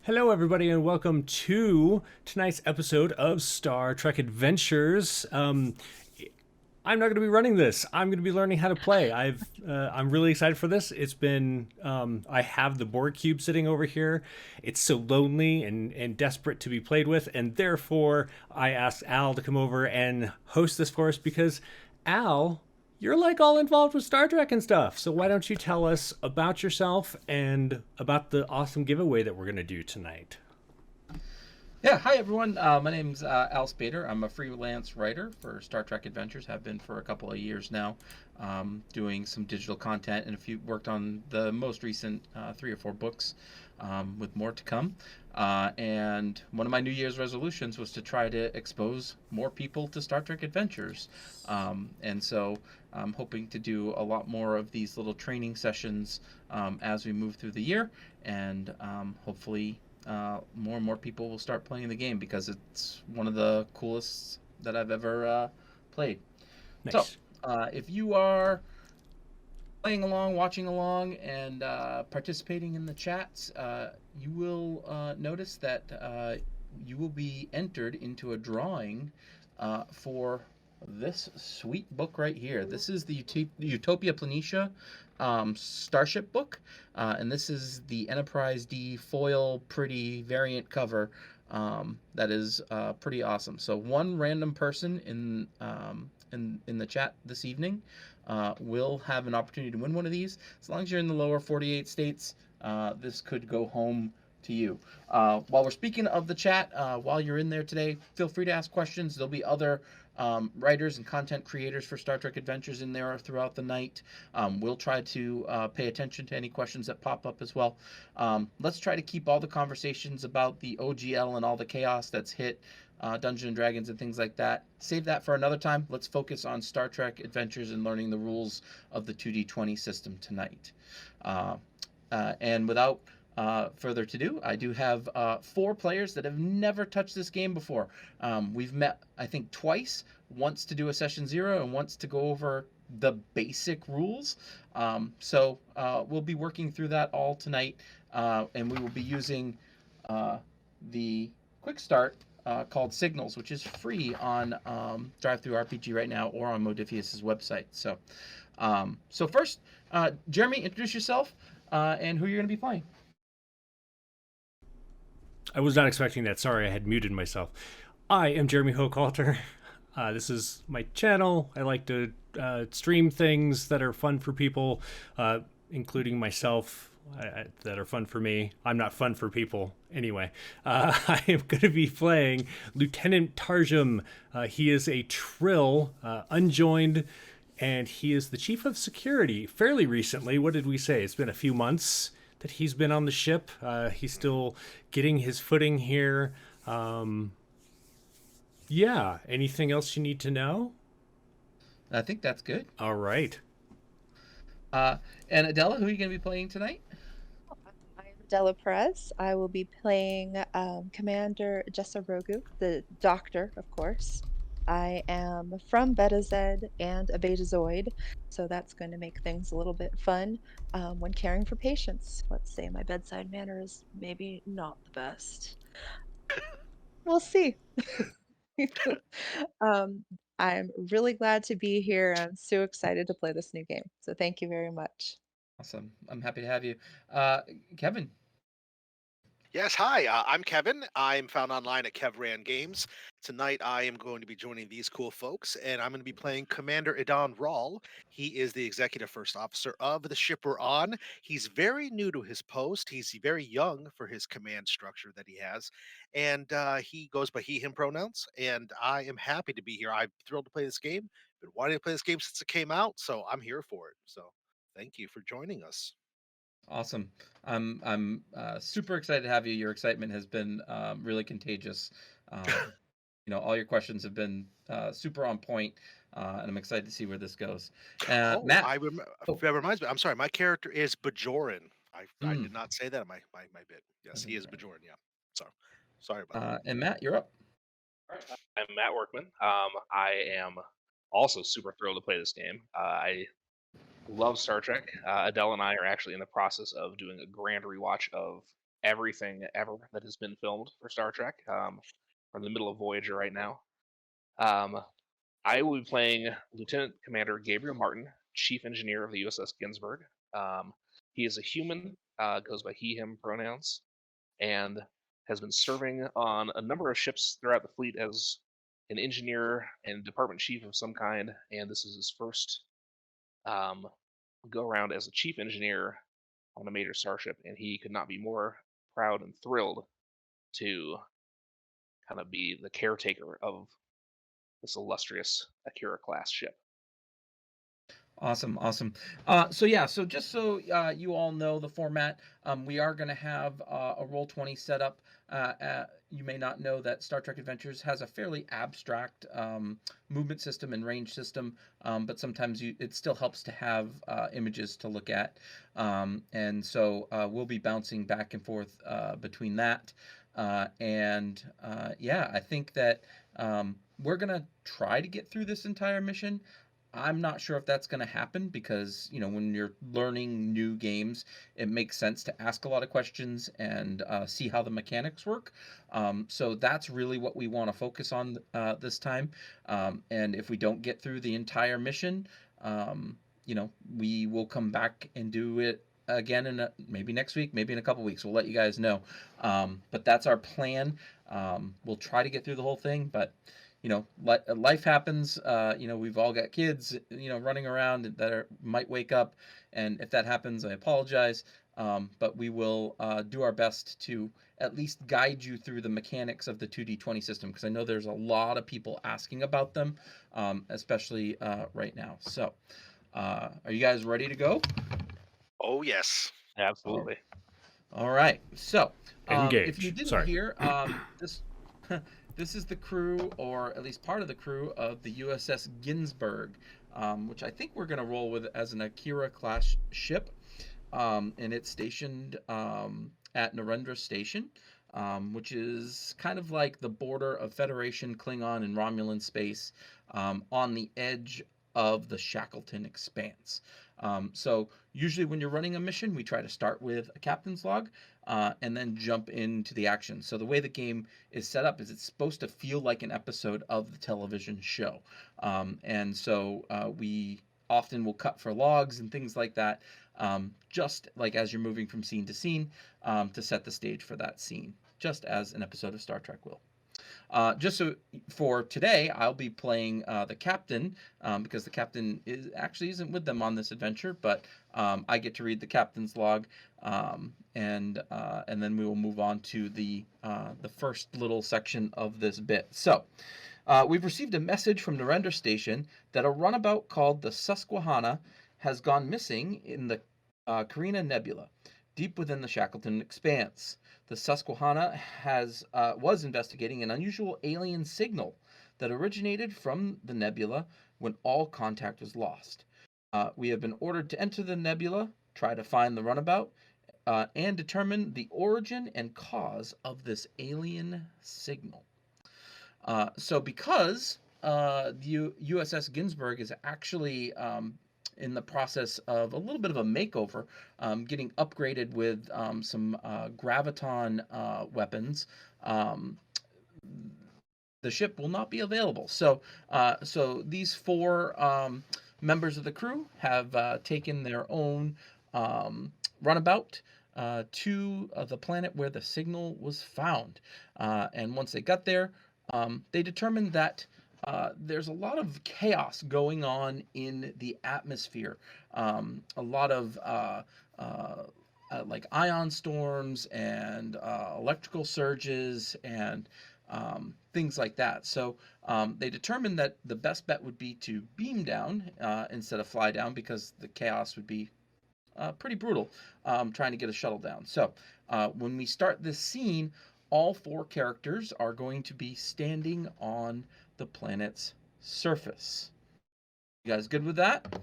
Hello, everybody, and welcome to tonight's episode of Star Trek Adventures. I'm not going to be running this. I'm going to be learning how to play. I'm really excited for this. It's been I have the board cube sitting over here. It's so lonely and desperate to be played with, and therefore I asked Al to come over and host this for us because Al, you're like all involved with Star Trek and stuff. So why don't you tell us about yourself and about the awesome giveaway that we're going to do tonight? Yeah, hi everyone. My name's Al Spader. I'm a freelance writer for Star Trek Adventures. Have been for a couple of years now, doing some digital content and worked on the most recent 3 or 4 books, with more to come. And one of my New Year's resolutions was to try to expose more people to Star Trek Adventures. And so I'm hoping to do a lot more of these little training sessions as we move through the year, and hopefully more and more people will start playing the game because it's one of the coolest that I've ever played. So, Nice. if you are playing along, watching along, and participating in the chats, you will notice that you will be entered into a drawing for this sweet book right here. This is the Utopia Planitia Starship book, and this is the Enterprise D foil pretty variant cover. That is pretty awesome. So one random person in the chat this evening will have an opportunity to win one of these. As long as you're in the lower 48 states, this could go home to you. While we're speaking of the chat, while you're in there today, feel free to ask questions. There'll be other writers and content creators for Star Trek Adventures in there throughout the night. We'll try to pay attention to any questions that pop up as well. Let's try to keep all the conversations about the OGL and all the chaos that's hit Dungeons and Dragons and things like that. Save that for another time. Let's focus on Star Trek Adventures and learning the rules of the 2D20 system tonight. And without further to do, I do have 4 players that have never touched this game before. We've met, I think, twice. Once to do a session 0 and once to go over the basic rules. So we'll be working through that all tonight, and we will be using the quick start called Signals, which is free on DriveThru RPG right now or on Modiphius' website. So first, Jeremy, introduce yourself and who you're going to be playing. I was not expecting that. Sorry, I had muted myself. I am Jeremy Hochhalter. This is my channel. I like to stream things that are fun for people, including myself, that are fun for me. I'm not fun for people. Anyway, I am going to be playing Lieutenant Tarjum. He is a Trill, unjoined, and he is the chief of security fairly recently. What did we say? It's been a few months that he's been on the ship. He's still getting his footing here. Yeah. Anything else you need to know? I think that's good. All right. Uh, and Adela, who are you going to be playing tonight? I'm Adela Perez. I will be playing Commander Jessa Rogu, the Doctor, of course. I am from Beta Z and a Betazoid, so that's going to make things a little bit fun when caring for patients. Let's say my bedside manner is maybe not the best. We'll see. um, I'm really glad to be here. I'm so excited to play this new game. So thank you very much. Awesome. I'm happy to have you. Kevin. Yes, hi. I'm Kevin. I'm found online at KevRan Games. Tonight, I am going to be joining these cool folks, and I'm going to be playing Commander Idan Rawl. He is the executive first officer of the ship we're on. He's very new to his post. He's very young for his command structure that he has, and he goes by he/him pronouns. And I am happy to be here. I'm thrilled to play this game. Been wanting to play this game since it came out, so I'm here for it. So, thank you for joining us. Awesome. I'm super excited to have you. Your excitement has been really contagious. All your questions have been super on point, and I'm excited to see where this goes. Oh, Matt. Oh, that reminds me. I'm sorry. My character is Bajoran. I did mm, not say that in my bit. Yes, he is right. Bajoran. Yeah. So sorry about that. And Matt, you're up. All right. I'm Matt Workman. I am also super thrilled to play this game. I love Star Trek. Adele and I are actually in the process of doing a grand rewatch of everything ever that has been filmed for Star Trek. We're in the middle of Voyager right now. I will be playing Lieutenant Commander Gabriel Martin, Chief Engineer of the USS Ginsburg. He is a human, goes by he/him pronouns, and has been serving on a number of ships throughout the fleet as an engineer and department chief of some kind. And this is his first go around as a chief engineer on a major starship, and he could not be more proud and thrilled to kind of be the caretaker of this illustrious Akira class ship. Awesome. So just so you all know the format, we are going to have a Roll20 setup. You may not know that Star Trek Adventures has a fairly abstract movement system and range system, but sometimes it still helps to have images to look at. And so we'll be bouncing back and forth between that. Yeah, I think that we're going to try to get through this entire mission. I'm not sure if that's going to happen because, when you're learning new games, it makes sense to ask a lot of questions and see how the mechanics work. So that's really what we want to focus on this time. And if we don't get through the entire mission, we will come back and do it again maybe next week, maybe in a couple weeks. We'll let you guys know. But that's our plan. We'll try to get through the whole thing, but life happens. We've all got kids, running around that might wake up. And if that happens, I apologize. But we will do our best to at least guide you through the mechanics of the 2D20 system, because I know there's a lot of people asking about them, especially right now. So are you guys ready to go? Oh, yes. Absolutely. All right. So Engage. if you didn't Sorry. hear, this this is the crew, or at least part of the crew, of the USS Ginsburg, which I think we're going to roll with as an Akira class ship, and it's stationed at Narendra Station, which is kind of like the border of Federation, Klingon, and Romulan space, on the edge of the Shackleton Expanse. So usually when you're running a mission, we try to start with a captain's log and then jump into the action. So the way the game is set up is it's supposed to feel like an episode of the television show. And so we often will cut for logs and things like that, just like as you're moving from scene to scene, to set the stage for that scene, just as an episode of Star Trek will. Just so for today, I'll be playing the captain, because the captain isn't with them on this adventure, but I get to read the captain's log, and then we will move on to the first little section of this bit. So we've received a message from Narendra Station that a runabout called the Susquehanna has gone missing in the Carina Nebula, deep within the Shackleton Expanse. The Susquehanna was investigating an unusual alien signal that originated from the nebula when all contact was lost. We have been ordered to enter the nebula, try to find the runabout, and determine the origin and cause of this alien signal. So because the USS Ginsburg is actually in the process of a little bit of a makeover, getting upgraded with some graviton weapons, the ship will not be available. So these four members of the crew have taken their own runabout to the planet where the signal was found. And once they got there, they determined that there's a lot of chaos going on in the atmosphere. A lot of like ion storms and electrical surges and things like that. So they determined that the best bet would be to beam down instead of fly down, because the chaos would be pretty brutal trying to get a shuttle down. So when we start this scene, all four characters are going to be standing on the planet's surface. You guys good with that?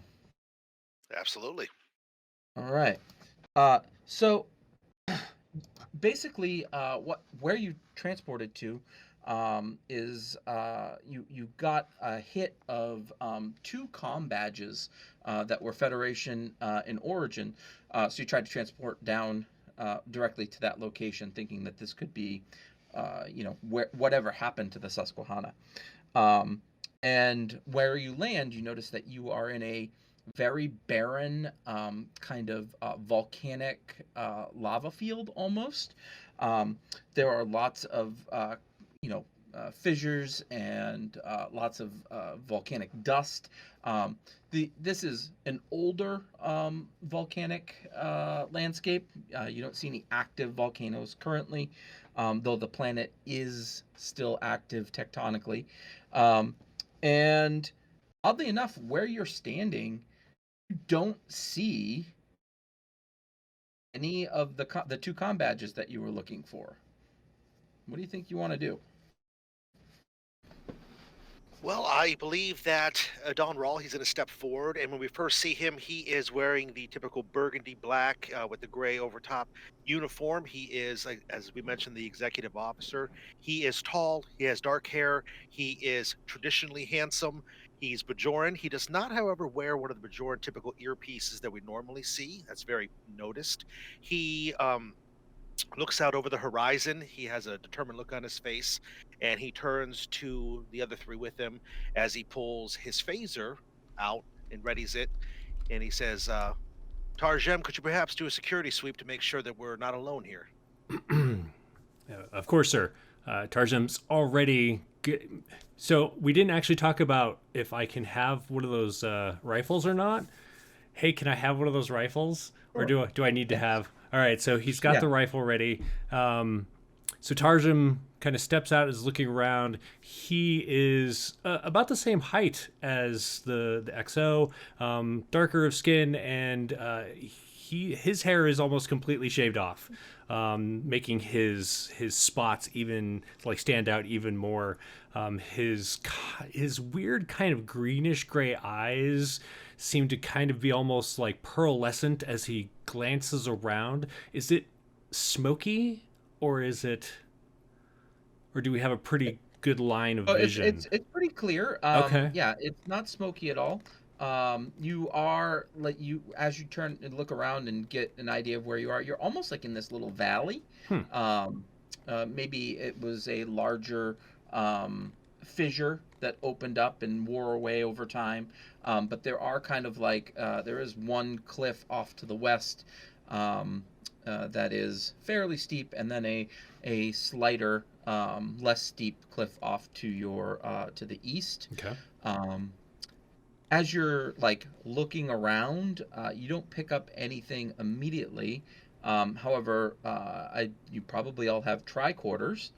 Absolutely. All right. So basically, where you transported to is you got a hit of 2 comm badges that were Federation in origin. So you tried to transport down directly to that location, thinking that this could be, whatever happened to the Susquehanna. And where you land, you notice that you are in a very barren kind of volcanic lava field almost. There are lots of fissures and lots of volcanic dust. This is an older volcanic landscape. You don't see any active volcanoes currently, though the planet is still active tectonically. And oddly enough, where you're standing, you don't see any of the two comm badges that you were looking for. What do you think you want to do? Well, I believe that Don Rawl, he's going to step forward, and when we first see him, he is wearing the typical burgundy black with the gray overtop uniform. He is, as we mentioned, the executive officer. He is tall, he has dark hair, he is traditionally handsome. He's Bajoran. He does not, however, wear one of the Bajoran typical earpieces that we normally see. That's very noticed. He looks out over the horizon. He has a determined look on his face, and he turns to the other three with him as he pulls his phaser out and readies it. And he says, Tarjem, could you perhaps do a security sweep to make sure that we're not alone here? Of course, sir. Tarjum's already good. So we didn't actually talk about if I can have one of those rifles or not. Hey, can I have one of those rifles? Or do I need to have... All right, so he's got the rifle ready. So Tarjum kind of steps out, is looking around. He is about the same height as the XO, darker of skin, and his hair is almost completely shaved off, making his spots even like stand out even more. His weird kind of greenish gray eyes seem to kind of be almost like pearlescent as he glances around. Is it smoky, or do we have a pretty good line of vision? It's pretty clear. Okay. Yeah, it's not smoky at all. You are as you turn and look around and get an idea of where you are, you're almost like in this little valley. Maybe it was a larger fissure that opened up and wore away over time. But there are kind of like there is one cliff off to the west that is fairly steep, and then a slighter, less steep cliff off to your to the east. Okay. As you're like looking around, you don't pick up anything immediately. However, you probably all have tricorders,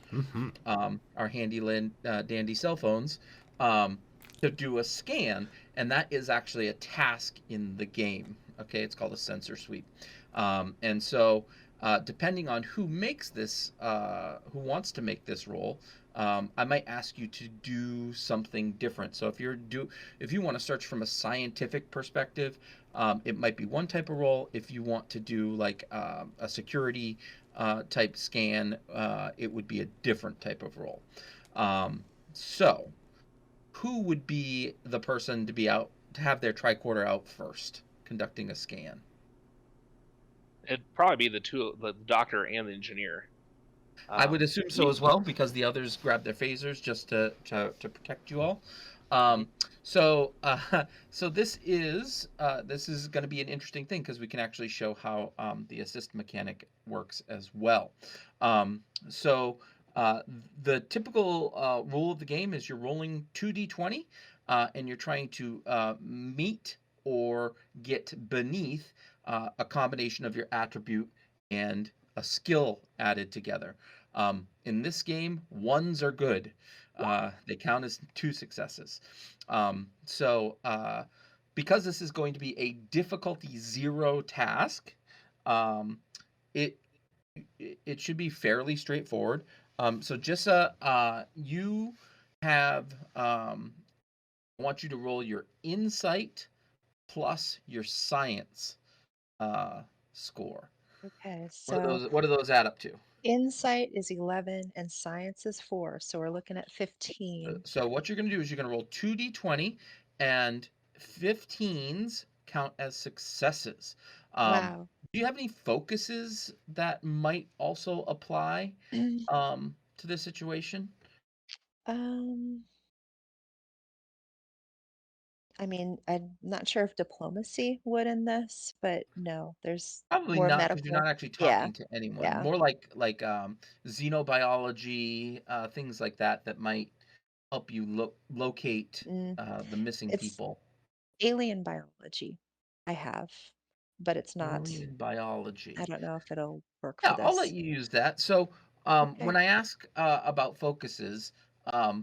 our handy dandy cell phones, to do a scan, and that is actually a task in the game. Okay, it's called a sensor sweep, and so depending on who makes this, who wants to make this roll, I might ask you to do something different. So if you want to search from a scientific perspective, it might be one type of roll. If you want to do like a security type scan, it would be a different type of roll. So who would be the person to have their tricorder out first, conducting a scan? It'd probably be the doctor and the engineer. I would assume so as well, because the others grabbed their phasers just to protect you all. So this is going to be an interesting thing, because we can actually show how the assist mechanic works as well. The typical rule of the game is you're rolling 2d20, and you're trying to meet or get beneath a combination of your attribute and a skill added together. In this game, ones are good. They count as 2 successes. Because this is going to be a difficulty 0 task, it should be fairly straightforward. So Jissa, you have, I want you to roll your insight plus your science score. Okay, so What do those add up to? insight is 11 and science is 4, so we're looking at 15. So what you're going to do is you're going to roll 2d20, and 15s count as successes. Wow. Do you have any focuses that might also apply to this situation? Um, I mean, I'm not sure if diplomacy would in this, but no, there's Probably more not, because you're medical. not actually Yeah, talking to anyone. yeah. More like xenobiology, things like that that might help you locate Mm, the missing it's people. alien biology I have, but it's not, Alien I biology. don't know if it'll work for Yeah, I'll let this. you use that. So, when Okay. I ask about focuses,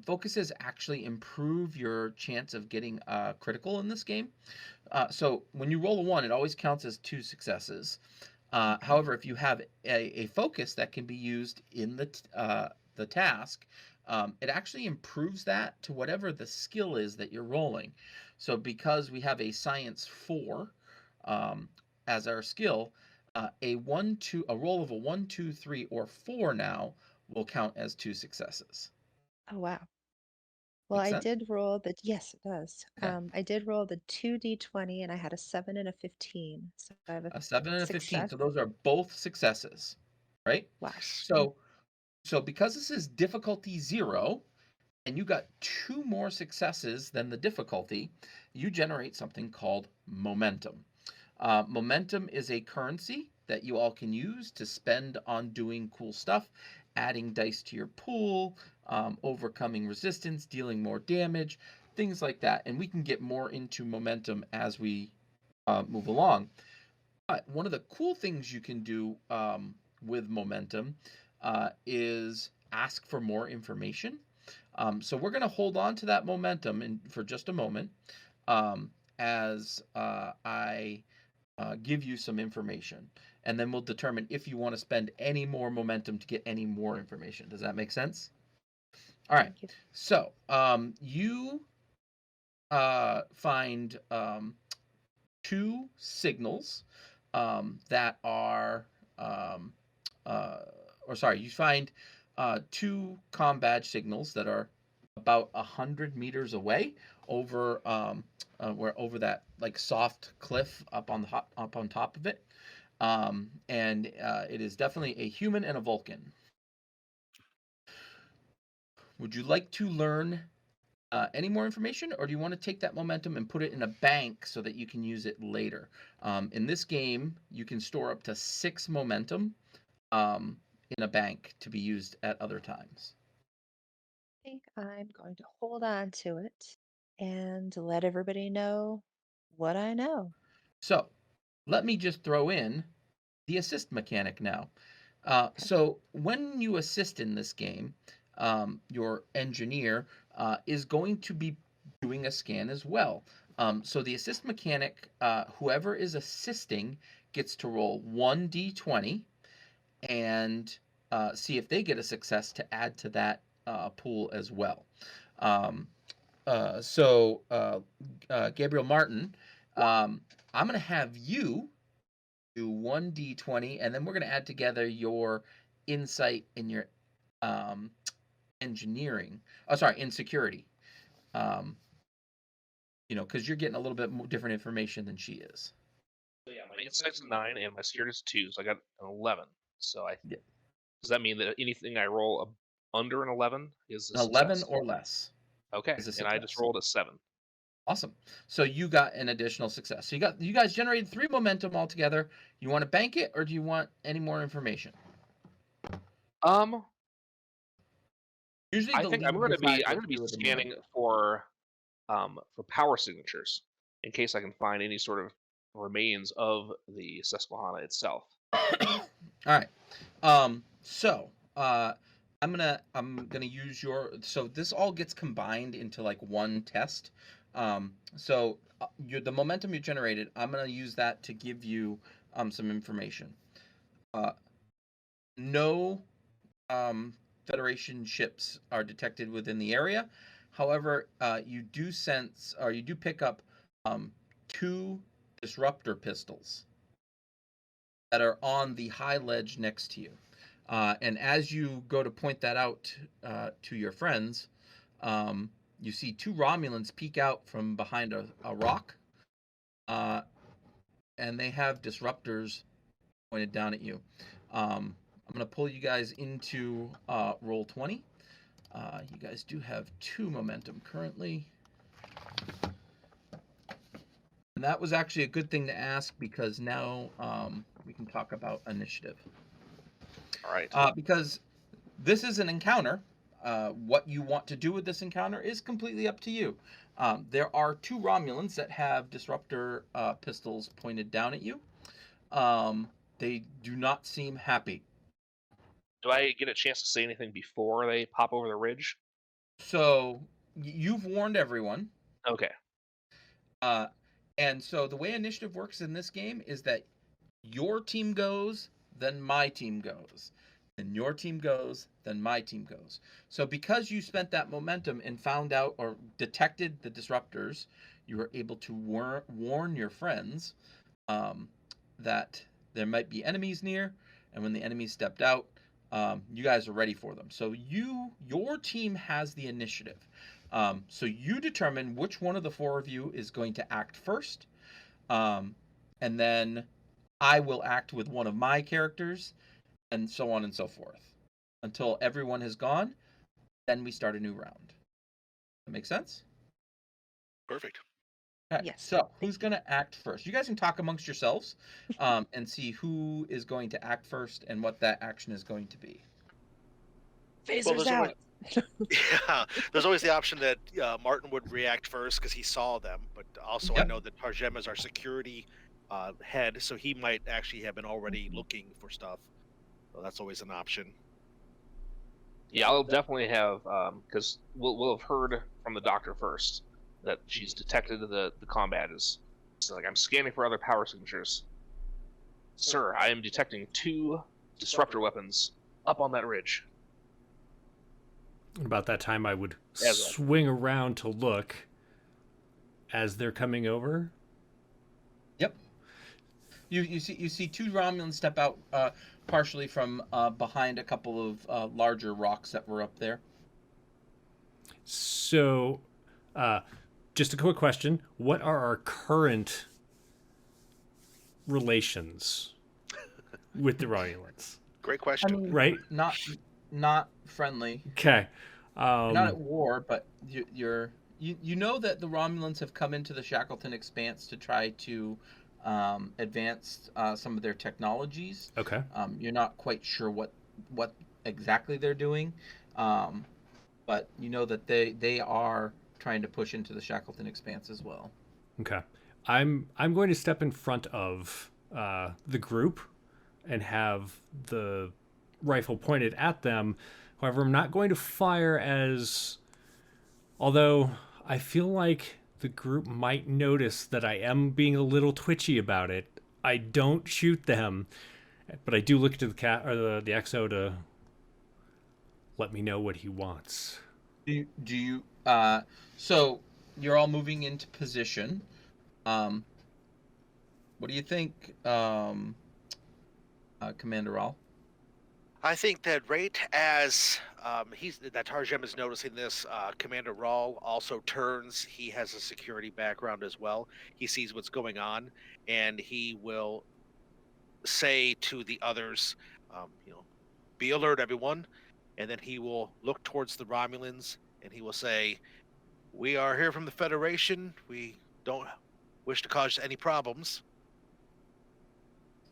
focuses actually improve your chance of getting critical in this game. So when you roll a 1, it always counts as 2 successes. Okay. However, if you have a focus that can be used in the task, it actually improves that to whatever the skill is that you're rolling. So because we have a science 4 um, as our skill, a roll of a 1, 2, 3, or 4 now will count as 2 successes. Oh, wow. Well, Make I sense? did roll the, yes, it does. Okay. I did roll the 2d20 and I had a 7 and a 15. So I have a A 7 and a 15. success. So those are both successes, right? Wow. So because this is difficulty 0, and you got 2 more successes than the difficulty, you generate something called momentum. Momentum is a currency that you all can use to spend on doing cool stuff, adding dice to your pool, overcoming resistance, dealing more damage, things like that. And we can get more into momentum as we move along. But one of the cool things you can do with momentum is ask for more information. So we're going to hold on to that momentum for just a moment as I give you some information. And then we'll determine if you want to spend any more momentum to get any more information. Does that make sense? All right. Thank you. So you find 2 signals that are, um, uh, or sorry, you find 2 comm badge signals that are about 100 meters away over over that like soft cliff up on top of it, and it is definitely a human and a Vulcan. Would you like to learn any more information, or do you want to take that momentum and put it in a bank so that you can use it later? In this game, you can store up to 6 momentum in a bank to be used at other times. I think I'm going to hold on to it and let everybody know what I know. So let me just throw in the assist mechanic now. Okay. So when you assist in this game, your engineer is going to be doing a scan as well. So the assist mechanic, whoever is assisting gets to roll 1d20 and see if they get a success to add to that pool as well. Um, Gabriel Martin, I'm going to have you do 1d20, and then we're going to add together your insight and your um, engineering. Oh, sorry, insecurity. Um, because you're getting a little bit more different information than she is. So yeah, my insight's a 9 and my security is 2, so I got an 11. So Yeah. does that mean that anything I roll under an 11 is a 11 success? or less Okay, is a and I just success. rolled a 7. Awesome. So you got an additional success. So you guys generated 3 momentum altogether. You want to bank it, or do you want any more information? Usually I the think I'm lead going to be decides what to do with the scanning momentum. for power signatures in case I can find any sort of remains of the Susquehanna itself. All right. So I'm gonna use your. So this all gets combined into like one test. The momentum you generated, I'm gonna use that to give you some information. Uh, no Federation ships are detected within the area. However, you do sense, or you do pick up 2 disruptor pistols that are on the high ledge next to you. And as you go to point that out to your friends, you see 2 Romulans peek out from behind a rock, and they have disruptors pointed down at you. I'm going to pull you guys into roll 20. You guys do have 2 momentum currently. And that was actually a good thing to ask because now we can talk about initiative. All right. Because this is an encounter. What you want to do with this encounter is completely up to you. There are 2 Romulans that have disruptor pistols pointed down at you. They do not seem happy. Do I get a chance to say anything before they pop over the ridge? So you've warned everyone. Okay. And so the way initiative works in this game is that your team goes, then my team goes. Then your team goes, then my team goes. So because you spent that momentum and found out or detected the disruptors, you were able to warn your friends that there might be enemies near, and when the enemies stepped out, you guys are ready for them. So your team has the initiative. So you determine which one of the 4 of you is going to act first, and then I will act with one of my characters, and so on and so forth. Until everyone has gone, then we start a new round. That make sense? Perfect. Okay, Yes. so who's going to act first? You guys can talk amongst yourselves and see who is going to act first and what that action is going to be. Phasers there's out. Yeah, there's always the option that Martin would react first because he saw them, but also I Yep. know that Tarjem is our security head, so he might actually have been already looking for stuff. So that's always an option. Yeah, I'll definitely have because we'll have heard from the doctor first that she's detected the combat is. So like I'm scanning for other power signatures. Sir, I am detecting 2 disruptor weapons up on that ridge. About that time, I would Adela. swing around to look as they're coming over. Yep. You see 2 Romulans step out partially from behind a couple of larger rocks that were up there. So, just a quick question: what are our current relations with the Romulans? Great I question. mean, Right? not friendly. Okay. You're not at war, but you know that the Romulans have come into the Shackleton Expanse to try to advance some of their technologies. Okay. You're not quite sure what exactly they're doing, but you know that they are trying to push into the Shackleton Expanse as well. Okay. I'm going to step in front of the group and have the rifle pointed at them. However, I'm not going to fire as. Although I feel like the group might notice that I am being a little twitchy about it. I don't shoot them, but I do look to the cat or the XO to let me know what he wants. Do you so you're all moving into position. What do you think, Commander Rawl? I think that right as that Tarjem is noticing this, Commander Rawl also turns. He has a security background as well. He sees what's going on, and he will say to the others, be alert, everyone. And then he will look towards the Romulans, and he will say, "We are here from the Federation. We don't wish to cause any problems."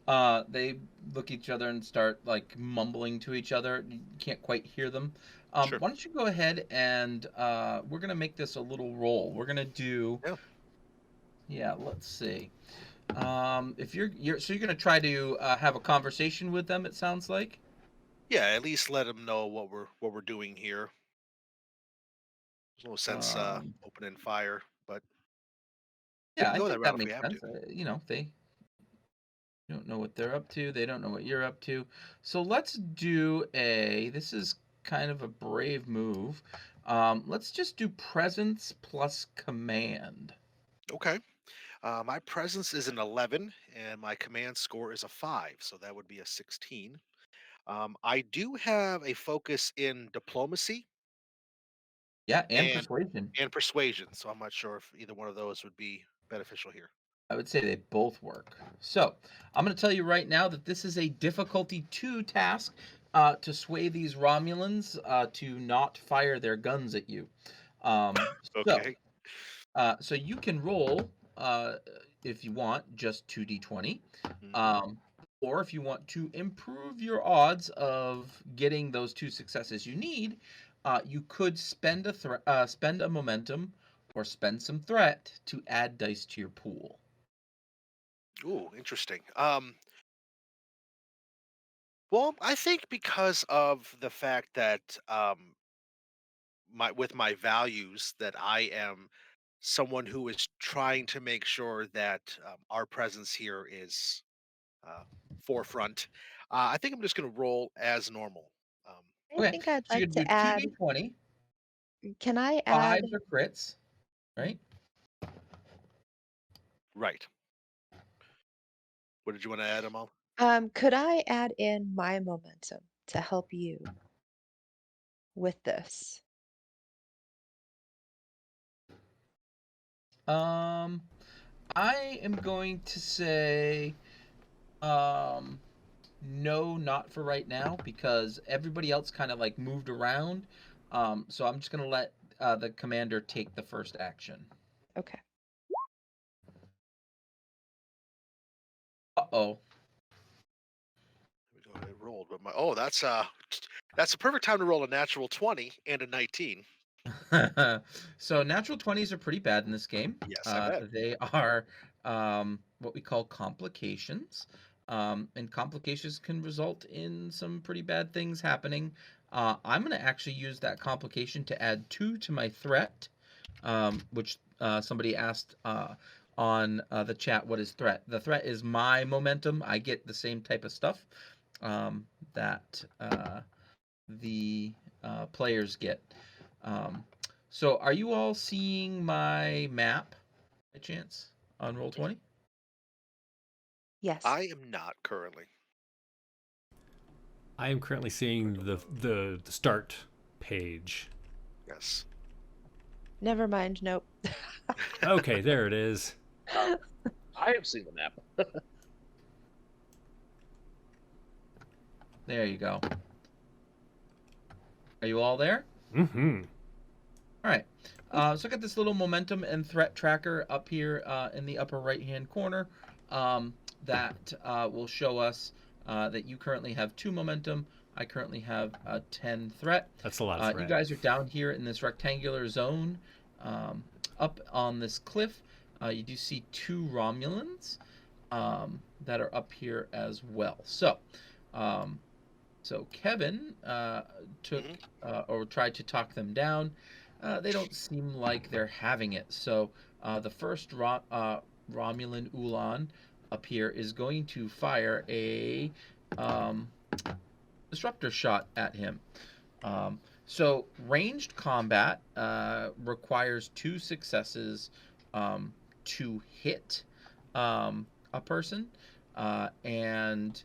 They look at each other and start like mumbling to each other. You can't quite hear them. Sure. Why don't you go ahead and we're gonna make this a little roll. We're gonna do. Yeah. Yeah. Let's see. If you're so you're gonna try to have a conversation with them. It sounds like. Yeah, at least let them know what we're doing here. There's no sense opening fire, but we Yeah, can I go that think that route if we makes have to. sense. They don't know what they're up to. They don't know what you're up to. So let's do a. This is kind of a brave move. Let's just do presence plus command. Okay. My presence is an 11, and my command score is a 5, so that would be a 16. I do have a focus in diplomacy Yeah, and and persuasion. persuasion, so I'm not sure if either one of those would be beneficial here. I would say they both work. So I'm going to tell you right now that this is a difficulty 2 task to sway these Romulans to not fire their guns at you. So, Okay. so you can roll, if you want, just 2d20. Mhm. Or if you want to improve your odds of getting those 2 successes you need, you could spend a momentum or spend some threat to add dice to your pool. Ooh, interesting. Well, I think because of the fact that my values that I am someone who is trying to make sure that our presence here is uh, forefront. I think I'm just going to roll as normal. Um, I Okay, think I'd so you're like gonna to do add. 2d20, Can I add? fives or crits, right? right. What did you want to add, Amal? Could I add in my momentum to help you with this? Um, I am going to say, um, no, not for right now, because everybody else kind of like moved around. So I'm just gonna let the commander take the first action. Okay. Uh-oh. Let me go ahead and roll. But that's a perfect time to roll a natural 20 and a 19. So natural 20s are pretty bad in this game. Yes, I bet. They are what we call complications. And complications can result in some pretty bad things happening. I'm going to actually use that complication to add 2 to my threat, which somebody asked on the chat, what is threat? The threat is my momentum. I get the same type of stuff that the players get. Um, so are you all seeing my map by chance on Roll20? Yes. I am not currently. I am currently seeing the start page. Yes. Never mind. Nope. Okay, there it is. I have seen the map. There you go. Are you all there? Mm-hmm. All right. So I got this little momentum and threat tracker up here in the upper right-hand corner that will show us that you currently have 2 momentum. I currently have a 10 threat. That's a lot of You threat. guys are down here in this rectangular zone. Up on this cliff, you do see 2 Romulans that are up here as well. So Kevin took or tried to talk them down. They don't seem like they're having it. So the first Romulan Ulan up here is going to fire a disruptor shot at him. So ranged combat requires 2 successes to hit a person, and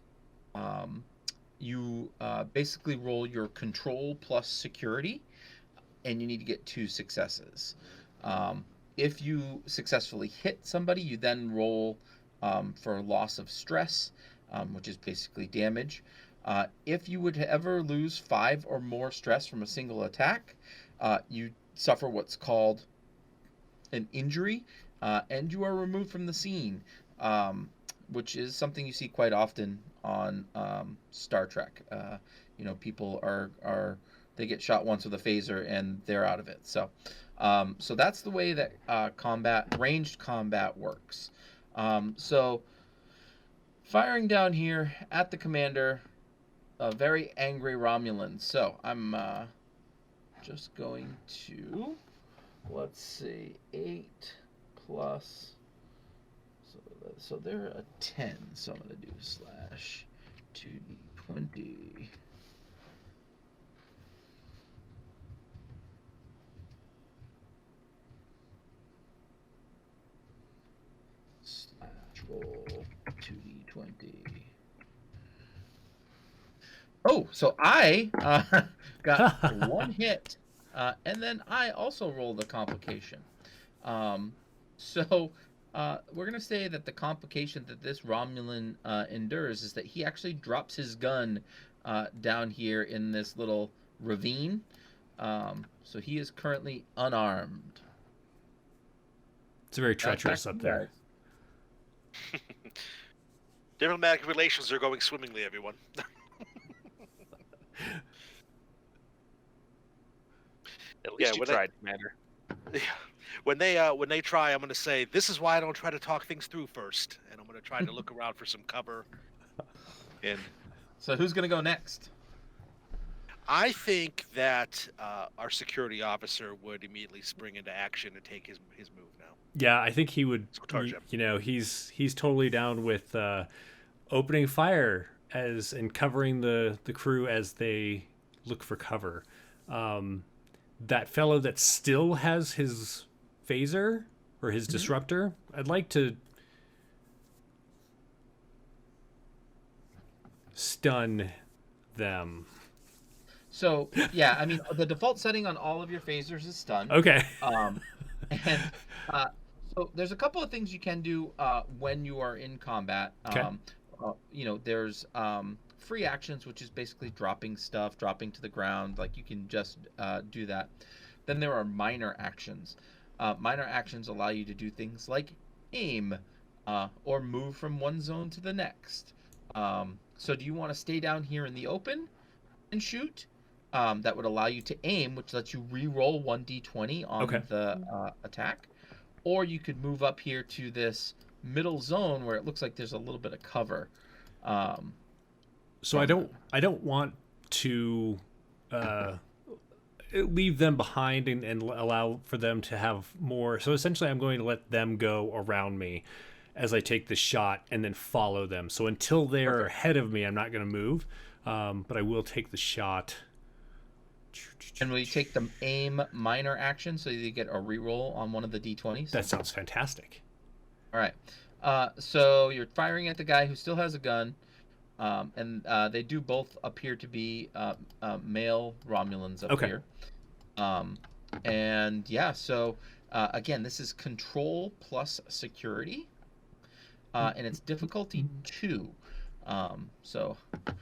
you basically roll your control plus security, and you need to get 2 successes. If you successfully hit somebody, you then roll for loss of stress, which is basically damage. If you would ever lose 5 or more stress from a single attack, you suffer what's called an injury, and you are removed from the scene, which is something you see quite often on Star Trek. People are they get shot once with a phaser and they're out of it. So that's the way that ranged combat works. So firing down here at the commander, a very angry Romulan. So I'm just going to, let's see, 8 plus. So they're a 10. So I'm going to do slash 2d20. Slash roll 2d20. Oh, so I got 1 hit, and then I also rolled a complication. So we're gonna say that the complication that this Romulan endures is that he actually drops his gun down here in this little ravine. So he is currently unarmed. It's very treacherous up there. Diplomatic relations are going swimmingly, everyone. At least you tried, Commander. Yeah. When they try, I'm going to say, this is why I don't try to talk things through first, and I'm going to try to look around for some cover. And so who's going to go next? I think that our security officer would immediately spring into action and take his move now. Yeah, I think he would. You know, he's totally down with opening fire and covering the crew as they look for cover. That fellow that still has his phaser or his disruptor, I'd like to stun them. So yeah, I mean the default setting on all of your phasers is stun. Okay. And so there's a couple of things you can do when you are in combat. Okay. You know, there's free actions, which is basically dropping stuff, dropping to the ground. Like you can just do that. Then there are minor actions. Minor actions allow you to do things like aim or move from one zone to the next. So do you want to stay down here in the open and shoot? That would allow you to aim, which lets you re-roll 1d20 on the attack. Or you could move up here to this middle zone where it looks like there's a little bit of cover. So I don't want to leave them behind and allow for them to have more. So essentially I'm going to let them go around me as I take the shot and then follow them. So until they're ahead of me, I'm not going to move, but I will take the shot. And will you take the aim minor action so you get a reroll on one of the d20s? That sounds fantastic. All right. So you're firing at the guy who still has a gun, and they do both appear to be male Romulans up here. And yeah, so again, this is control plus security, and it's difficulty 2. So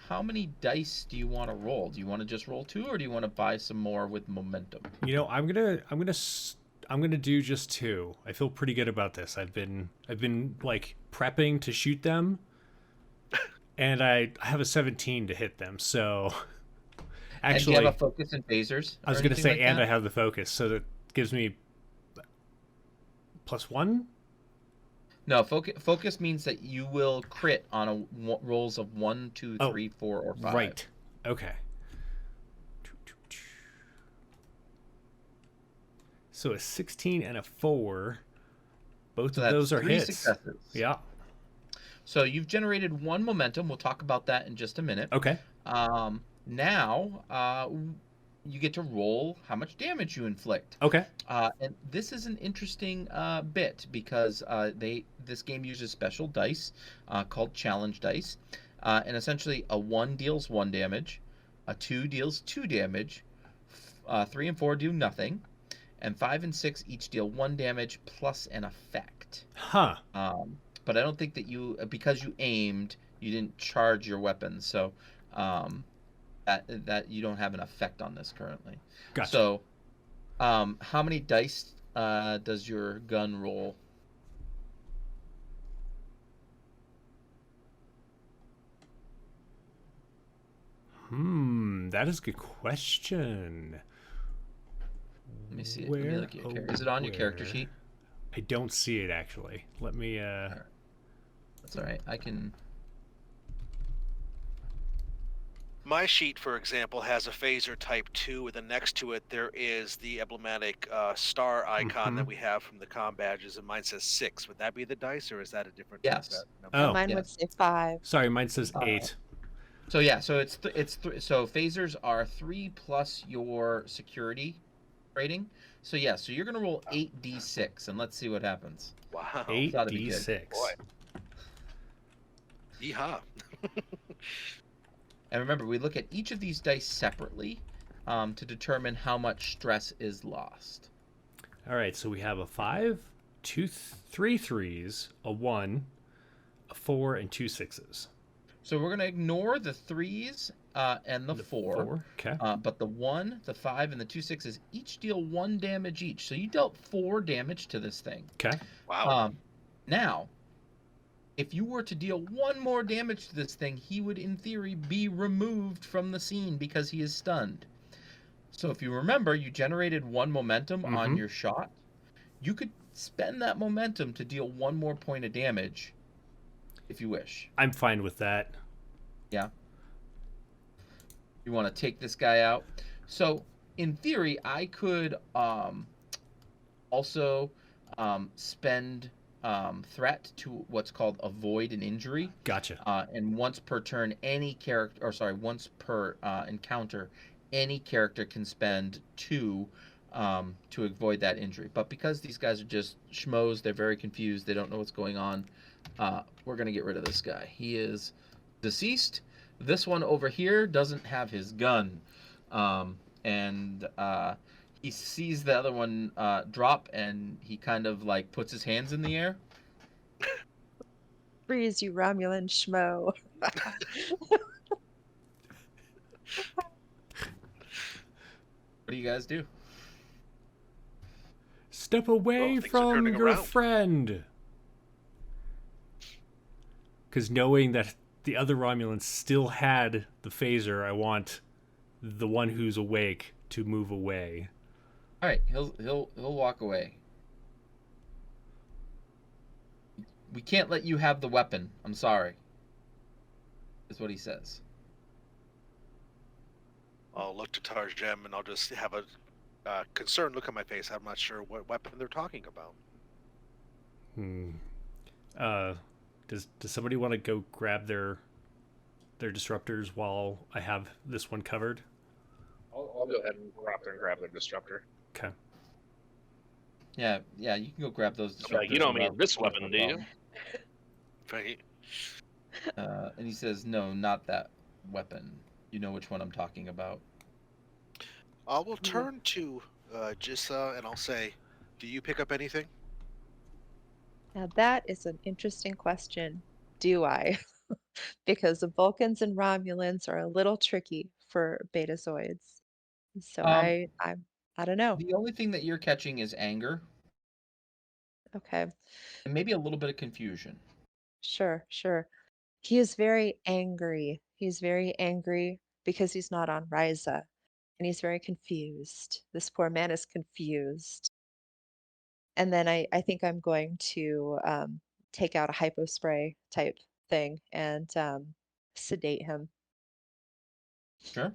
how many dice do you want to roll? Do you want to just roll 2, or do you want to buy some more with momentum? You know, I'm gonna do just 2. I feel pretty good about this. I've been like prepping to shoot them, and I have a 17 to hit them. So actually, and do you have a focus in phasers? I was gonna say, and I have the focus, so that gives me +1. No, focus means that you will crit on rolls of 1, 2, 3, 4, or 5. Right. Okay. So a 16 and a 4. Both of those are 3 hits. Successes. Yeah. So you've generated 1 momentum. We'll talk about that in just a minute. Okay. Now, you get to roll how much damage you inflict. Okay. And this is an interesting bit because this game uses special dice called challenge dice. And essentially a 1 deals 1 damage, a 2 deals 2 damage, 3 and 4 do nothing, and 5 and 6 each deal 1 damage plus an effect. Huh. But I don't think that because you aimed, you didn't charge your weapon, so that you don't have an effect on this currently. Gotcha. So, how many dice does your gun roll? That is a good question. Let me see it. Let me look at your is it on your character sheet? I don't see it actually. Let me That's all right. I can. My sheet, for example, has a phaser type 2, and then next to it there is the emblematic star icon that we have from the comm badges, and mine says 6. Would that be the dice, or is that a different? Yes. Oh. Mine would say 5. Sorry, mine says 8. So yeah, so so phasers are 3 plus your security rating. So yeah, so you're gonna roll 8d6, and let's see what happens. Wow. 8d6. Boy. Yeehaw. And remember, we look at each of these dice separately to determine how much stress is lost. All right, so we have a 5, three threes, a 1, a 4, and 2 6s. So we're going to ignore the 3s and the 4. Okay. But the 1, the 5, and the 2 6s each deal 1 damage each. So you dealt 4 damage to this thing. Okay. Wow. Now, if you were to deal 1 more damage to this thing, he would, in theory, be removed from the scene because he is stunned. So if you remember, you generated 1 momentum on your shot. You could spend that momentum to deal 1 more point of damage if you wish. I'm fine with that. Yeah. You want to take this guy out. So in theory, I could also spend threat to what's called avoid an injury. Gotcha. And once per turn, once per encounter, any character can spend 2 to avoid that injury. But because these guys are just schmoes, they're very confused, they don't know what's going on, we're going to get rid of this guy. He is deceased. This one over here doesn't have his gun. And he sees the other one drop, and he kind of like puts his hands in the air. Freeze, you Romulan schmo. What do you guys do? Step away things are from turning your around. friend. Because knowing that the other Romulans still had the phaser, I want the one who's awake to move away. All right, he'll walk away. We can't let you have the weapon. I'm sorry. Is what he says. I'll look to Tarjem and I'll just have a concerned look on my face. I'm not sure what weapon they're talking about. Does somebody want to go grab their disruptors while I have this one covered? I'll go ahead and go out there and grab their disruptor. Okay. Yeah, you can go grab those disruptors. You don't mean this weapon, do you? Right. And he says, no, not that weapon. You know which one I'm talking about. I will turn to Jissa and I'll say, do you pick up anything? Now that is an interesting question. Do I? Because the Vulcans and Romulans are a little tricky for Betazoids. So I don't know. The only thing that you're catching is anger Okay. and maybe a little bit of confusion. Sure. He is very angry. He's very angry because he's not on Ryza. And he's very confused. This poor man is confused. And then I think I'm going to take out a hypospray type thing and sedate him. Sure.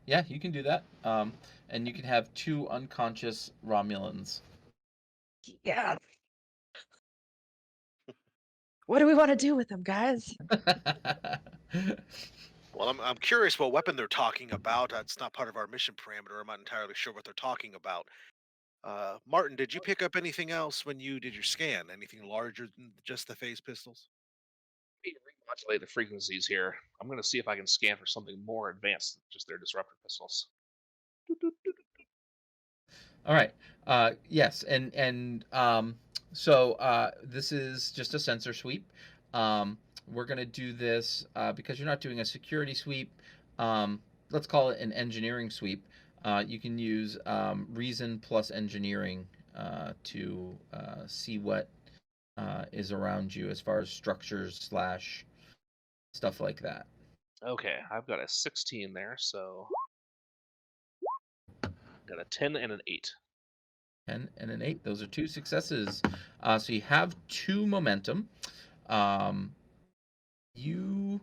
Yeah, you can do that. And you can have 2 unconscious Romulans. Yeah. What do we want to do with him, guys? Well, I'm curious what weapon they're talking about. That's not part of our mission parameter. I'm not entirely sure what they're talking about. Martin, did you pick up anything else when you did your scan? Anything larger than just the phase pistols? Let me remodulate the frequencies here. I'm going to see if I can scan for something more advanced than just their disruptor pistols. All right. Yes, and so this is just a sensor sweep. We're gonna do this because you're not doing a security sweep. Let's call it an engineering sweep. You can use reason plus engineering to see what is around you as far as structures / stuff like that. Okay, I've got a 16 there, so got a 10 and an 8. 10 and an 8. Those are 2 successes. So you have 2 momentum. You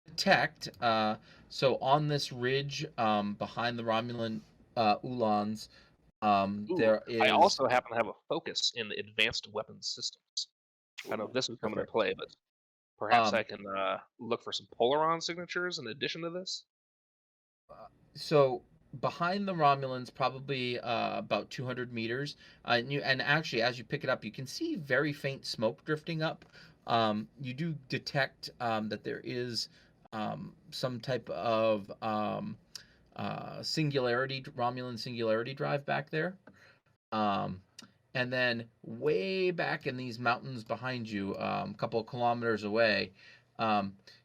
detect, so on this ridge behind the Romulan Ulans, there is... I also happen to have a focus in the advanced weapons systems. I don't know if this would come into play, but perhaps I can look for some Polaron signatures in addition to this. So behind the Romulans, probably about 200 meters, and actually, as you pick it up, you can see very faint smoke drifting up. You do detect that there is some type of Romulan singularity drive back there. And then way back in these mountains behind you, a couple of kilometers away,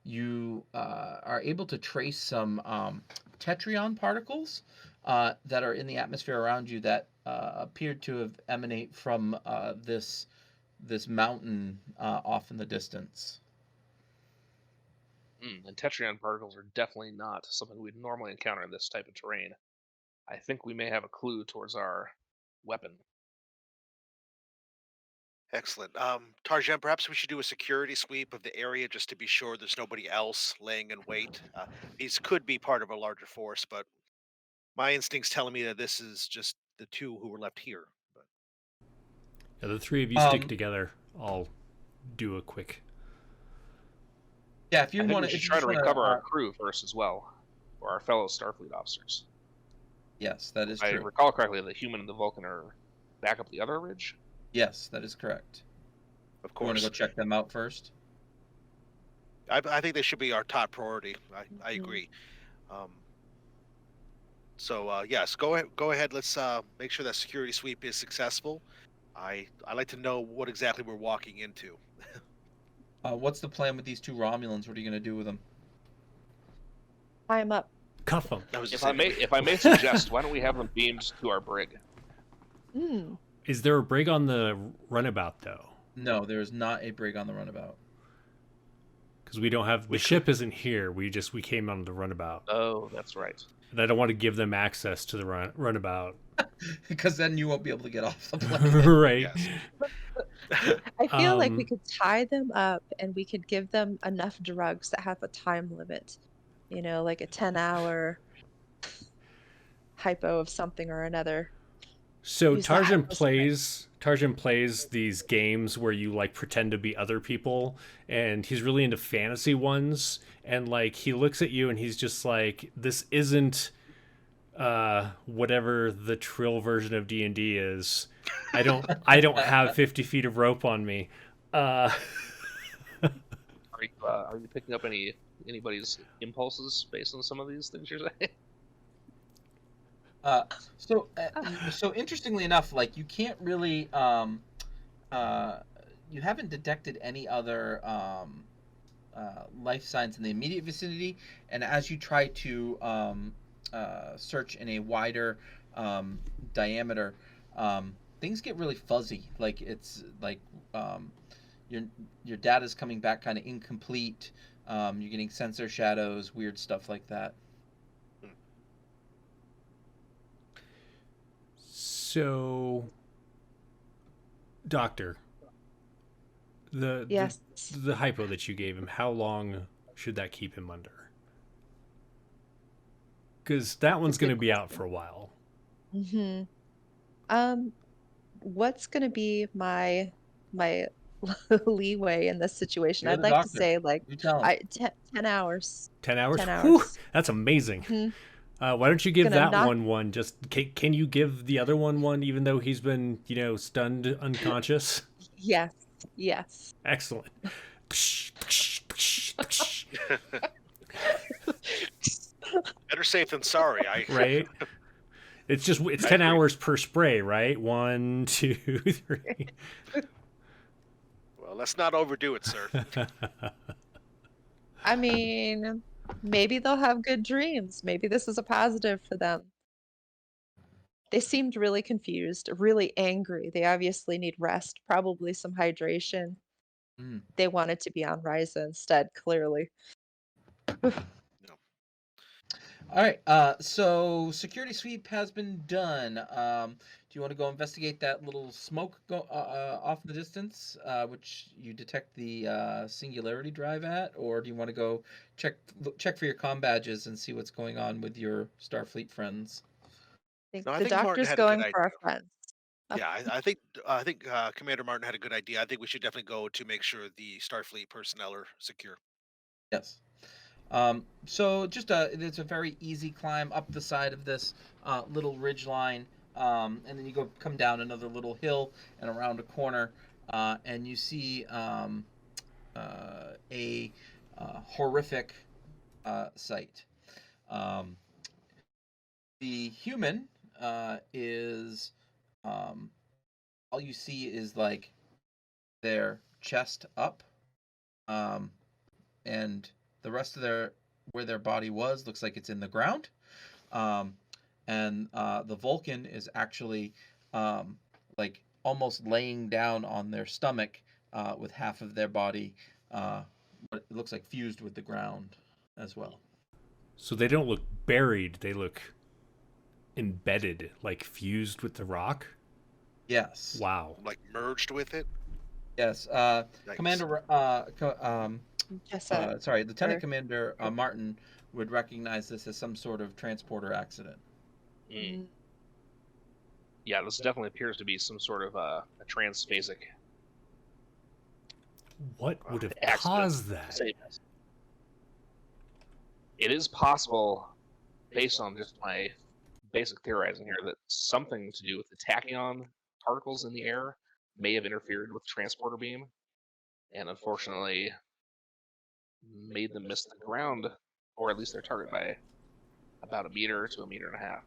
you are able to trace some tetryon particles that are in the atmosphere around you that appear to have emanate from this mountain off in the distance. And tetryon particles are definitely not something we'd normally encounter in this type of terrain. I think we may have a clue towards our weapon. Excellent. Tarjan, perhaps we should do a security sweep of the area just to be sure there's nobody else laying in wait. These could be part of a larger force, but my instinct's telling me that this is just the two who were left here. But Yeah, the three of you stick together. I'll do a quick. Yeah, if you I think want we should try to recover our crew first as well, or our fellow Starfleet officers. Yes, that is I true. recall correctly, the human and the Vulcan are back up the other ridge. Yes, that is correct. of You want to course, go check them out first? I think they should be our top priority. I Mhm. agree. So yes, go ahead. Let's make sure that security sweep is successful. I like to know what exactly we're walking into. What's the plan with these two Romulans? What are you going to do with them? Tie him up. Cuff them. If I may suggest, why don't we have them beamed to our brig? Is there a brig on the runabout though? No, there is not a brig on the runabout. Because we don't have the ship isn't here. We came on the runabout. Oh, that's right. And I don't want to give them access to the runabout. Because then you won't be able to get off the plane. Right. Yes. I feel like we could tie them up and we could give them enough drugs that have a time limit. You know, like a 10-hour hypo of something or another. So Use that Tarjan plays these games where you like pretend to be other people, and he's really into fantasy ones, and like he looks at you and he's just like, this isn't whatever the Trill version of D&D is. I don't have 50 feet of rope on me. Are you picking up anybody's impulses based on some of these things you're saying? So interestingly enough, like you can't really, you haven't detected any other life signs in the immediate vicinity, and as you try to search in a wider diameter, things get really fuzzy. Like it's like your data's coming back kind of incomplete. You're getting sensor shadows, weird stuff like that. So, Doctor, Yes. the hypo that you gave him, how long should that keep him under? Because that one's going to be out for a while. What's going to be my leeway in this situation? You're I'd the like to doctor. say like You tell him. 10 hours. 10 hours? 10 Whew, hours. that's amazing. Mhm. Why don't you give Gonna that knock- one? Just can you give the other one even though he's been stunned unconscious? Yes. Excellent. Better safe than sorry. Right. It's 10 hours per spray, right? 1, 2, 3. Well, let's not overdo it, sir. I mean, maybe they'll have good dreams. Maybe this is a positive for them. They seemed really confused, really angry. They obviously need rest, probably some hydration. They wanted to be on Ryza instead, clearly. All right. So security sweep has been done. Do you want to go investigate that little smoke off in the distance, which you detect the singularity drive at, or do you want to go check for your comm badges and see what's going on with your Starfleet friends? I think No, I the think Martin doctor's had a good going for our idea. friends. Yeah, I think Commander Martin had a good idea. I think we should definitely go to make sure the Starfleet personnel are secure. Yes. So just it's a very easy climb up the side of this little ridge line, and then you come down another little hill and around a corner, and you see a horrific sight. The human is all you see is like their chest up, and the rest of where their body was looks like it's in the ground. And the Vulcan is actually like almost laying down on their stomach with half of their body, what it looks like fused with the ground as well. So they don't look buried, they look embedded, like fused with the rock. Yes. Wow. Like merged with it. Yes. Yikes. Commander, Jessa, sorry, Lieutenant or- Commander Martin would recognize this as some sort of transporter accident. Mm. Yeah, this definitely appears to be some sort of a transphasic What would have accident. caused that? Save us. It is possible, based on just my basic theorizing here, that something to do with the tachyon particles in the air may have interfered with the transporter beam, and unfortunately made them miss the ground, or at least their target, by about a meter to a meter and a half.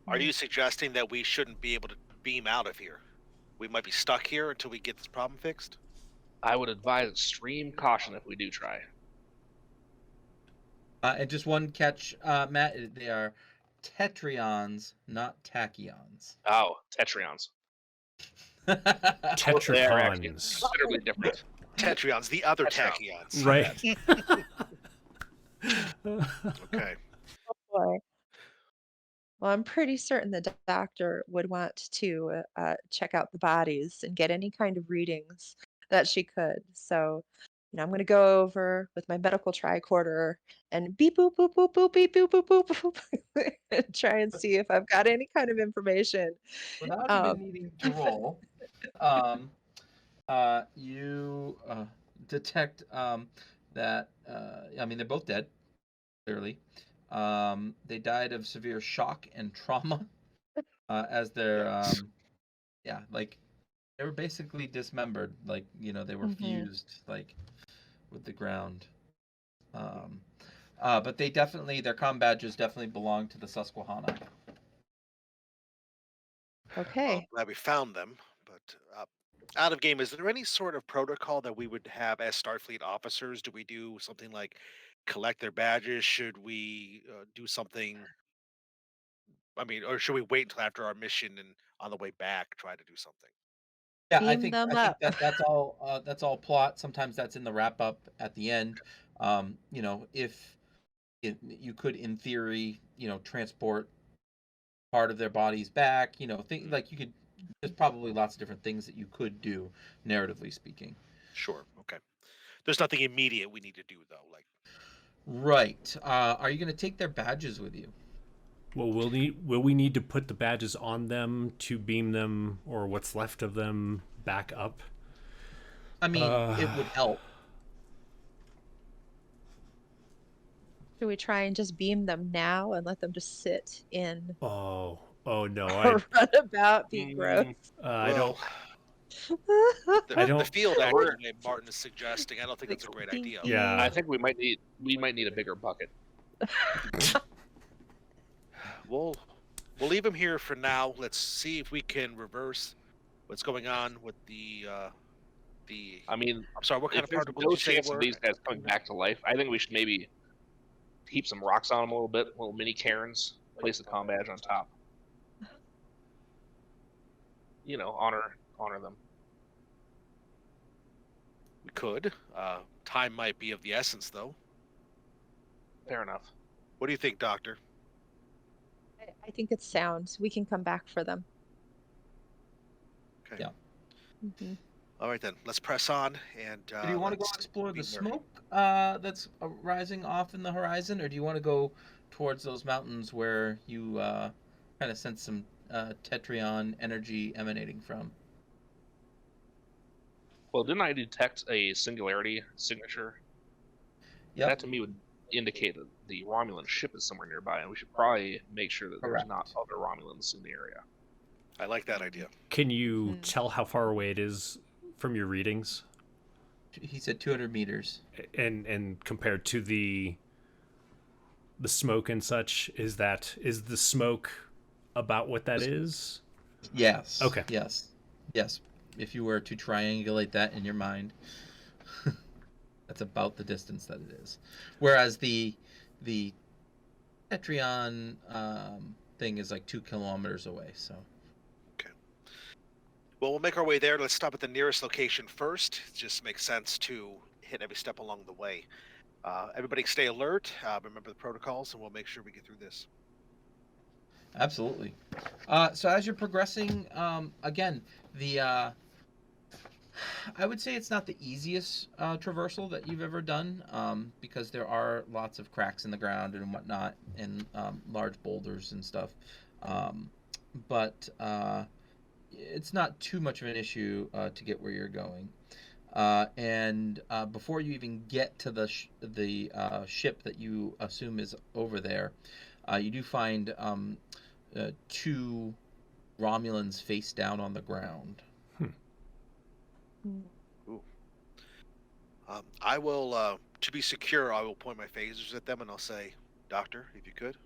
Are you suggesting that we shouldn't be able to beam out of here? We might be stuck here until we get this problem fixed? I would advise extreme caution if we do try. And just one catch, Matt, they are tetrions, not tachyons. Oh, tetrions. They are actually Tetracons. considerably different. Tetrions, the other Tetrons. tachyons. Right. Okay. Oh boy. Well, I'm pretty certain the doctor would want to check out the bodies and get any kind of readings that she could. So, I'm going to go over with my medical tricorder and beep boop boop boop boop beep boop boop boop boop and try and see if I've got any kind of information. Without Um, even needing to roll, you detect that, I mean, they're both dead, clearly. They died of severe shock and trauma as they're, yeah, like, they were basically dismembered, like, they were fused, like, with the ground. But they definitely, their comm badges definitely belong to the Susquehanna. Okay. Well, glad we found them. But out of game, is there any sort of protocol that we would have as Starfleet officers? Do we do something like collect their badges? Should we do something? I mean, or should we wait until after our mission and on the way back try to do something? Yeah, Beam them I think up. that's all plot. Sometimes that's in the wrap up at the end. If you could, in theory, transport part of their bodies back. Think like you could. There's probably lots of different things that you could do, narratively speaking. Sure. Okay. There's nothing immediate we need to do though. Like, Right. Are you going to take their badges with you? Well, will we need to put the badges on them to beam them, or what's left of them, back up? I mean, it would help. Should we try and just beam them now and let them just sit in Oh no, or run about, be gross? I don't. the field activity Martin is suggesting. I don't think that's a great idea. Yeah. I think we might need a bigger bucket. We'll leave him here for now. Let's see if we can reverse what's going on with the. I mean, I'm sorry. What kind if of there's particles no did you say chance of were? these guys coming back to life, I think we should maybe heap some rocks on them a little bit, little mini cairns, place the comm badge on top. Honor them. We could. Time might be of the essence, though. Fair enough. What do you think, Doctor? I think it's sound. We can come back for them. Okay. Yeah. Mhm. All right then. Let's press on. And Do you want to go let's explore be the wary. smoke that's rising off in the horizon, or do you want to go towards those mountains where you kind of sense some tetrion energy emanating from? Well, didn't I detect a singularity signature? Yep. That to me would indicate that the Romulan ship is somewhere nearby, and we should probably make sure that Correct. there's not other Romulans in the area. I like that idea. Can you tell how far away it is from your readings, He said 200 meters. and compared to the smoke and such? Is the smoke about what that is? Yes. Okay. Yes. Yes. If you were to triangulate that in your mind, that's about the distance that it is. Whereas the Etrion thing is like 2 kilometers away. So. Okay. Well, we'll make our way there. Let's stop at the nearest location first. It just makes sense to hit every step along the way. Everybody stay alert. Remember the protocols, and we'll make sure we get through this. Absolutely. So as you're progressing, again, the I would say it's not the easiest traversal that you've ever done, because there are lots of cracks in the ground and whatnot, and large boulders and stuff. But it's not too much of an issue to get where you're going. And before you even get to the ship that you assume is over there, you do find 2 Romulans face down on the ground. Ooh. I will, to be secure, I will point my phasers at them and I'll say, "Doctor, if you could."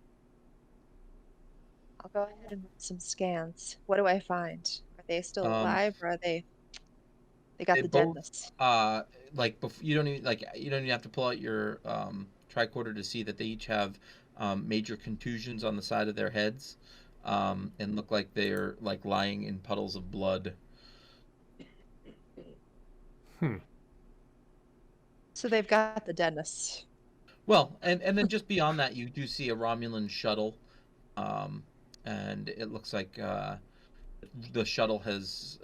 I'll go ahead and run some scans. What do I find? Are they still alive, or are they got They the both, deadness? you don't even have to pull out your tricorder to see that they each have major contusions on the side of their heads, and look like they're like lying in puddles of blood. So they've got the deadness. Well, and then just beyond that, you do see a Romulan shuttle, and it looks like the shuttle has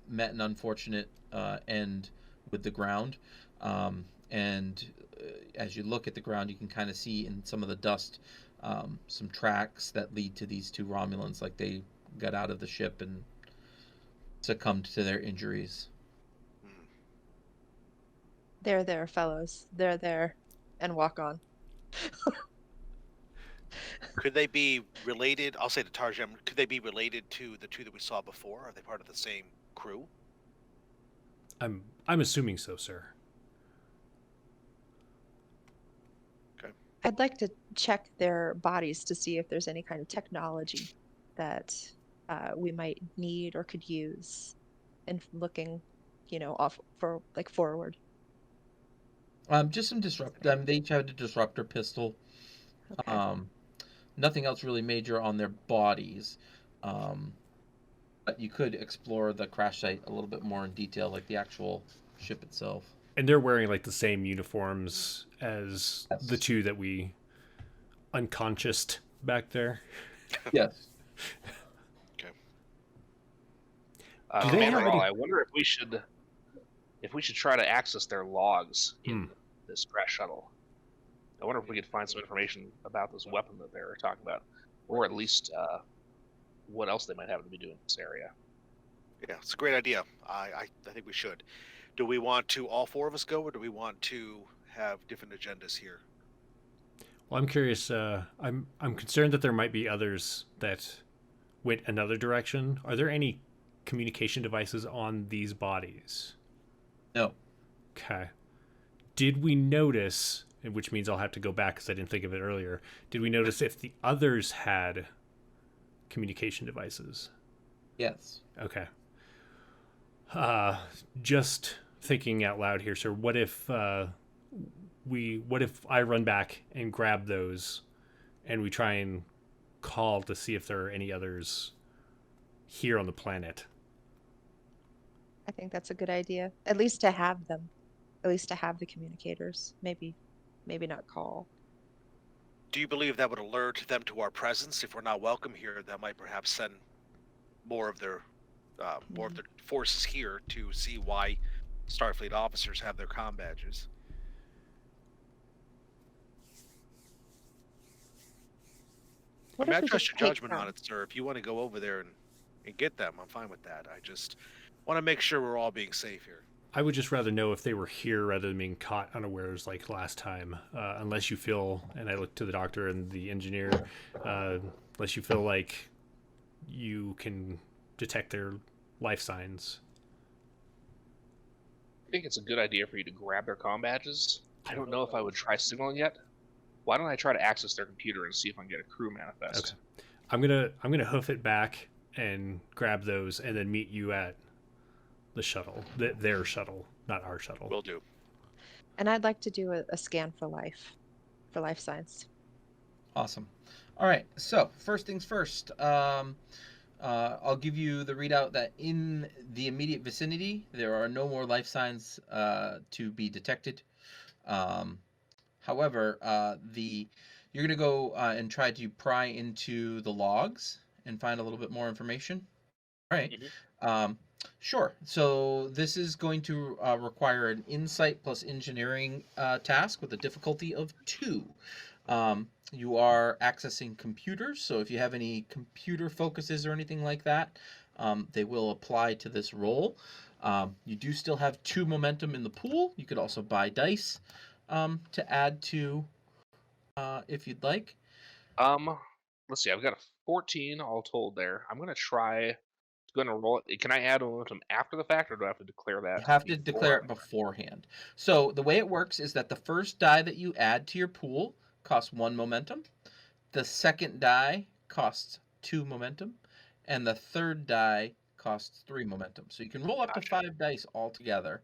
met an unfortunate end with the ground, and as you look at the ground, you can kind of see in some of the dust some tracks that lead to these 2 Romulans, like they got out of the ship and succumbed to their injuries. They're there, fellows. They're there, and walk on. Could they be related? I'll say to Tarjam, could they be related to the 2 that we saw before? Are they part of the same crew? I'm assuming so, sir. Okay. I'd like to check their bodies to see if there's any kind of technology that we might need or could use, and looking, off for like forward. Just some disrupt. They each had a disruptor pistol. Okay. Nothing else really major on their bodies. But you could explore the crash site a little bit more in detail, like the actual ship itself. And they're wearing like the same uniforms as Yes. the 2 that we unconscioused back there. Yes. Do they have any- I wonder if we should try to access their logs in this crash shuttle. I wonder if we could find some information about this weapon that they were talking about, or at least what else they might have to be doing in this area. Yeah, it's a great idea. I think we should. Do we want to all 4 of us go, or do we want to have different agendas here? Well, I'm curious. I'm concerned that there might be others that went another direction. Are there any communication devices on these bodies? No. Okay. Did we notice, which means I'll have to go back because I didn't think of it earlier, did we notice if the others had communication devices? Yes. Okay. Just thinking out loud here, sir. What if I run back and grab those, and we try and call to see if there are any others here on the planet? I think that's a good idea. At least to have them. At least to have the communicators. Maybe not call. Do you believe that would alert them to our presence? If we're not welcome here, that might perhaps send more of their forces here to see why Starfleet officers have their comm badges. What I if we trust just your take judgment on it, sir. If you want to go over there and get them, I'm fine with that. I just want to make sure we're all being safe here. I would just rather know if they were here rather than being caught unawares like last time. Unless you feel, and I look to the doctor and the engineer, unless you feel like you can detect their life signs. I think it's a good idea for you to grab their comm badges. I don't know if I would try signaling yet. Why don't I try to access their computer and see if I can get a crew manifest? Okay. I'm gonna hoof it back and grab those, and then meet you at the shuttle, their shuttle, not our shuttle. Will do. And I'd like to do a scan for life signs. Awesome. All right. So first things first. I'll give you the readout that in the immediate vicinity there are no more life signs to be detected. However, you're gonna go and try to pry into the logs and find a little bit more information. All right. Sure. So this is going to require an insight plus engineering task with a difficulty of 2. You are accessing computers, so if you have any computer focuses or anything like that, they will apply to this roll. You do still have 2 momentum in the pool. You could also buy dice to add to if you'd like. Let's see. I've got a 14 all told there. I'm gonna try. Gonna roll it. Can I add momentum after the fact, or do I have to declare that? You have to declare it beforehand. So the way it works is that the first die that you add to your pool costs 1 momentum. The second die costs 2 momentum, and the third die costs 3 momentum. So you can roll up to 5 dice altogether.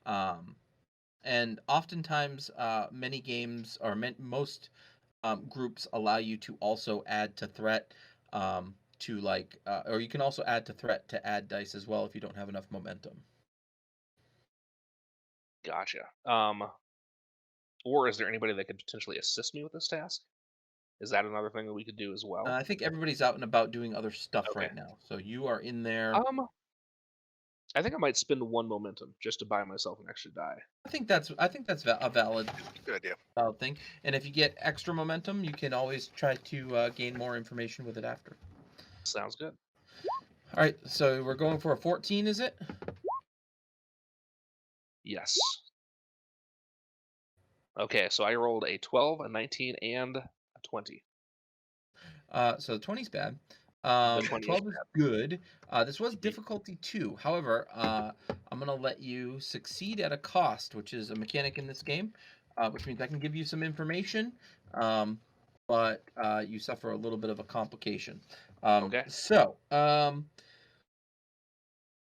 And oftentimes, many games or most groups allow you to also add to threat or you can also add to threat to add dice as well if you don't have enough momentum. Gotcha. Or is there anybody that could potentially assist me with this task? Is that another thing that we could do as well? I think everybody's out and about doing other stuff Okay. right now, so you are in there. I think I might spend 1 momentum just to buy myself an extra die. I think that's a valid Good idea. thing. And if you get extra momentum, you can always try to gain more information with it after. Sounds good. All right, so we're going for a 14, is it? Yes. Okay, so I rolled a 12, a 19, and a 20. So 20's bad. 20 12 is good. This was difficulty 2. However, I'm going to let you succeed at a cost, which is a mechanic in this game, which means I can give you some information, but you suffer a little bit of a complication. Okay. So,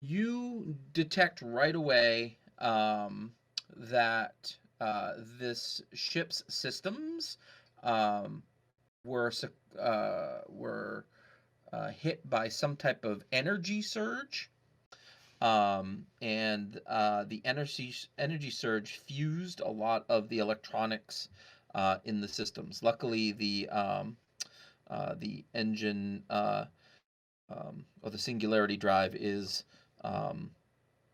you detect right away that this ship's systems were hit by some type of energy surge, and the energy surge fused a lot of the electronics in the systems. Luckily, the engine or the singularity drive is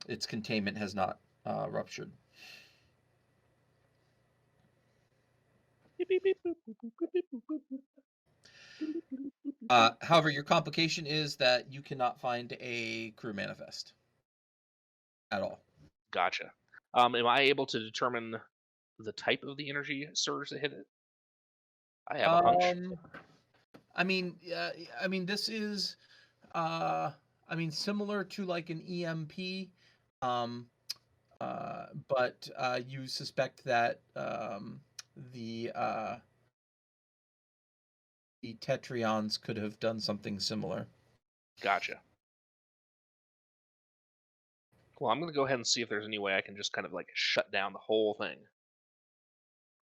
its containment has not ruptured. However, your complication is that you cannot find a crew manifest at all. Gotcha. Am I able to determine the type of the energy surge that hit it? I have a hunch. I mean, this is, similar to like an EMP, but you suspect that the Tetrions could have done something similar. Gotcha. Well, I'm going to go ahead and see if there's any way I can just kind of like shut down the whole thing.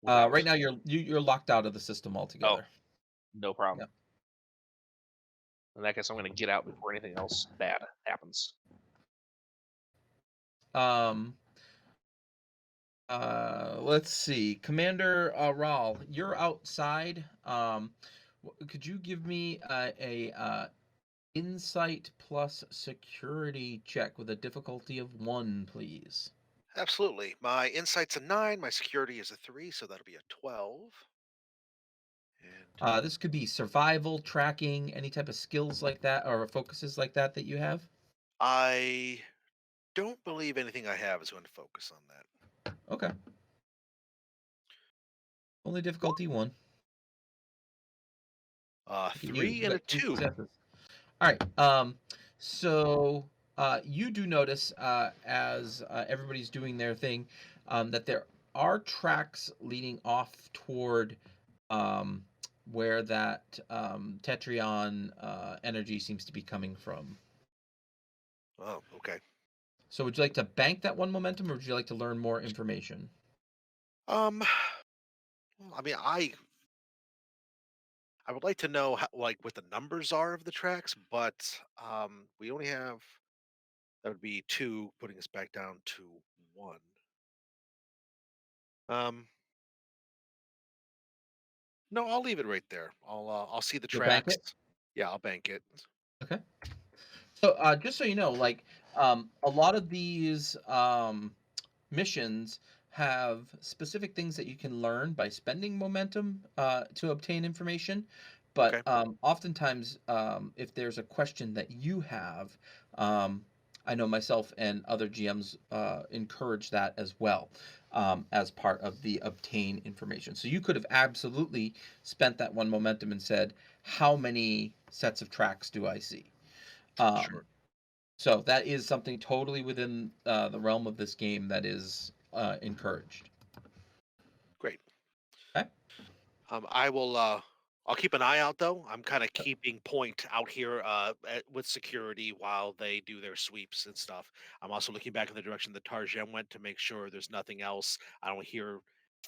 Right now, you're locked out of the system altogether. Oh, no problem. Yep. In that case, I'm going to get out before anything else bad happens. Let's see, Commander Rahl, you're outside. Could you give me a insight plus security check with a difficulty of 1, please? Absolutely. My insight's a 9. My security is a 3, so that'll be a 12. And This could be survival, tracking, any type of skills like that, or focuses like that you have. I don't believe anything I have is going to focus on that. Okay. Only difficulty 1. 3 and a 2. All right. So you do notice as everybody's doing their thing that there are tracks leading off toward where that Tetrion energy seems to be coming from. Oh, okay. So would you like to bank that 1 momentum, or would you like to learn more information? I mean, I would like to know how, like, what the numbers are of the tracks, but we only have that would be 2, putting us back down to 1. Um, no, I'll leave it right there. I'll see the You'll bank tracks. it? Yeah, I'll bank it. Okay. So just so you know, like a lot of these missions have specific things that you can learn by spending momentum to obtain information. But Okay. oftentimes, if there's a question that you have, I know myself and other GMs encourage that as well as part of the obtain information. So you could have absolutely spent that 1 momentum and said, how many sets of tracks do I see? Sure. So that is something totally within the realm of this game that is encouraged. Great. Okay. I will. I'll keep an eye out though. I'm kind of keeping point out here with security while they do their sweeps and stuff. I'm also looking back in the direction that Tarjan went to make sure there's nothing else. I don't hear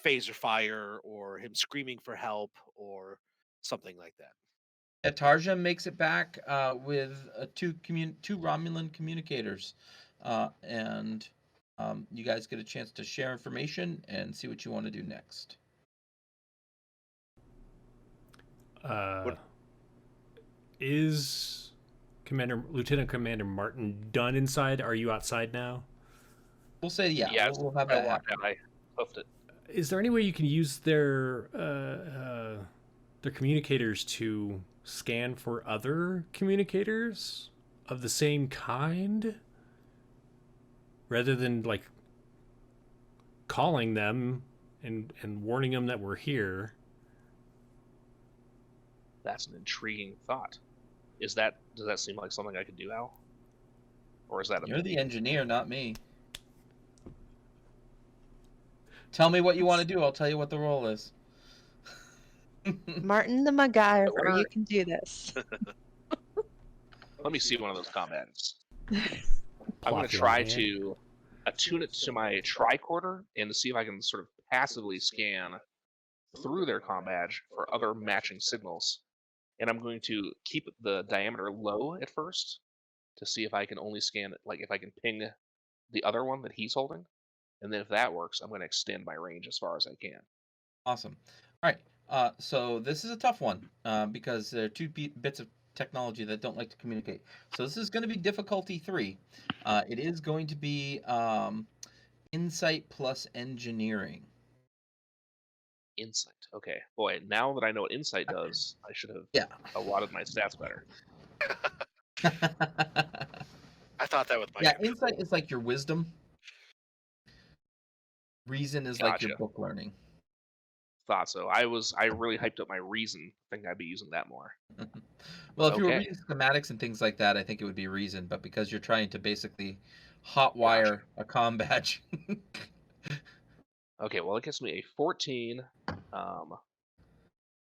phaser fire or him screaming for help or something like that. Tarja makes it back with two Romulan communicators, and you guys get a chance to share information and see what you want to do next. What? Is Lieutenant Commander Martin done inside? Are you outside now? We'll say yeah. We'll have I that walked happen. out. I hoofed it. Is there any way you can use their communicators to scan for other communicators of the same kind, rather than like calling them and warning them that we're here? That's an intriguing thought. Does that seem like something I could do, Al? Or is that You're the engineer, not me. Tell me what you want to do. I'll tell you what the role is. Martin the MacGyver, you can do this. Let me see one of those combats. I'm Plop going to your try hand. to attune it to my tricorder and to see if I can sort of passively scan through their comm badge for other matching signals. And I'm going to keep the diameter low at first to see if I can only scan it, like if I can ping the other one that he's holding. And then if that works, I'm going to extend my range as far as I can. Awesome. All right. So this is a tough one because there are two bits of technology that don't like to communicate. So this is going to be difficulty 3. It is going to be insight plus engineering. Insight. Okay. Boy, now that I know what insight does, I should have allotted my stats better. I thought that with my Insight is like your wisdom. Reason is like your Gotcha. book learning. Thought so. I really hyped up my reason. I think I'd be using that more. Well, if you were reading schematics and things like that, I think it would be reason. But because you're trying to basically hotwire a comm badge. Okay, well, it gives me a 14.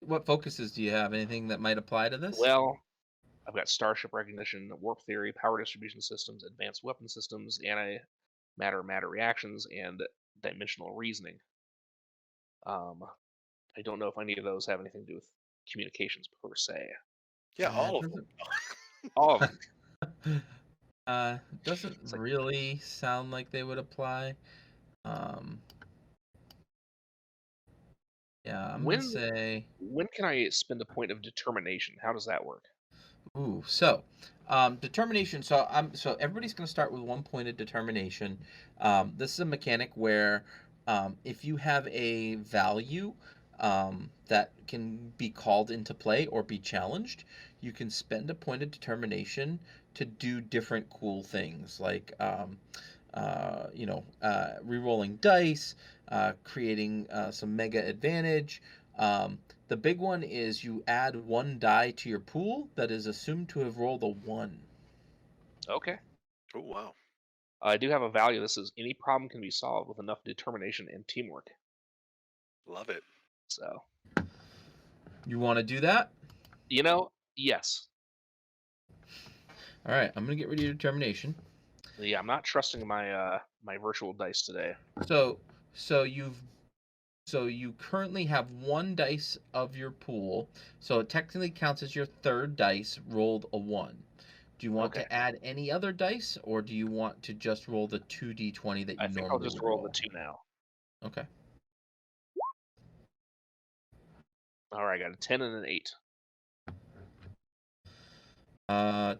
What focuses do you have? Anything that might apply to this? Well, I've got starship recognition, warp theory, power distribution systems, advanced weapon systems, anti-matter reactions, and dimensional reasoning. I don't know if any of those have anything to do with communications per se. Yeah, all of them. All of them. Doesn't really sound like they would apply. Yeah, I'm gonna say. When can I spend a point of determination? How does that work? Ooh, so determination. So everybody's gonna start with 1 point of determination. This is a mechanic where if you have a value that can be called into play or be challenged, you can spend a point of determination to do different cool things like re-rolling dice, creating some mega advantage. The big one is you add 1 die to your pool that is assumed to have rolled a 1. Okay. Oh, wow. I do have a value. This is any problem can be solved with enough determination and teamwork. Love it. So. You want to do that? Yes. All right, I'm gonna get rid of your determination. Yeah, I'm not trusting my my virtual dice today. So you currently have 1 dice of your pool, so it technically counts as your 3rd dice rolled a 1. Do you want Okay. to add any other dice, or do you want to just roll the 2d20 that you I think I'll normally just would roll roll? the 2 now. Okay. All right, I got a 10 and an 8.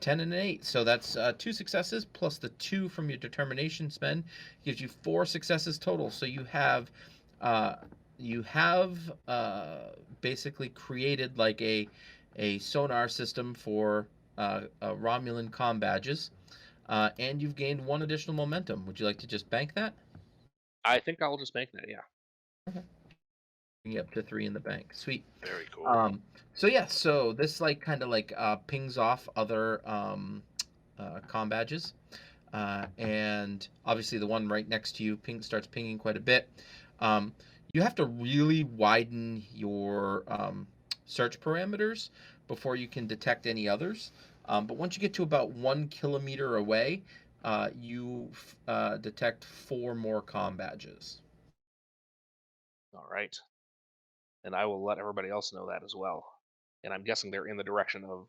10 and an 8. So that's 2 successes plus the 2 from your determination spend gives you 4 successes total. So uh, you have basically created like a sonar system for Romulan comm badges, and you've gained 1 additional momentum. Would you like to just bank that? I think I'll just make that. Yeah. Okay. Bring you up to 3 in the bank. Sweet. Very cool. So yeah, so this like kind of like pings off other comm badges, and obviously the one right next to you starts pinging quite a bit. You have to really widen your search parameters before you can detect any others. But once you get to about 1 kilometer away, you detect 4 more comm badges. All right. And I will let everybody else know that as well. And I'm guessing they're in the direction of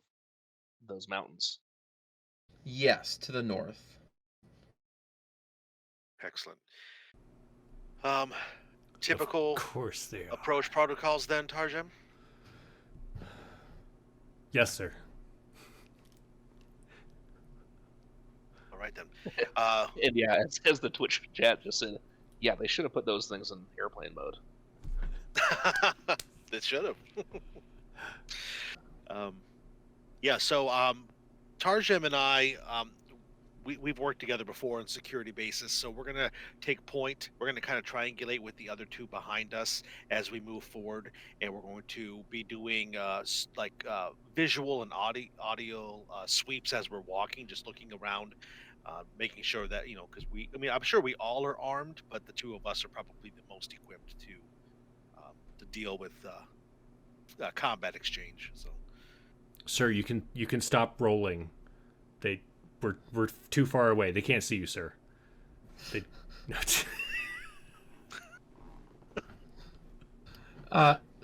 those mountains. Yes, to the north. Excellent. Typical Of course they are. approach protocols then, Tarjem? Yes, sir. All right then. And yeah, as the Twitch chat just said, yeah, they should have put those things in airplane mode. They should have. Yeah, so Tarjem and I, we've worked together before on security basis, so we're going to take point. We're going to kind of triangulate with the other 2 behind us as we move forward, and we're going to be doing visual and audio sweeps as we're walking, just looking around, making sure that, because I'm sure we all are armed, but the 2 of us are probably the most equipped to deal with combat exchange. So, Sir, you can stop rolling. We're too far away. They can't see you, sir. They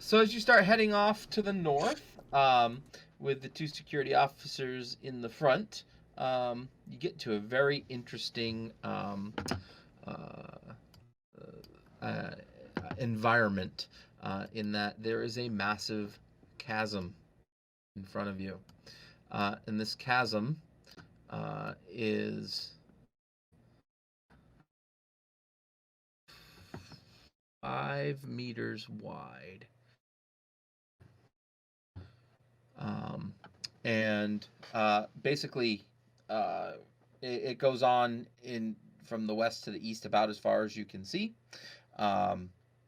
So as you start heading off to the north, with the 2 security officers in the front, you get to a very interesting environment, in that there is a massive chasm in front of you, and this chasm is 5 meters wide. And basically, it goes on from the west to the east about as far as you can see.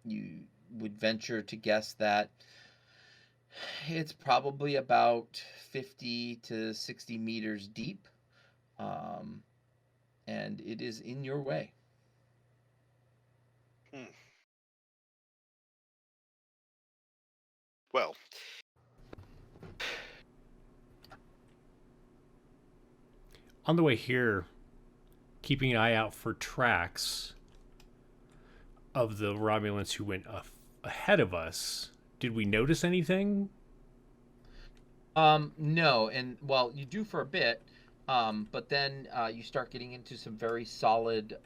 You would venture to guess that it's probably about 50 to 60 meters deep, and it is in your way. well, on the way here, keeping an eye out for tracks of the Romulans who went ahead of us. Did we notice anything? No, and well, you do for a bit, but then you start getting into some very solid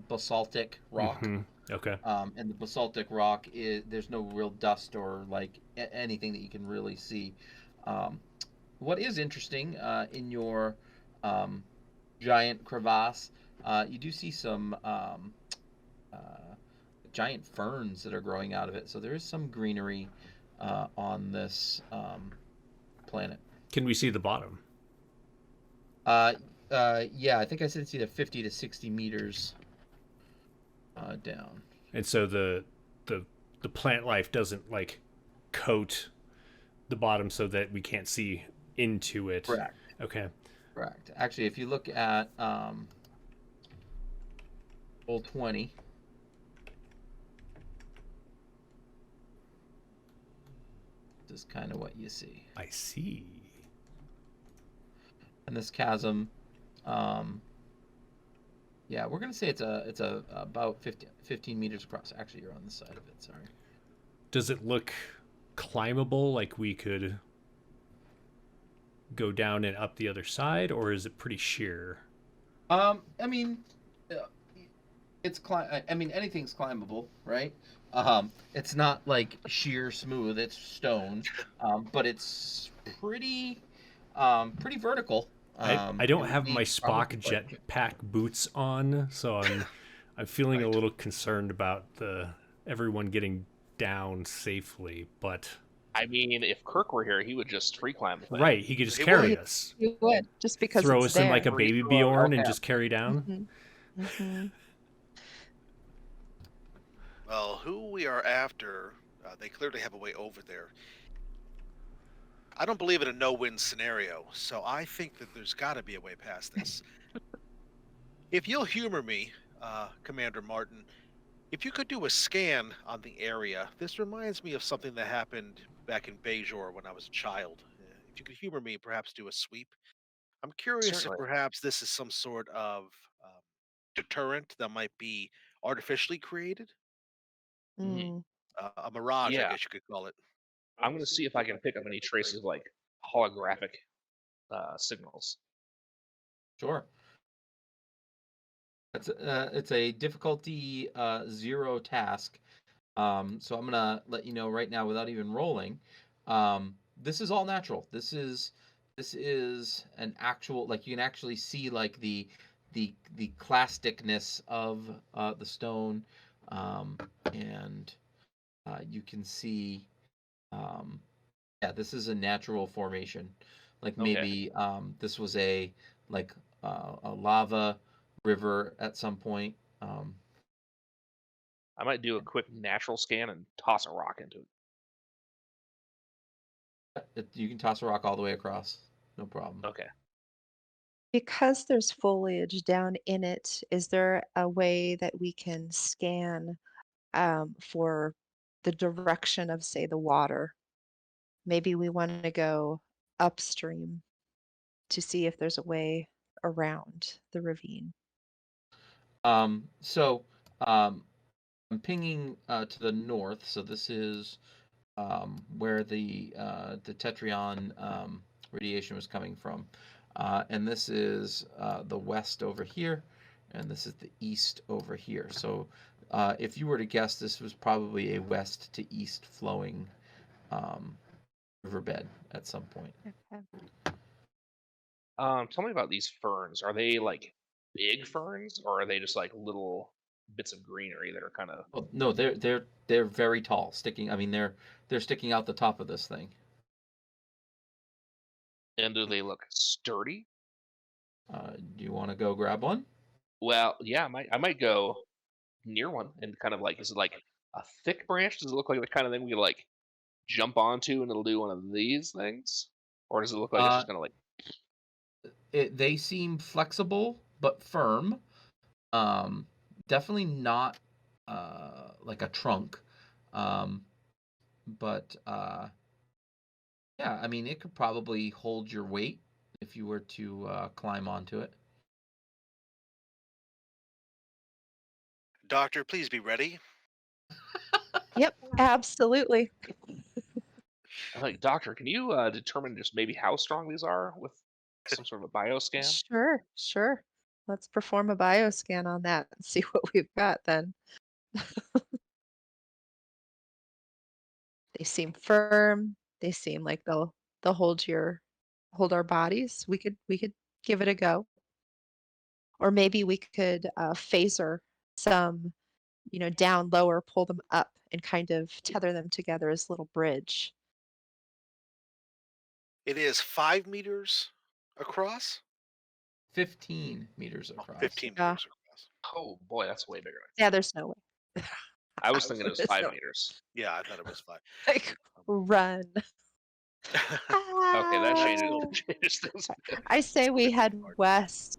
basaltic rock. Mm-hmm. Okay. And the basaltic rock there's no real dust or like anything that you can really see. What is interesting, in your giant crevasse, you do see some giant ferns that are growing out of it. So there is some greenery on this planet. Can we see the bottom? Yeah, I think I said it's either 50 to 60 meters down. And so the plant life doesn't like coat the bottom so that we can't see into it. Correct. Okay. Correct. Actually, if you look at roll 20. This is kind of what you see. I see. And this chasm, yeah, we're gonna say it's about 15 meters across. Actually, you're on the side of it. Sorry. Does it look climbable? Like we could go down and up the other side, or is it pretty sheer? I mean, I mean, anything's climbable, right? It's not like sheer smooth. It's stone, but it's pretty vertical. I don't have my probably Spock quite- jetpack boots on, so I'm feeling a Right. little concerned about everyone getting down safely. But I mean, if Kirk were here, he would just free climb the thing. right, he could just He carry would. us, You would, just because throw it's us in like a there. baby Free throw, Bjorn and okay. just carry down. Well, who we are after, they clearly have a way over there. I don't believe in a no-win scenario, so I think that there's got to be a way past this. If you'll humor me, Commander Martin, if you could do a scan on the area, this reminds me of something that happened back in Bajor when I was a child. If you could humor me, perhaps do a sweep. I'm curious Certainly. if perhaps this is some sort of deterrent that might be artificially created. Mm. A mirage, I Yeah. guess you could call it. I'm going to see if I can pick up any traces of like holographic signals. Sure. It's a difficulty 0 task. So I'm gonna let you know right now without even rolling. This is all natural. This is an actual, like, you can actually see like the clasticness of the stone, and you can see, yeah, this is a natural formation. Like Okay. maybe this was a lava river at some point. I might do a quick natural scan and toss a rock into it. You can toss a rock all the way across, no problem. Okay. Because there's foliage down in it, is there a way that we can scan for the direction of, say, the water? Maybe we want to go upstream to see if there's a way around the ravine. So I'm pinging to the north. So this is where the Tetrion radiation was coming from, and this is the west over here, and this is the east over here. So if you were to guess, this was probably a west to east flowing riverbed at some point. Okay. Tell me about these ferns. Are they like big ferns, or are they just like little bits of greenery that are kind of? Oh, no, they're very tall, sticking. I mean, they're sticking out the top of this thing. And do they look sturdy? Do you want to go grab one? Well, yeah, I might go near one and kind of like, is it like a thick branch? Does it look like the kind of thing we like jump onto and it'll do one of these things, or does it look like it's just gonna like? They seem flexible but firm. Definitely not like a trunk. But yeah, I mean, it could probably hold your weight if you were to climb onto it. Doctor, please be ready. Yep, absolutely. I'm like, doctor, can you determine just maybe how strong these are with some sort of a bioscan? Sure, sure. Let's perform a bioscan on that and see what we've got then. They seem firm. They seem like they'll hold our bodies. We could give it a go. Or maybe we could phaser some, down lower, pull them up and kind of tether them together as a little bridge. It is 5 meters across. 15 meters Oh, across. 15 Yeah. meters across. Oh boy, that's way bigger. Yeah, there's no way. I was thinking it was There's 5 no- meters. Yeah, I thought it was 5. Like, run. Okay, that Ah. changes things. I say Still we makes it head hard. west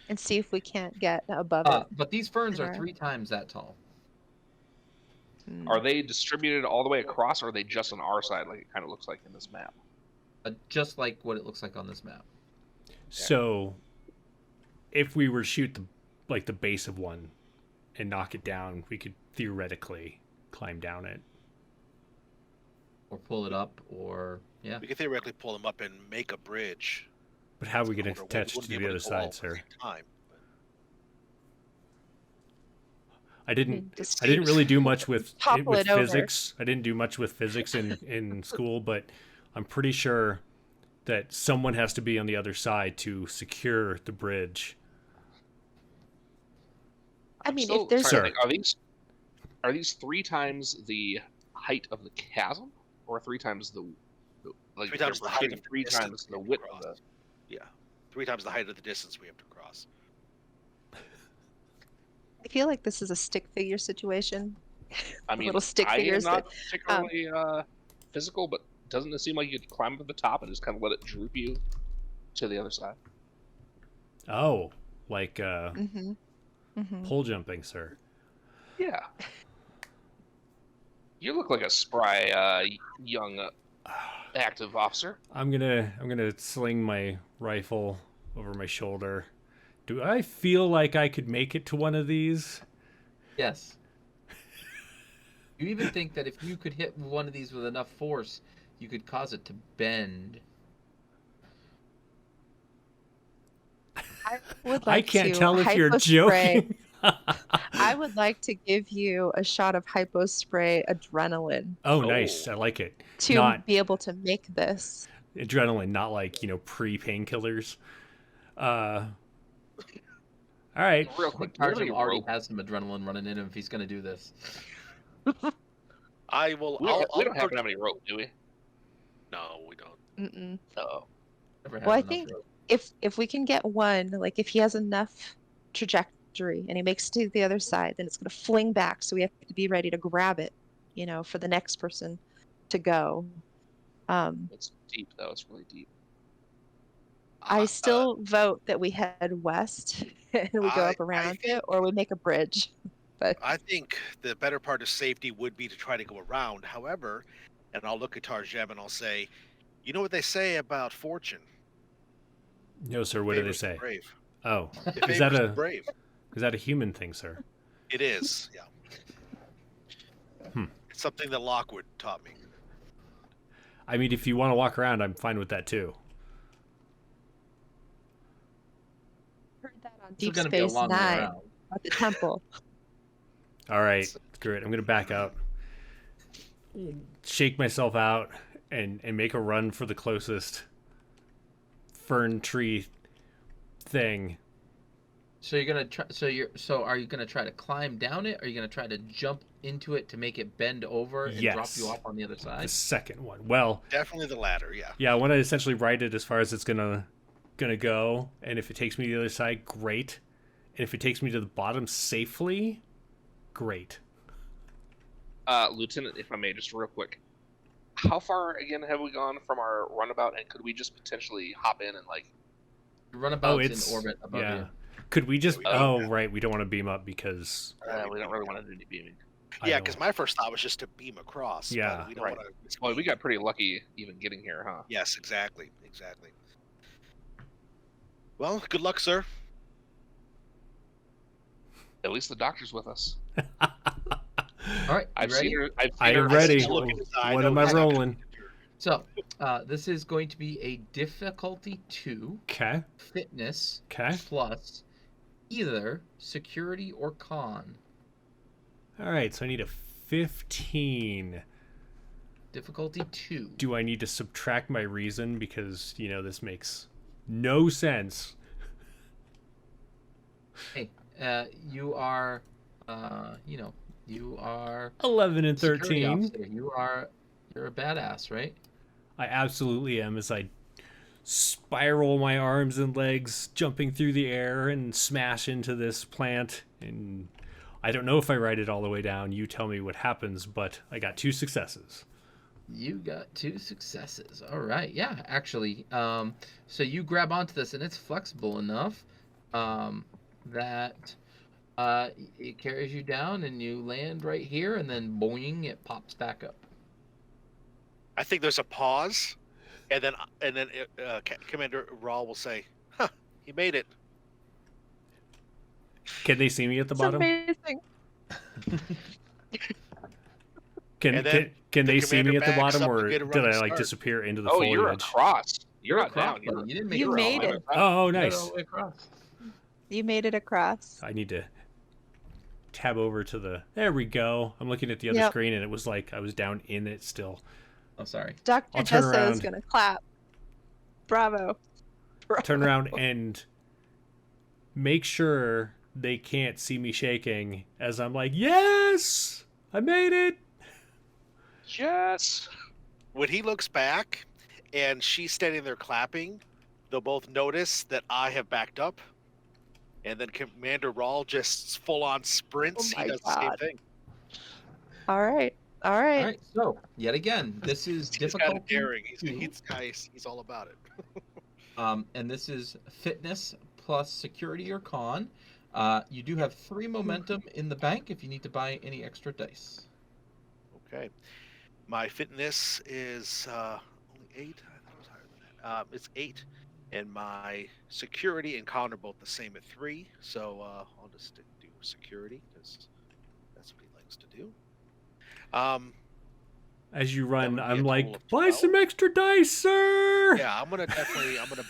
and see if we can't get above it. But these ferns are Sure. 3 times that tall. Are they distributed all the way across, or are they just on our side, like it kind of looks like in this map? Just like what it looks like on this map. So, if we were to shoot the base of one and knock it down, we could theoretically climb down it. Or pull it up, or yeah. We could theoretically pull them up and make a bridge. But how are we going to We attach wouldn't to be the able other to go all side, at the sir? same time, but I didn't Just really do much with topple it over. physics. I didn't do much with physics in school, but I'm pretty sure that someone has to be on the other side to secure the bridge. I mean, Still if there's trying to Sir. think, are these 3 times the height of the chasm, or 3 times the like 3 times the height of the 3 distance times the we have to width of cross. the? yeah, 3 times the height of the distance we have to cross. I feel like this is a stick figure situation. I mean, Little stick I am figures not that, particularly physical, but doesn't it seem like you could climb up to the top and just kind of let it droop you to the other side? Oh, like Mm-hmm. pole jumping, sir. Yeah. You look like a spry young active officer. I'm gonna sling my rifle over my shoulder. Do I feel like I could make it to one of these? Yes. You even think that if you could hit one of these with enough force, you could cause it to bend. I would I like can't to tell if you're hypospray- joking. I would like to give you a shot of hypospray adrenaline Oh, nice. I like it. to Not be able to make this. adrenaline, not like, pre-painkillers. All right. Real quick, do you have Tarzan any already rope? has some adrenaline running in him if he's going to do this. I will. We don't happen to have any rope, do we? No, we don't. Mm-mm. Oh. Never had Well, I enough think rope. if we can get one, like if he has enough trajectory and he makes it to the other side, then it's going to fling back. So we have to be ready to grab it, for the next person to go. It's deep, though. It's really deep. I still vote that we head west and we go up around it, or we make a bridge. But I think the better part of safety would be to try to go around. However, and I'll look at Tarjem and I'll say, you know what they say about fortune? No, sir. What do they Favors the say? Brave. Oh, It is that favors the a brave? human thing, sir? It is. Yeah. It's something that Lockwood taught me. I mean, if you want to walk around, I'm fine with that too. heard that on This is Deep going to be a Space long way Nine around. at the temple. All right, screw it. I'm gonna back up, shake myself out, and make a run for the closest fern tree thing. So you're gonna try. So are you gonna try to climb down it? Or are you gonna try to jump into it to make it bend over and drop Yes. you off on the other The side? second one. Well, Definitely the latter. Yeah. yeah, I want to essentially ride it as far as it's gonna go, and if it takes me to the other side, great. And if it takes me to the bottom safely, great. Lieutenant, if I may, just real quick. How far, again, have we gone from our runabout, and could we just potentially hop in and, Runabout's in orbit above yeah. you. Could we just? Yeah, we Oh, right. We don't want to beam up because. we don't really want to do any beaming. I Yeah, know. because my first thought was just to beam across. but Yeah. we don't Right. want to. Well, we got pretty lucky even getting here, huh? Yes, exactly. Well, good luck, sir. At least the doctor's with us. All right, you I've ready? seen her. I am ready. Look at his eye. What No, am I he's not gonna rolling? get your- So, this is going to be a difficulty 2 Okay. fitness Okay. plus either security or con. All right. So I need a 15. Difficulty 2. Do I need to subtract my reason because this makes no sense? Hey, you are, you are 11 and security 13. officer. You're a badass, right? I absolutely am as I spiral my arms and legs jumping through the air and smash into this plant. And I don't know if I ride it all the way down. You tell me what happens, but I got 2 successes. You got 2 successes. All right. Yeah, actually. So you grab onto this, and it's flexible enough that It carries you down, and you land right here, and then boing, it pops back up. I think there's a pause, and then Commander Rawl will say, "Huh, he made it." Can they see me at the It's bottom? amazing. Can And then can the they see me commander at the backs bottom, up to or get a did running I like start. disappear into the Oh, foliage? you're across. You're not across, down. You're, buddy. You didn't make You it made all it. the way across. Oh, You got it nice. all the way across. You made it across. I need to tab over to the. There we go. I'm looking at the other Yep. screen, and it was like I was down in it still. Oh, sorry. Dr. I'll turn Gesso is around. gonna clap. Bravo. Turn around and make sure they can't see me shaking as I'm like, yes, I made it. yes. When he looks back, and she's standing there clapping, they'll both notice that I have backed up, and then Commander Rawl just full on sprints. Oh my He does the same God. thing. All right. All All right. right. So yet again, this is He's kind difficulty of daring. two. He's all about it. And this is fitness plus security or con. You do have 3 momentum in the bank if you need to buy any extra dice. Okay. My fitness is only 8. I thought it was higher than that. It's 8. And my security and con are both the same at 3. So I'll just do security because that's what he likes to do. As you run, would be a I'm total like, of buy 12. some extra dice, sir. Yeah, I'm gonna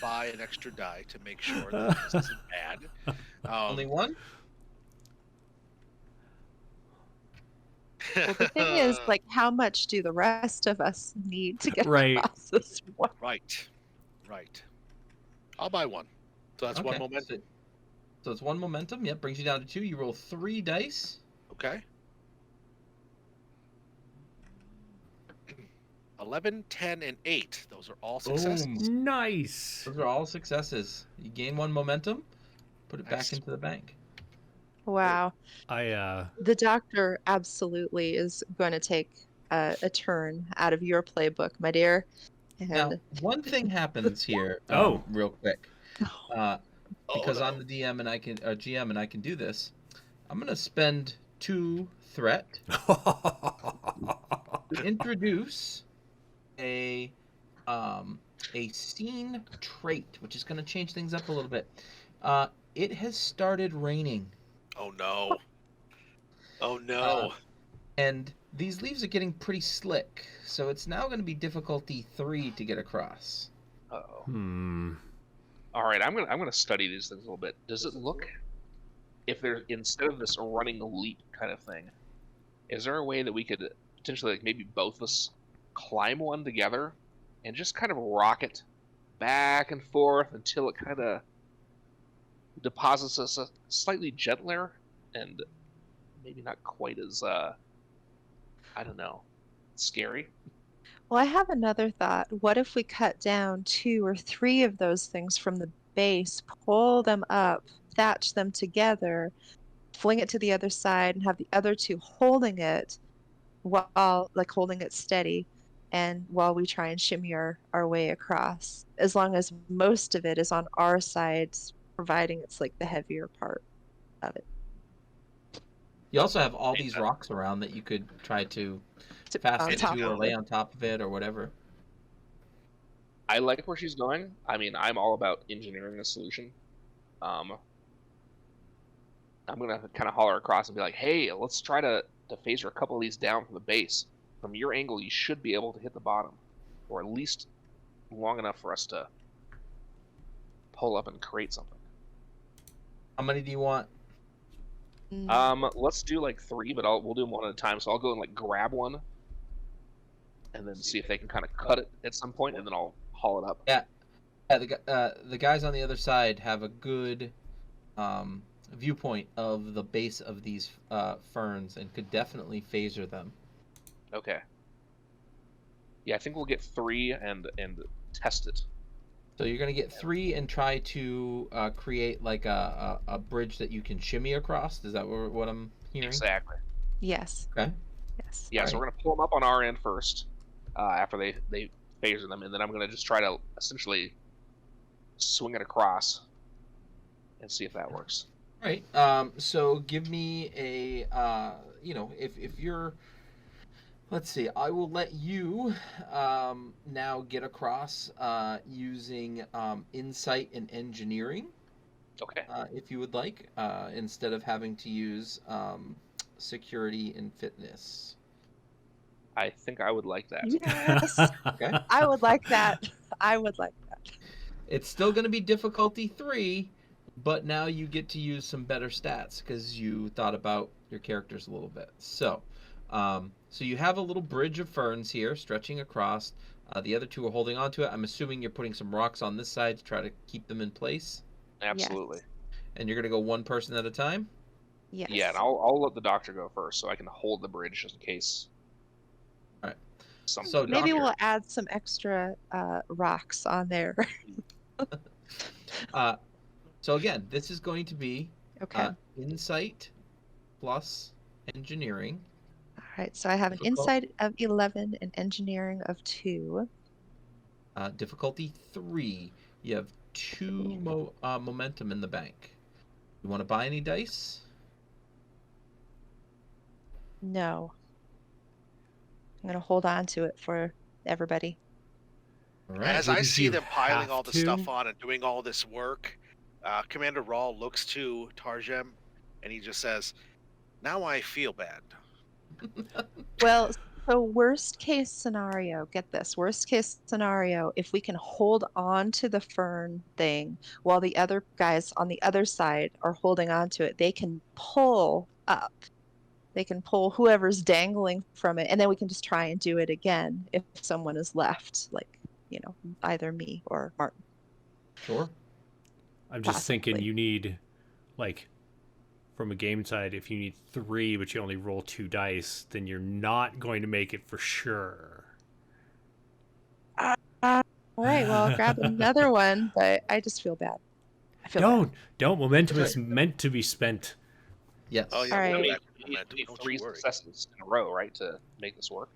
buy an extra die to make sure that this isn't bad. Only one? Well, the thing is, like, how much do the rest of us need to get Right. across this one? right. I'll buy one. So that's one Okay, momentum. So it's 1 momentum. Yep, brings you down to 2. You roll 3 dice. Okay. 11, 10, and 8. Those are all successes. Boom. Nice. Those are all successes. You gain 1 momentum. Put it back Nice. into the bank. Wow. The doctor absolutely is going to take a turn out of your playbook, my dear. And Now, one thing happens here. Oh. Real quick. Because no. I'm the DM and I can GM and I can do this. I'm gonna spend 2 threat to introduce a scene trait, which is gonna change things up a little bit. It has started raining. Oh no. Oh no. And these leaves are getting pretty slick, so it's now going to be difficulty 3 to get across. Uh-oh. Hmm. All right, I'm gonna study these things a little bit. Does it look, if there's, instead of this running leap kind of thing, is there a way that we could potentially, like, maybe both of us climb one together and just kind of rock it back and forth until it kind of deposits us a slightly gentler and maybe not quite as I don't know, scary? well, I have another thought. What if we cut down 2 or 3 of those things from the base, pull them up, thatch them together, fling it to the other side, and have the other 2 holding it while, like, holding it steady, and while we try and shimmy our way across, as long as most of it is on our side, providing it's like the heavier part of it. You also have all these rocks around that you could try to fasten on top to or of lay it. on top of it or whatever. I like where she's going. I mean, I'm all about engineering a solution. I'm gonna kind of holler across and be like, "Hey, let's try to phaser a couple of these down from the base. From your angle, you should be able to hit the bottom, or at least long enough for us to pull up and create something." How many do you want? Let's do like 3, but we'll do them one at a time. So I'll go and like grab one, and then see if they can kind of cut it at some point, and then I'll haul it up. Yeah, the guys on the other side have a good viewpoint of the base of these ferns and could definitely phaser them. Okay. Yeah, I think we'll get 3 and test it. So you're gonna get 3 and try to create like a bridge that you can shimmy across. Is that what I'm hearing? Exactly. Yes. Okay. Yes. Yeah, so we're gonna pull them up on our end first, after they phaser them, and then I'm gonna just try to essentially swing it across and see if that works. All right. So give me a if you're, let's see, I will let you now get across using insight and engineering, Okay. if you would like, instead of having to use security and fitness. I think I would like that. Yes, Okay. I would like that. I would like that. It's still going to be difficulty 3, but now you get to use some better stats because you thought about your characters a little bit. So you have a little bridge of ferns here stretching across. The other two are holding onto it. I'm assuming you're putting some rocks on this side to try to keep them in place. Absolutely. Yes. And you're going to go one person at a time? Yes. Yeah, and I'll let the doctor go first so I can hold the bridge just in case. All right. Something. So, Maybe doctor, we'll add some extra rocks on there. so again, this is going to be Okay. insight plus engineering. All right. So I have an Difficult. insight of 11 and engineering of 2. Difficulty 3. You have 2 momentum in the bank. You want to buy any dice? No. I'm going to hold on to it for everybody. All right. As I Wouldn't see you them piling have all the to? stuff on and doing all this work, Commander Rawl looks to Tarjem and he just says, "Now I feel bad." Well, so worst case scenario, get this. Worst case scenario, if we can hold on to the fern thing while the other guys on the other side are holding on to it, they can pull up. They can pull whoever's dangling from it, and then we can just try and do it again if someone is left, like, either me or Martin. Sure. I'm just thinking Possibly. you need, like, from a game side, if you need 3 but you only roll 2 dice, then you're not going to make it for sure. All right, well, I'll grab another one, but I just feel bad. I feel bad. Don't. Momentum is meant to be spent. Yes. Oh yeah, All we'll right. go You back to need momentum. Don't 3 you worry. successes in a row, right, to make this work.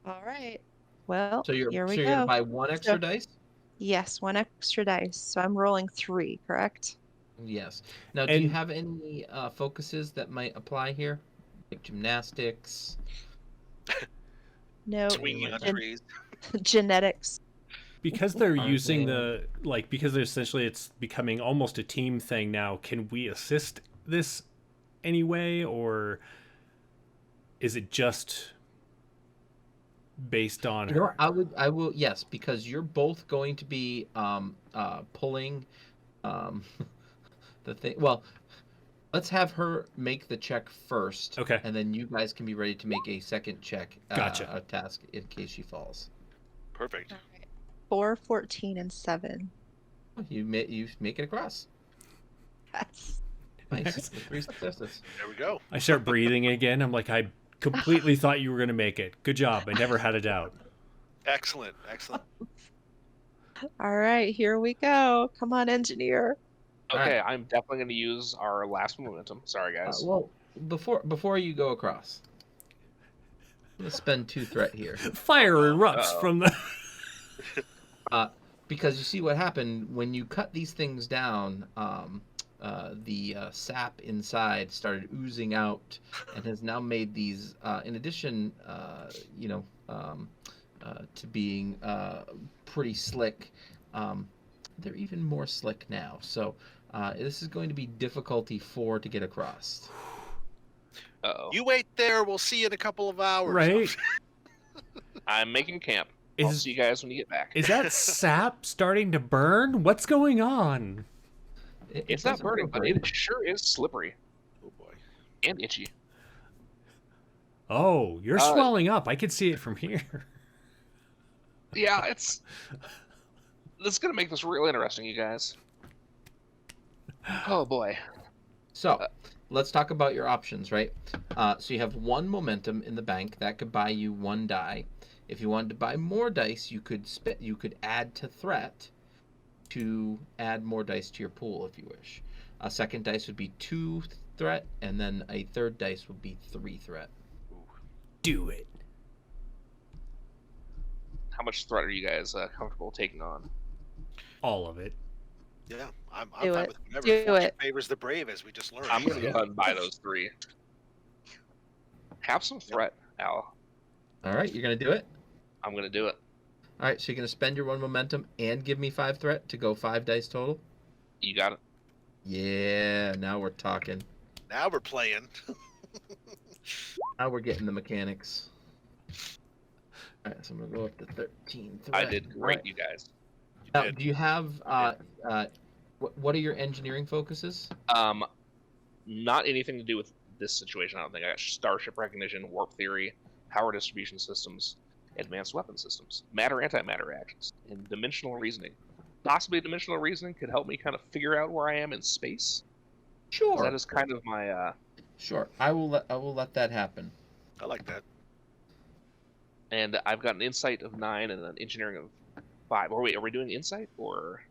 All right. Well, So you're here we you're gonna go. buy one extra So- dice? Yes, 1 extra dice. So I'm rolling 3, correct? Yes. Now, do you And- have any focuses that might apply here, like gymnastics? No. Swinging on trees. Genetics. Because they're Aren't using they- because they're essentially it's becoming almost a team thing now, can we assist this anyway, or is it just based on You know her? what? I will. Yes, because you're both going to be pulling the thing. Well, let's have her make the check first. Okay. And then you guys can be ready to make a second check. Gotcha. A task in case she falls. Perfect. All right. 4, 14, and 7. You make it across. Yes. Nice. Nice. 3 successes. There we go. I start breathing again. I'm like, I completely thought you were going to make it. Good job. I never had a doubt. Excellent. Excellent. All right, here we go. Come on, engineer. Okay, Alright. I'm definitely going to use our last momentum. Sorry, guys. Well, before you go across, I'm gonna spend 2 threat here. Fire erupts Uh-oh. from the. Because you see what happened when you cut these things down. The sap inside started oozing out and has now made these. In addition, to being pretty slick, they're even more slick now. So this is going to be difficulty 4 to get across. Uh-oh. You wait there. We'll see you in a couple of hours. Right? I'm making camp. I'll Is see you guys when you get back. is that sap starting to burn? What's going on? It's not doesn't feel burning, but great. it sure is slippery Oh boy. and itchy. Oh, you're swelling up. I can see it from here. Yeah, it's gonna make this real interesting, you guys. Oh boy. So let's talk about your options, right? So you have 1 momentum in the bank that could buy you 1 die. If you wanted to buy more dice, you could add to threat to add more dice to your pool if you wish. A second dice would be 2 threat, and then a third dice would be 3 threat. Do it. How much threat are you guys comfortable taking on? All of it. Yeah, I'm Do fine it. with whatever. Do Fortune it. favors the brave, as we just learned. I'm gonna so go yeah. ahead and buy those 3. Have some threat, Al. All right, you're gonna do it. I'm gonna do it. All right, so you're gonna spend your 1 momentum and give me 5 threat to go 5 dice total. You got it. Yeah, now we're talking. Now we're playing. Now we're getting the mechanics. All right, so I'm gonna go up to 13 threat. I did great, you guys. Now, did. do you have what are your engineering focuses? Not anything to do with this situation. I don't think. I got starship recognition, warp theory, power distribution systems, advanced weapon systems, matter antimatter reactions, and dimensional reasoning. Possibly dimensional reasoning could help me kind of figure out where I am in space. Sure. That is kind of my. Sure. I will let that happen. I like that. And I've got an insight of 9 and an engineering of 5. Or wait, are we doing insight or?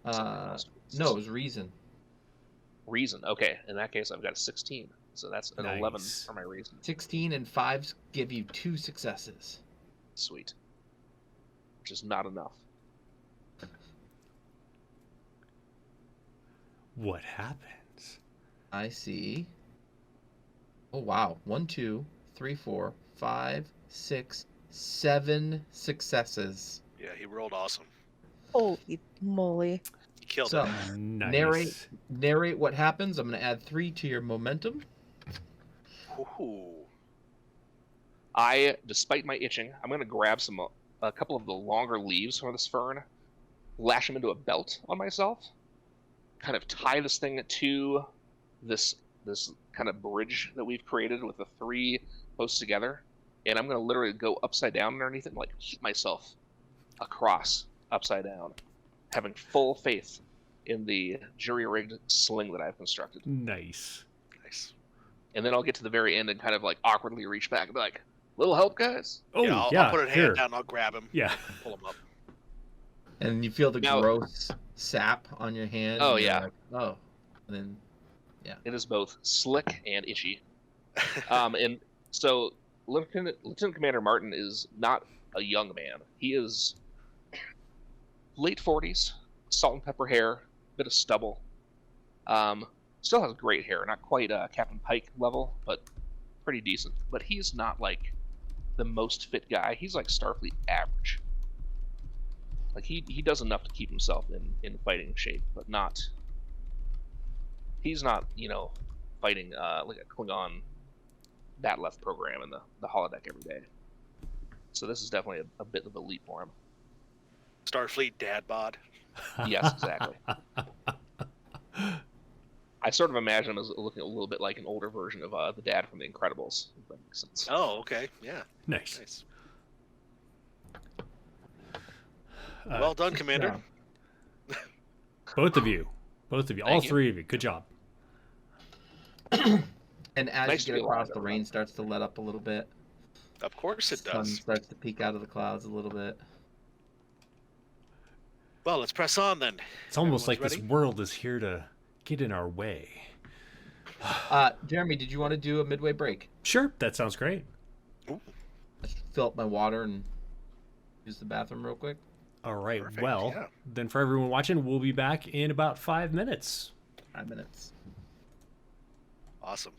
No, it was reason. Reason. Okay, in that case, I've got a 16. So that's an 11 Nice. for my reason. 16 and 5s give you 2 successes. Sweet. Which is not enough. What happens? I see. Oh wow. 1, 2, 3, 4, 5, 6, 7 successes. Yeah, he rolled awesome. Holy moly. He killed So it. Nice. narrate what happens. I'm gonna add 3 to your momentum. Ooh. Despite my itching, I'm going to grab a couple of the longer leaves from this fern, lash them into a belt on myself, kind of tie this thing to this kind of bridge that we've created with the 3 posts together, and I'm going to literally go upside down underneath it and like heat myself across upside down, having full faith in the jury-rigged sling that I've constructed. Nice. Nice. And then I'll get to the very end and kind of like awkwardly reach back and be like, "Little help, guys." Oh, yeah, I'll put a here. hand down. I'll grab him. Yeah. Pull him up. And you feel the Now- gross sap on your hand. Oh, and you're yeah. like, oh. And then It is both slick and itchy. And so Lieutenant Commander Martin is not a young man. He is late 40s, salt and pepper hair, bit of stubble. Still has great hair, not quite Captain Pike level, but pretty decent. But he's not like the most fit guy. He's like Starfleet average. Like he does enough to keep himself in fighting shape, but not. He's not, fighting like a Klingon bat left program in the holodeck every day. So this is definitely a bit of a leap for him. Starfleet dad bod. Yes, exactly. I sort of imagine him as looking a little bit like an older version of the dad from The Incredibles, if that makes sense. Oh, okay. Yeah. Nice. Nice. Well done, Commander. yeah. Both of you, all Thank you. 3 of you. Good job. And as Nice to you be get across, alive, the rain starts to let up a little bit. Of course it Sun does. starts to peek out of the clouds a little bit. Well, let's press on then. It's almost like Everyone's this ready? world is here to get in our way. Jeremy, did you want to do a midway break? Sure, that sounds great. I should fill up my water and use the bathroom real quick. All right. Perfect, Well, yeah. then for everyone watching, we'll be back in about 5 minutes. 5 minutes. Awesome.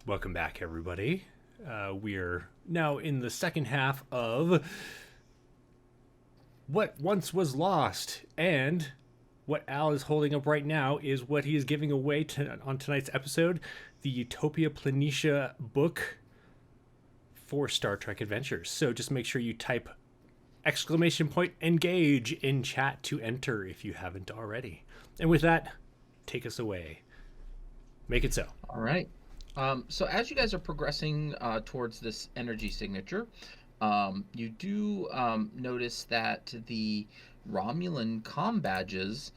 Welcome back, everybody. We're now in the second half of What Once Was Lost, and what Al is holding up right now is what he is giving away on tonight's episode, the Utopia Planitia book for Star Trek Adventures. So just make sure you type !engage in chat to enter if you haven't already. And with that, take us away. Make it so. All right. So as you guys are progressing towards this energy signature, you do notice that the Romulan comm badges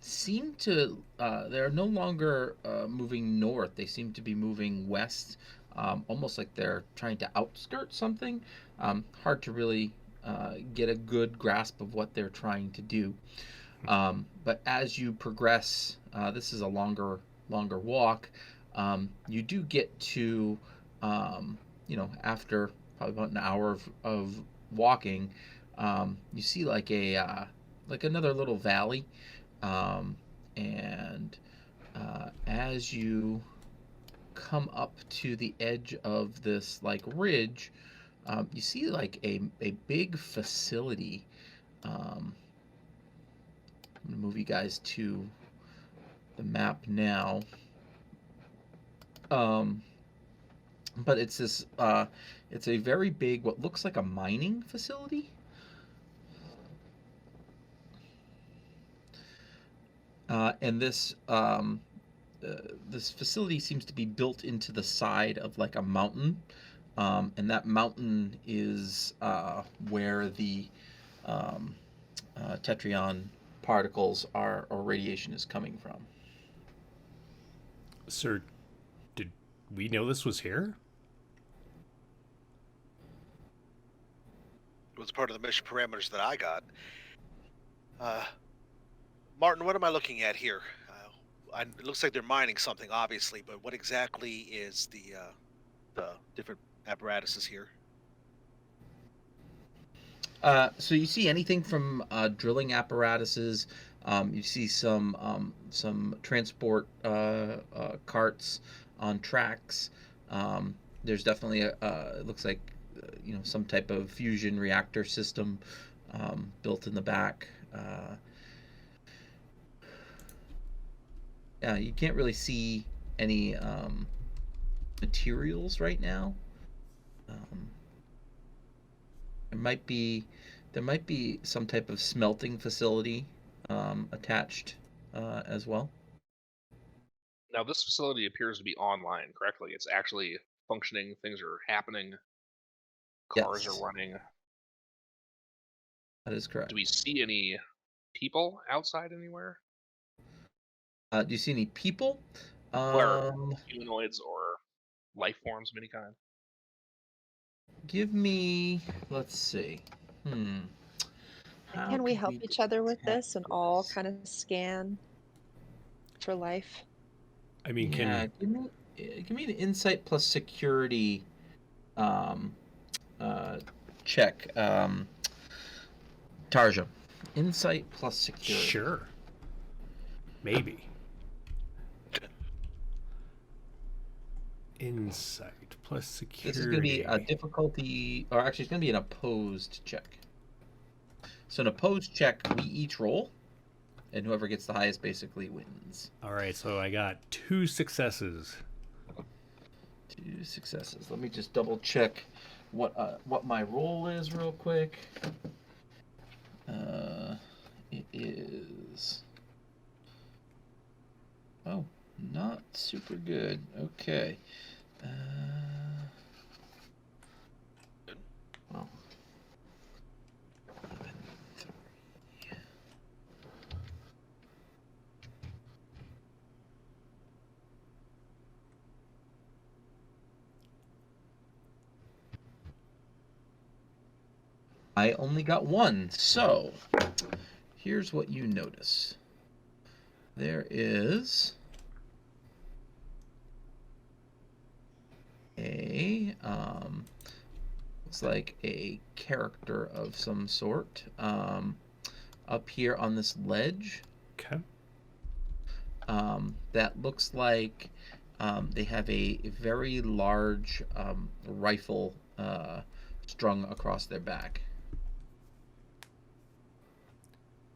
seem to, they're no longer moving north. They seem to be moving west, almost like they're trying to outskirt something. Hard to really get a good grasp of what they're trying to do. But as you progress, this is a longer walk. You do get to, after probably about an hour of walking, you see like like another little valley, and as you come up to the edge of this like ridge, you see like a big facility. I'm gonna move you guys to the map now. But it's this it's a very big, what looks like a mining facility. And this facility seems to be built into the side of like a mountain, and that mountain is where the Tetrion particles are, or radiation is coming from. Sir, did we know this was here? It was part of the mission parameters that I got. Martin, what am I looking at here? It looks like they're mining something, obviously, but what exactly is the different apparatuses here? So you see anything from drilling apparatuses. You see some transport carts on tracks. There's definitely it looks like some type of fusion reactor system built in the back. Yeah, you can't really see any materials right now. There might be some type of smelting facility attached as well. Now, this facility appears to be online, correctly? It's actually functioning. Things are happening. Cars Yes. are running. That is correct. Do we see any people outside anywhere? Do you see any people? Or humanoids or life forms of any kind? Give me, let's see. Can we help each other with this and all kind of scan for life? I mean, give me an insight plus security check. Tarja. Insight plus security. Sure. Maybe. Insight plus security. This is going to be a difficulty, or actually it's going to be an opposed check. So an opposed check, we each roll, and whoever gets the highest basically wins. All right, so I got 2 successes. 2 successes. Let me just double check what my roll is real quick. It is... Oh, not super good. Okay. Well. I only got 1, so here's what you notice. There is a looks like a character of some sort up here on this ledge. Okay. That looks like they have a very large rifle strung across their back.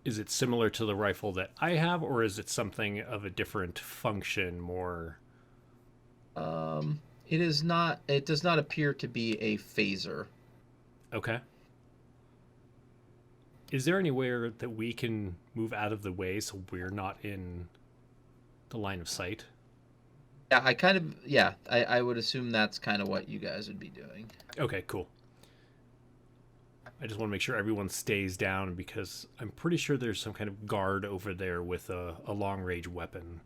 Is it similar to the rifle that I have, or is it something of a different function, more? It is not. It does not appear to be a phaser. Okay. Is there anywhere that we can move out of the way so we're not in the line of sight? Yeah, I would assume that's kind of what you guys would be doing. Okay, cool. I just want to make sure everyone stays down because I'm pretty sure there's some kind of guard over there with a long-range weapon.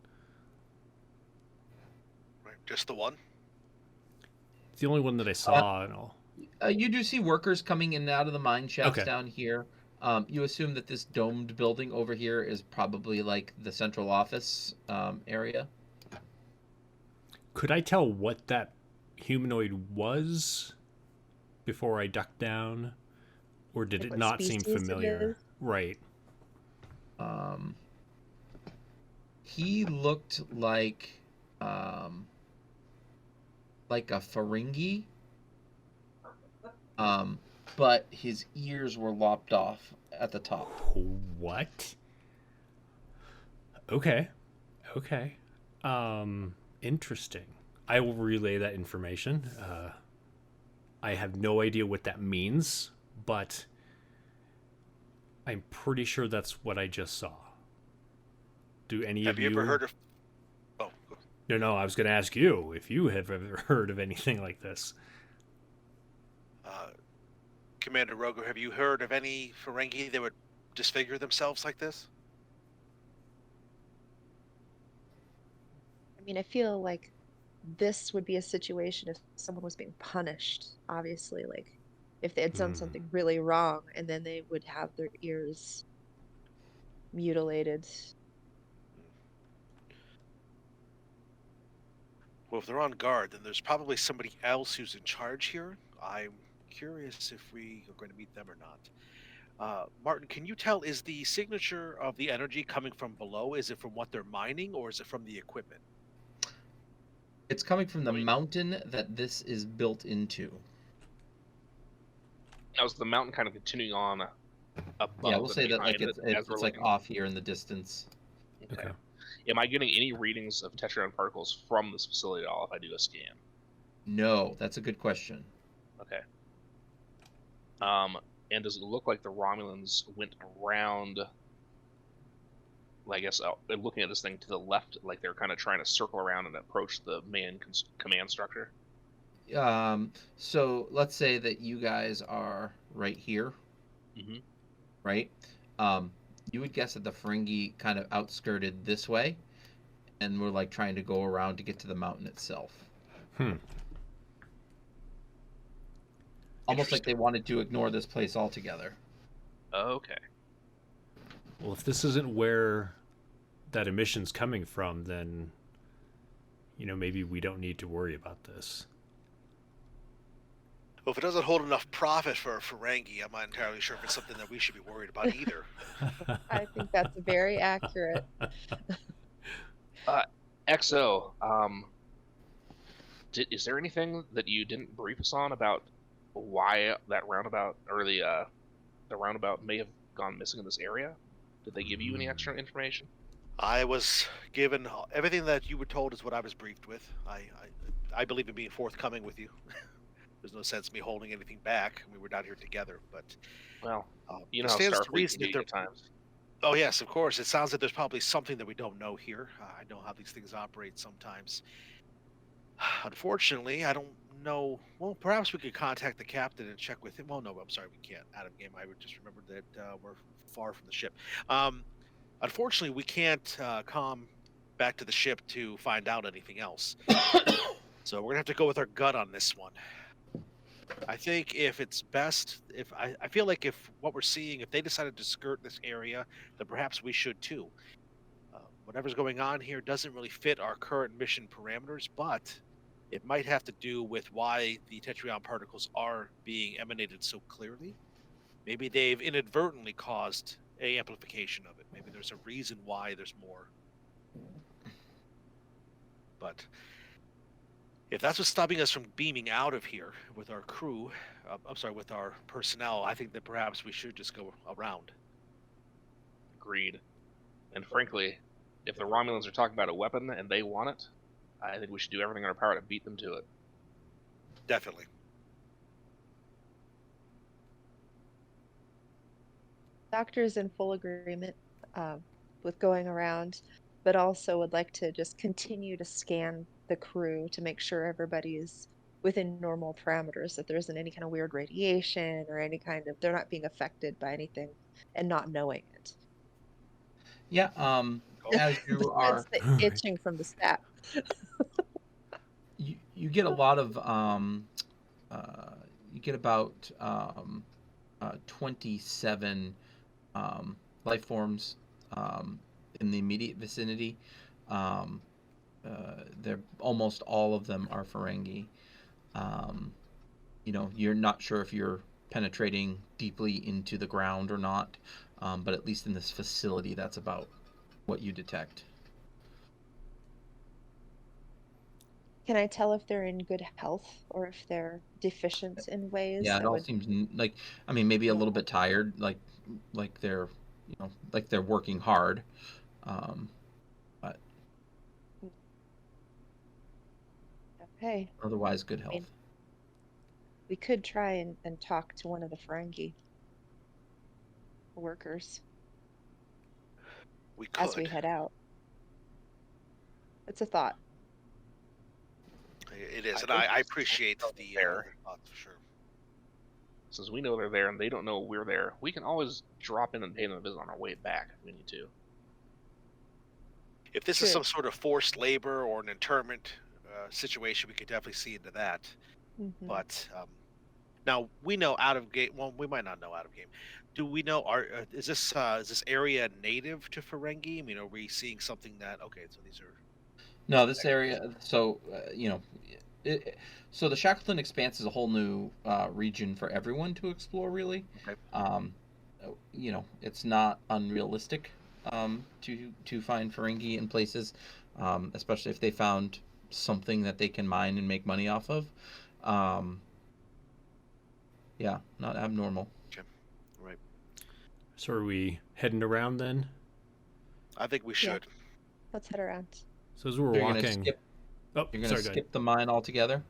Right, just the one? It's the only one that I saw and all. You do see workers coming in and out of the mine shafts Okay. down here. You assume that this domed building over here is probably like the central office area. Could I tell what that humanoid was before I ducked down? Or did Like it what not seem species it familiar? is? Right. He looked like a Ferengi, but his ears were lopped off at the top. What? Okay. Interesting. I will relay that information. I have no idea what that means, but I'm pretty sure that's what I just saw. Do any Have of you ever heard of? Oh, No, I was going to ask you if you have ever heard of anything like this. Commander Rogo, have you heard of any Ferengi that would disfigure themselves like this? I mean, I feel like this would be a situation if someone was being punished, obviously, like if they had done something really wrong and then they would have their ears mutilated. Well, if they're on guard, then there's probably somebody else who's in charge here. I'm curious if we are going to meet them or not. Martin, can you tell, is the signature of the energy coming from below? Is it from what they're mining, or is it from the equipment? It's coming from the mountain that this is built into. Now, is the mountain kind of continuing on above? Yeah, we'll say that like behind it's it as we're like looking? off here in the distance. Okay. Am I getting any readings of tetryon particles from this facility at all if I do a scan? No, that's a good question. Okay. And does it look like the Romulans went around? I guess looking at this thing to the left, like they're kind of trying to circle around and approach the main command structure. So let's say that you guys are right here, right? You would guess that the Ferengi kind of outskirted this way, and we're like trying to go around to get to the mountain itself. Almost like they wanted to ignore this place altogether. Okay. Well, if this isn't where that emission's coming from, then maybe we don't need to worry about this. Well, if it doesn't hold enough profit for Ferengi, I'm not entirely sure if it's something that we should be worried about either. I think that's very accurate. XO, is there anything that you didn't brief us on about why that roundabout or the roundabout may have gone missing in this area? Did they give you any extra information? I was given everything that you were told is what I was briefed with. I believe in being forthcoming with you. There's no sense in me holding anything back. We were down here together, but well, how stands to Starfleet reason can that be at times. Oh yes, of course. It sounds like there's probably something that we don't know here. I know how these things operate sometimes. Unfortunately, I don't know. Well, perhaps we could contact the captain and check with him. Well, no, I'm sorry, we can't. Out of game, I would just remember that we're far from the ship. Unfortunately, we can't come back to the ship to find out anything else. So we're gonna have to go with our gut on this one. I think if it's best, if I feel like if what we're seeing, if they decided to skirt this area, then perhaps we should too. Whatever's going on here doesn't really fit our current mission parameters, but it might have to do with why the tetryon particles are being emanated so clearly. Maybe they've inadvertently caused a amplification of it. Maybe there's a reason why there's more. But if that's what's stopping us from beaming out of here with our crew, with our personnel, I think that perhaps we should just go around. Agreed. And frankly, if the Romulans are talking about a weapon and they want it, I think we should do everything in our power to beat them to it. Definitely. Doctor is in full agreement with going around, but also would like to just continue to scan the crew to make sure everybody's within normal parameters, that there isn't any kind of weird radiation or any kind of, they're not being affected by anything and not knowing it. Yeah, as you are the itching from the stat. you get a lot of you get about 27 life forms in the immediate vicinity. they're almost all of them are Ferengi. You're not sure if you're penetrating deeply into the ground or not, but at least in this facility, that's about what you detect. Can I tell if they're in good health or if they're deficient in ways Yeah, it that all would? seems like, I mean, maybe a Yeah. little bit tired, like they're, like they're working hard, but Okay. otherwise good I health. mean, we could try and talk to one of the Ferengi workers We as we could. head out. It's a thought. It is, and think I since appreciate we know the they're there, thoughts for sure. since we know they're there and they don't know we're there, we can always drop in and pay them a visit on our way back if we need to. If this is True. some sort of forced labor or an internment situation, we could definitely see into that. Mhm. But now we know out of game. Well, we might not know out of game. Do we know? Is this area native to Ferengi? I mean, are we seeing something that? Okay, so these are. No, this area. So so the Shackleton Expanse is a whole new region for everyone to explore. Really, Okay. It's not unrealistic to find Ferengi in places, especially if they found something that they can mine and make money off of. Yeah, not abnormal. Okay. Right. So are we heading around then? I think we Yeah. should. Let's head around. So as we're You're gonna walking, skip. oh, You're gonna sorry, go ahead. skip the mine altogether.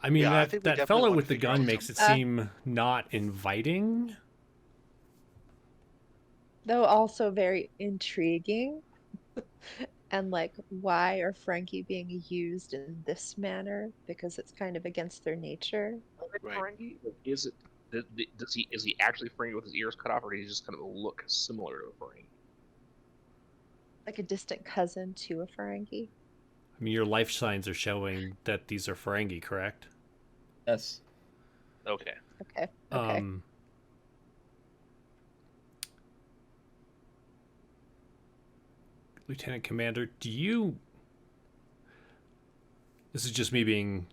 I mean, Yeah, I think we that definitely fellow wanna with the figure out gun makes it something. seem not inviting. Though also very intriguing. And like, why are Frankie being used in this manner? Because it's kind of against their nature. Right. Ferengi? Is it? Is he actually Ferengi with his ears cut off, or does he just kind of look similar to a Ferengi? Like a distant cousin to a Ferengi. I mean, your life signs are showing that these are Ferengi, correct? Yes. Okay. Okay. Okay. Lieutenant Commander, do you... This is just me being,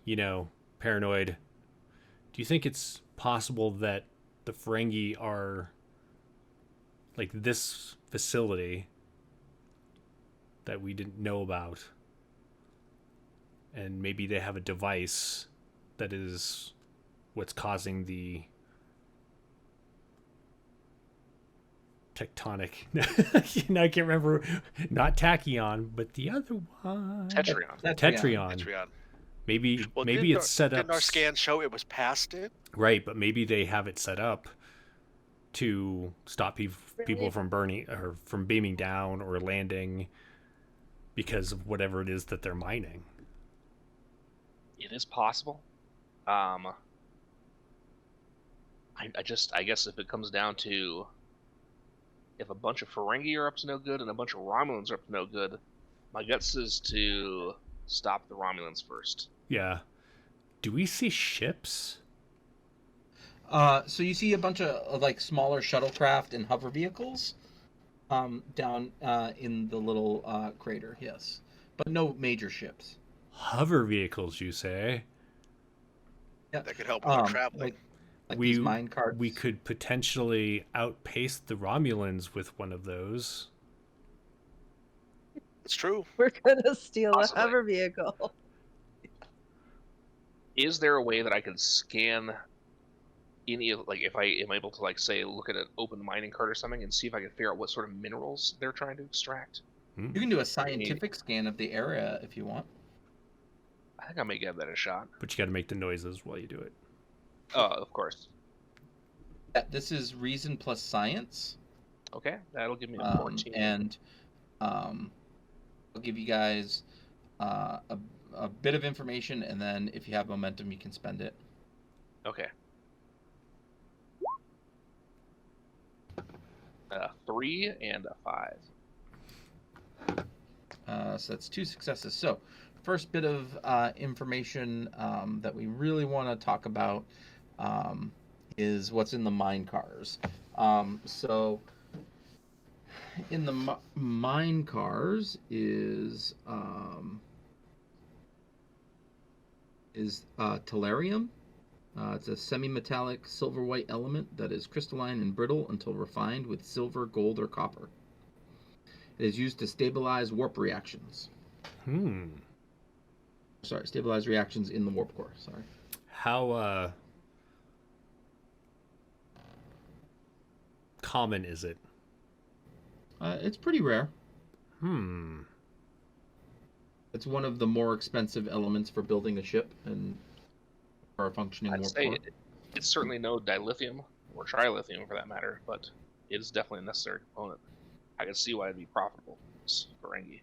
paranoid. Do you think it's possible that the Ferengi are like this facility that we didn't know about? And maybe they have a device that is what's causing the tectonic. I can't remember. Not tachyon, but the other one. Tetrion. Tetrion. Maybe it's set up. Didn't our scan show it was past it? Right, but maybe they have it set up to stop people from burning or from beaming down or landing because of whatever it is that they're mining. It is possible. I guess if it comes down to if a bunch of Ferengi are up to no good and a bunch of Romulans are up to no good, my gut says to stop the Romulans first. Yeah. Do we see ships? So you see a bunch of like smaller shuttlecraft and hover vehicles down in the little crater, yes. But no major ships. Hover vehicles, you say? Yeah. That could help with our traveling. Like these mine carts. We could potentially outpace the Romulans with one of those. It's true. We're gonna steal Possibly. a hover vehicle. Is there a way that I can scan any of, like, if I am able to, like, say, look at an open mining cart or something and see if I can figure out what sort of minerals they're trying to extract? You can do a scientific scan of the area if you want. I think I may give that a shot. But you got to make the noises while you do it. Of course. Yeah, this is reason plus science. Okay, that'll give me a 14. And I'll give you guys a bit of information, and then if you have momentum, you can spend it. Okay. 3 and a 5. So that's 2 successes. So first bit of information that we really want to talk about is what's in the mine cars. So in the mine cars is tellurium. It's a semi-metallic silver-white element that is crystalline and brittle until refined with silver, gold, or copper. It is used to stabilize warp reactions. Sorry, stabilize reactions in the warp core. Sorry. How common is it? It's pretty rare. Hmm. It's one of the more expensive elements for building a ship and for a functioning I'd warp say core. it's certainly no dilithium or trilithium for that matter, but it is definitely a necessary component. I can see why it'd be profitable for Ferengi.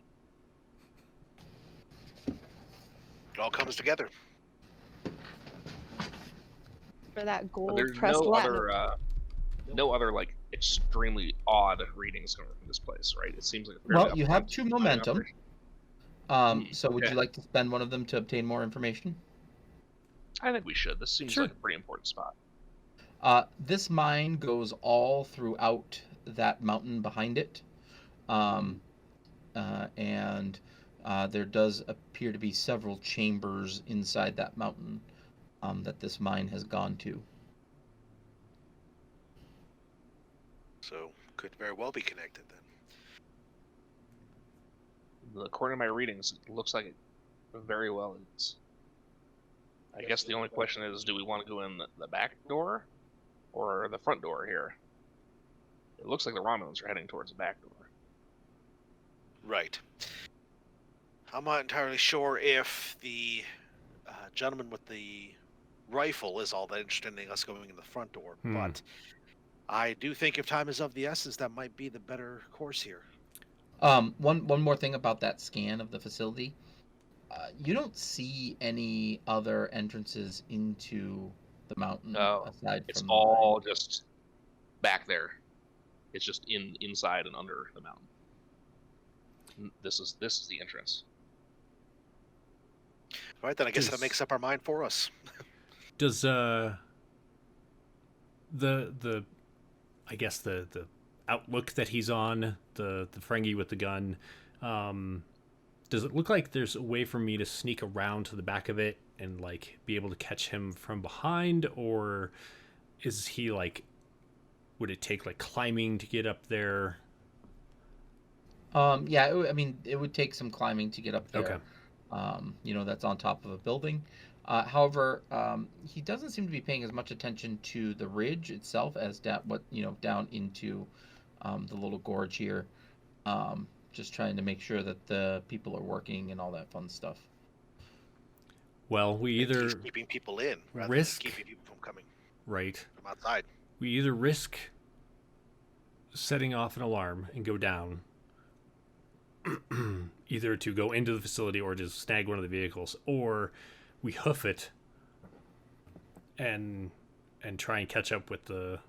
It all comes together. For that But gold there's pressed platinum. no other like extremely odd readings coming from this place, right? It seems like a Well, fairly you have upfront 2 mining momentum. operation. So would okay. you like to spend one of them to obtain more information? I think we should. This seems Sure. like a pretty important spot. This mine goes all throughout that mountain behind it. And there does appear to be several chambers inside that mountain that this mine has gone to. So could very well be connected then. According to my readings, it looks like it very well is. I guess the only question is, do we want to go in the back door or the front door here? It looks like the Romulans are heading towards the back door. Right. I'm not entirely sure if the gentleman with the rifle is all that interested in us going in the front door, but I do think if time is of the essence, that might be the better course here. One more thing about that scan of the facility. You don't see any other entrances into the mountain aside It's from all just back there. It's just inside and under the mountain. This is the entrance. All right, then I guess that makes up our mind for us. Does the I guess the outlook that he's on, the Ferengi with the gun, does it look like there's a way for me to sneak around to the back of it and like be able to catch him from behind, or is he like, would it take like climbing to get up there? Yeah, I mean, it would take some climbing to get up there. Okay. That's on top of a building. However, he doesn't seem to be paying as much attention to the ridge itself as down into the little gorge here. Just trying to make sure that the people are working and all that fun stuff. Well, we either He's keeping people in rather risk than keeping people from coming right. from outside. We either risk setting off an alarm and go down, either to go into the facility or just snag one of the vehicles, or we hoof it and try and catch up with the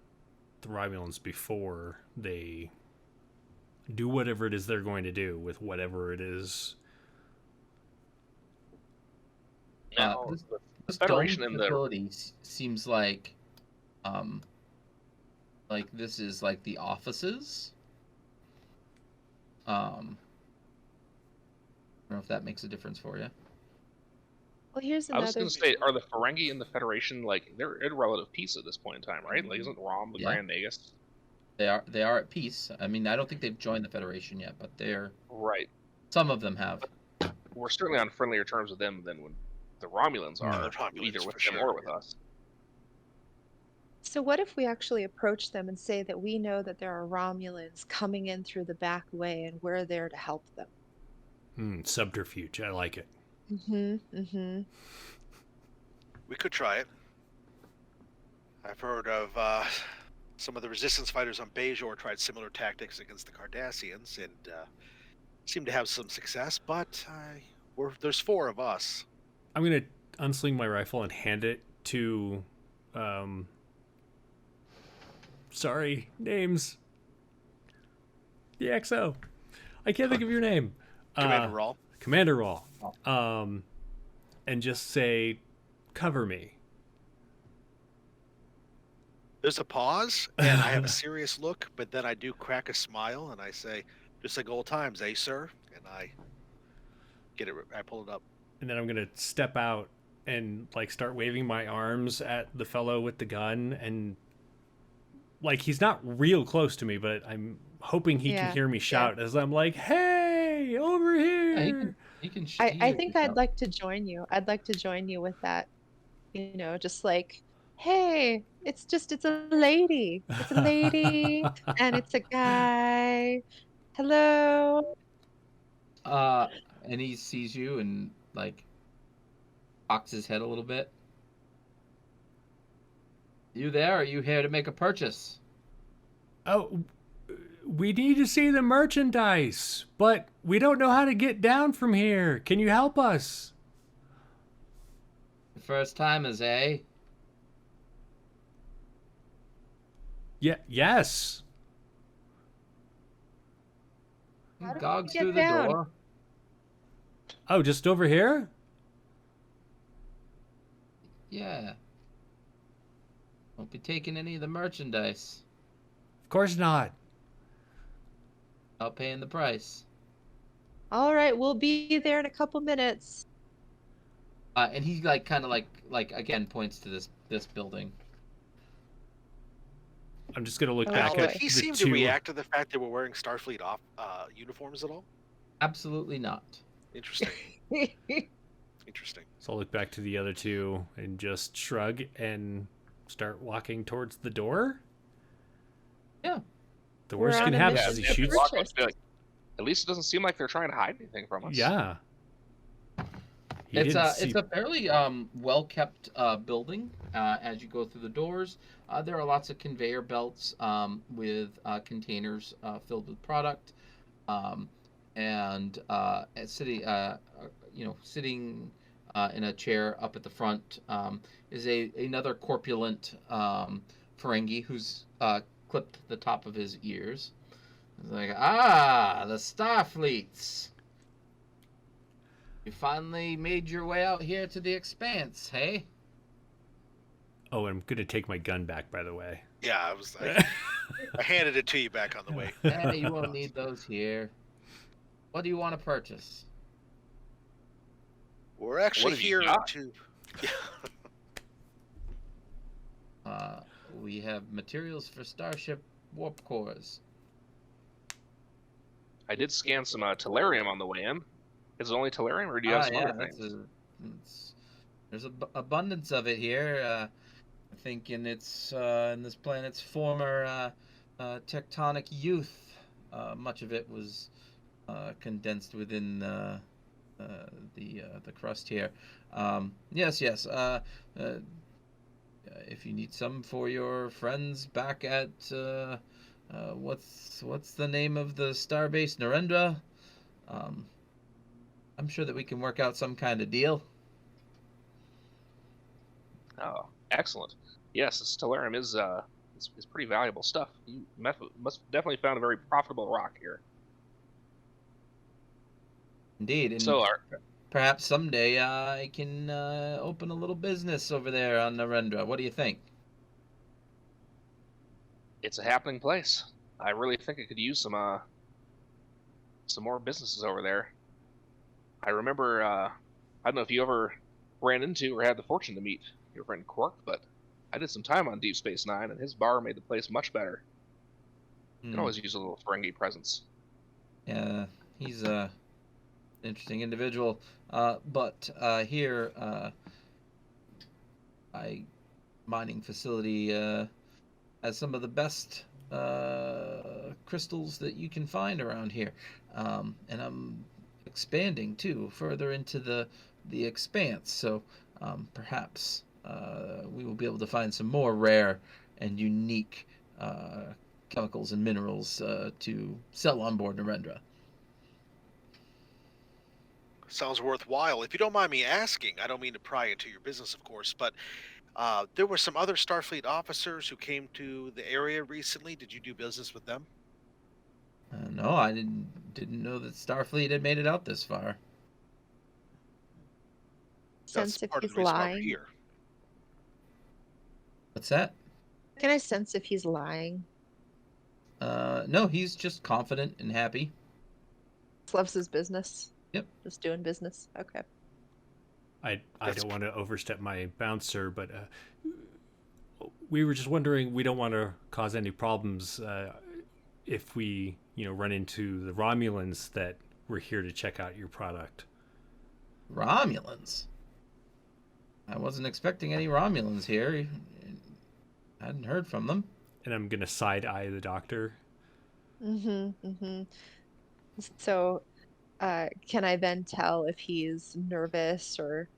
Romulans before they do whatever it is they're going to do with whatever it is. Now, This Federation dome and the facility seems like this is like the offices. I don't know if that makes a difference for you. Well, here's I was another. going to say, are the Ferengi and the Federation like they're in relative peace at this point in time, right? Like, isn't Rom the Yeah. Grand Nagus? They are at peace. I mean, I don't think they've joined the Federation yet, but Right. some of them have. We're certainly on friendlier terms with them than when the Romulans are, the Romulans, either with for them sure. or with us. So what if we actually approach them and say that we know that there are Romulans coming in through the back way and we're there to help them? Subterfuge. I like it. Mm-hmm. We could try it. I've heard of some of the resistance fighters on Bajor tried similar tactics against the Cardassians and seemed to have some success, but there's 4 of us. I'm going to unsling my rifle and hand it to... sorry, names. The XO. I can't think of your name. Commander Rawl. Commander Rawl. And just say, cover me. There's a pause, and I have a serious look, but then I do crack a smile, and I say, "Just like old times, eh, sir?" And I get it. I pull it up. And then I'm gonna step out and like start waving my arms at the fellow with the gun, and like he's not real close to me, but I'm hoping he can Yeah, hear me yeah. shout as I'm like, "Hey, over Yeah, here!" he can. I think I'd like to join you. I'd like to join you with that. Just like, hey, it's a lady. It's a lady and it's a guy. Hello. And he sees you and like cocks his head a little bit. You there? Are you here to make a purchase? Oh, we need to see the merchandise, but we don't know how to get down from here. Can you help us? First timers, eh? Yeah, yes. How do we Gogs get through the down? door. Oh, just over here? Yeah. Won't be taking any of the merchandise. Of course not. Not paying the price. All right, we'll be there in a couple minutes. And he like kind of like again points to this building. I'm just gonna look Oh, back boy. at Did he the seem two. to react to the fact that we're wearing Starfleet uniforms at all? Absolutely not. Interesting. Interesting. So I'll look back to the other two and just shrug and start walking towards the door. Yeah. The We're worst on can a happen mission is he to shoots. Walk up purchase. to be like, at least it doesn't seem like they're trying to hide anything from us. Yeah. He It's didn't a see- it's a fairly well kept building. As you go through the doors, there are lots of conveyor belts with containers filled with product, and sitting sitting in a chair up at the front is another corpulent Ferengi who's clipped the top of his ears. It's like, the Starfleets. You finally made your way out here to the Expanse, hey? Oh, I'm gonna take my gun back, by the way. Yeah, I handed it to you back on the way. Yeah, you won't need those here. What do you want to purchase? We're actually have you here got? to. We have materials for Starship warp cores. I did scan some tellurium on the way in. Is it only tellurium, or do you have some other things? There's abundance of it here. I'm thinking it's in this planet's former tectonic youth. Much of it was condensed within the crust here. Yes. If you need some for your friends back at what's the name of the starbase, Narendra? I'm sure that we can work out some kind of deal. Oh, excellent. Yes, this tellurium is pretty valuable stuff. You must definitely found a very profitable rock here. Indeed, and So, perhaps someday I can open a little business over there on Narendra. What do you think? it's a happening place. I really think it could use some more businesses over there. I remember, I don't know if you ever ran into or had the fortune to meet your friend Quark, but I did some time on Deep Space Nine, and his bar made the place much better. You can always use a little Ferengi presence. Yeah, he's a interesting individual. But here, my mining facility has some of the best crystals that you can find around here, and I'm expanding too further into the expanse. So perhaps we will be able to find some more rare and unique chemicals and minerals to sell on board Narendra. Sounds worthwhile. If you don't mind me asking, I don't mean to pry into your business, of course, but there were some other Starfleet officers who came to the area recently. Did you do business with them? No, I didn't know that Starfleet had made it out this far. Sense That's if part of he's the reason why we're lying. here. What's that? Can I sense if he's lying? No, he's just confident and happy. Just loves his business. Yep. Just doing business. Okay. I That's don't want to overstep my bounds, sir, but we were just wondering. We don't want to cause any problems if we, run into the Romulans that we're here to check out your product. Romulans? I wasn't expecting any Romulans here. I hadn't heard from them. And I'm gonna side eye the doctor. So, can I then tell if he's nervous or?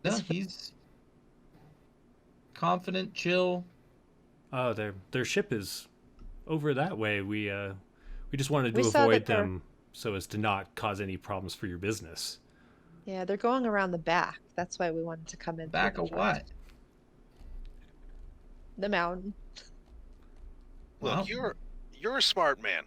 No, he's confident, chill. Oh, their ship is over that way. We just wanted to We saw avoid that they're- them so as to not cause any problems for your business. Yeah, they're going around the back. That's why we wanted to come in. through Back the of front. what? The mountain. Look, Well, you're a smart man.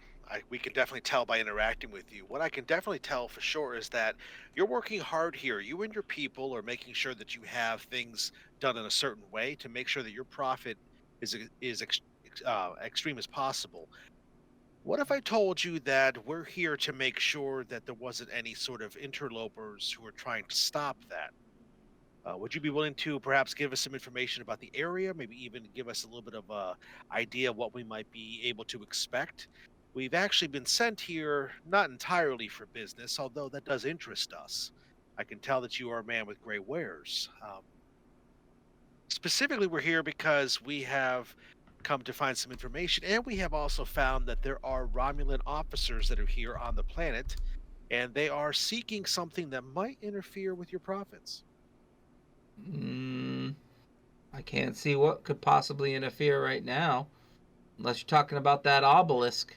We can definitely tell by interacting with you. What I can definitely tell for sure is that you're working hard here. You and your people are making sure that you have things done in a certain way to make sure that your profit is extreme as possible. What if I told you that we're here to make sure that there wasn't any sort of interlopers who are trying to stop that? Would you be willing to perhaps give us some information about the area, maybe even give us a little bit of a idea of what we might be able to expect? We've actually been sent here not entirely for business, although that does interest us. I can tell that you are a man with gray wares. Specifically, we're here because we have come to find some information, and we have also found that there are Romulan officers that are here on the planet, and they are seeking something that might interfere with your profits. I can't see what could possibly interfere right now, unless you're talking about that obelisk.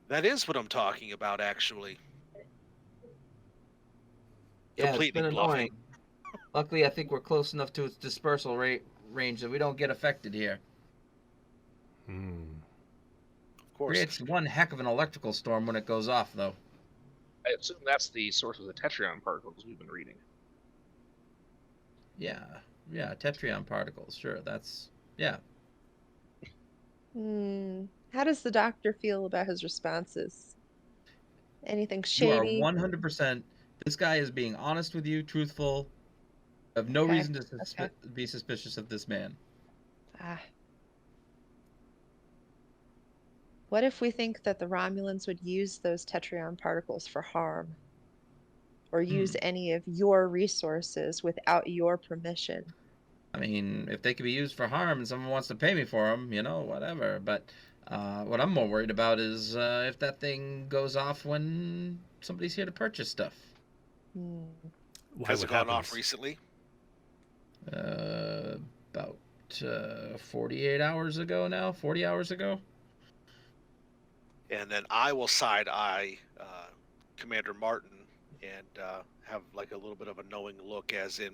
That is what I'm talking about, actually. Yeah, Completely it's been bluffing. annoying. Luckily, I think we're close enough to its dispersal range that we don't get affected here. Of course. Creates one heck of an electrical storm when it goes off, though. I assume that's the source of the tetryon particles we've been reading. Yeah, tetryon particles. Sure, yeah. How does the doctor feel about his responses? Anything You are shady? 100%. This guy is being honest with you, truthful. You have no Okay, reason to okay. be suspicious of this man. What if we think that the Romulans would use those tetryon particles for harm? Or use any of your resources without your permission? I mean, if they could be used for harm and someone wants to pay me for them, whatever. But what I'm more worried about is if that thing goes off when somebody's here to purchase stuff. Has it gone off recently? About 48 hours ago now, 40 hours ago. And then I will side eye Commander Martin and have like a little bit of a knowing look, as in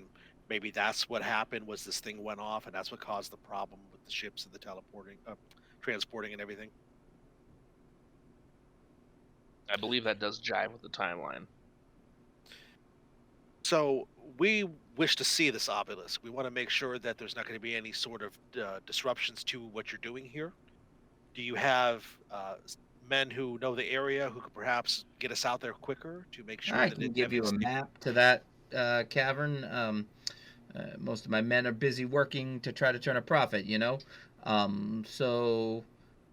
maybe that's what happened, was this thing went off and that's what caused the problem with the ships and the transporting and everything. I believe that does jive with the timeline. So we wish to see this obelisk. We want to make sure that there's not going to be any sort of disruptions to what you're doing here. Do you have men who know the area who could perhaps get us out there quicker to make sure I that can give you a map to that cavern. Most of my men are busy working to try to turn a profit, So,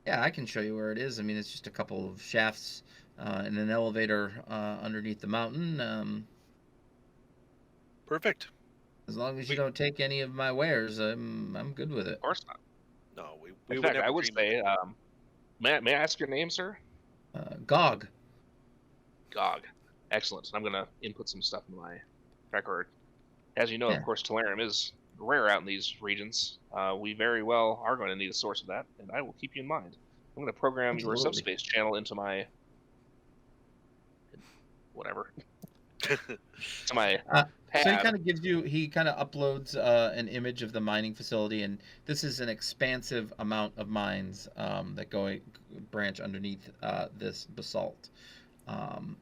yeah, I can show you where it is. I mean, it's just a couple of shafts and an elevator underneath the mountain. Perfect. As long as you don't take any of my wares, I'm good with it. Of course not. No, In fact, I would say, may I ask your name, sir? Gog. Gog. Excellent. I'm going to input some stuff in my record. As you know, Yeah. of course, Telerium is rare out in these regions. We very well are going to need a source of that, and I will keep you in mind. I'm going to program your Absolutely. subspace channel into my... whatever. to my pad. So he kind of uploads an image of the mining facility, and this is an expansive amount of mines that branch underneath this basalt,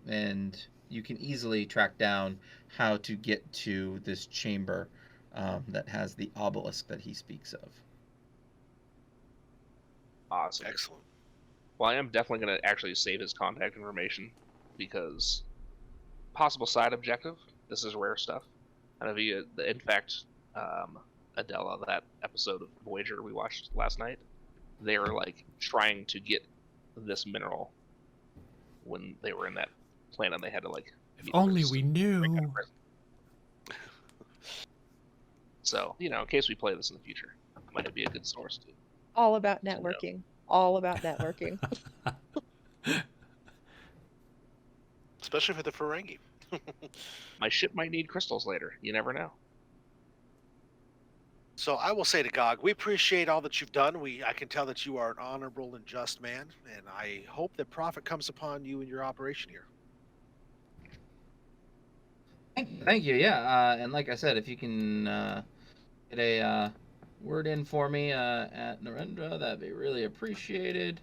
and you can easily track down how to get to this chamber that has the obelisk that he speaks of. Awesome. Excellent. Well, I am definitely going to actually save his contact information because possible side objective. This is rare stuff. And in fact, Adela, that episode of Voyager we watched last night, they were like trying to get this mineral when they were in that planet. They had to like. If only we knew. So, in case we play this in the future, it might be a good source to. All about networking. All about networking. Especially for the Ferengi. My ship might need crystals later. You never know. So I will say to Gog, we appreciate all that you've done. I can tell that you are an honorable and just man, and I hope that profit comes upon you in your operation here. Thank you. Yeah, and like I said, if you can get a word in for me at Narendra, that'd be really appreciated.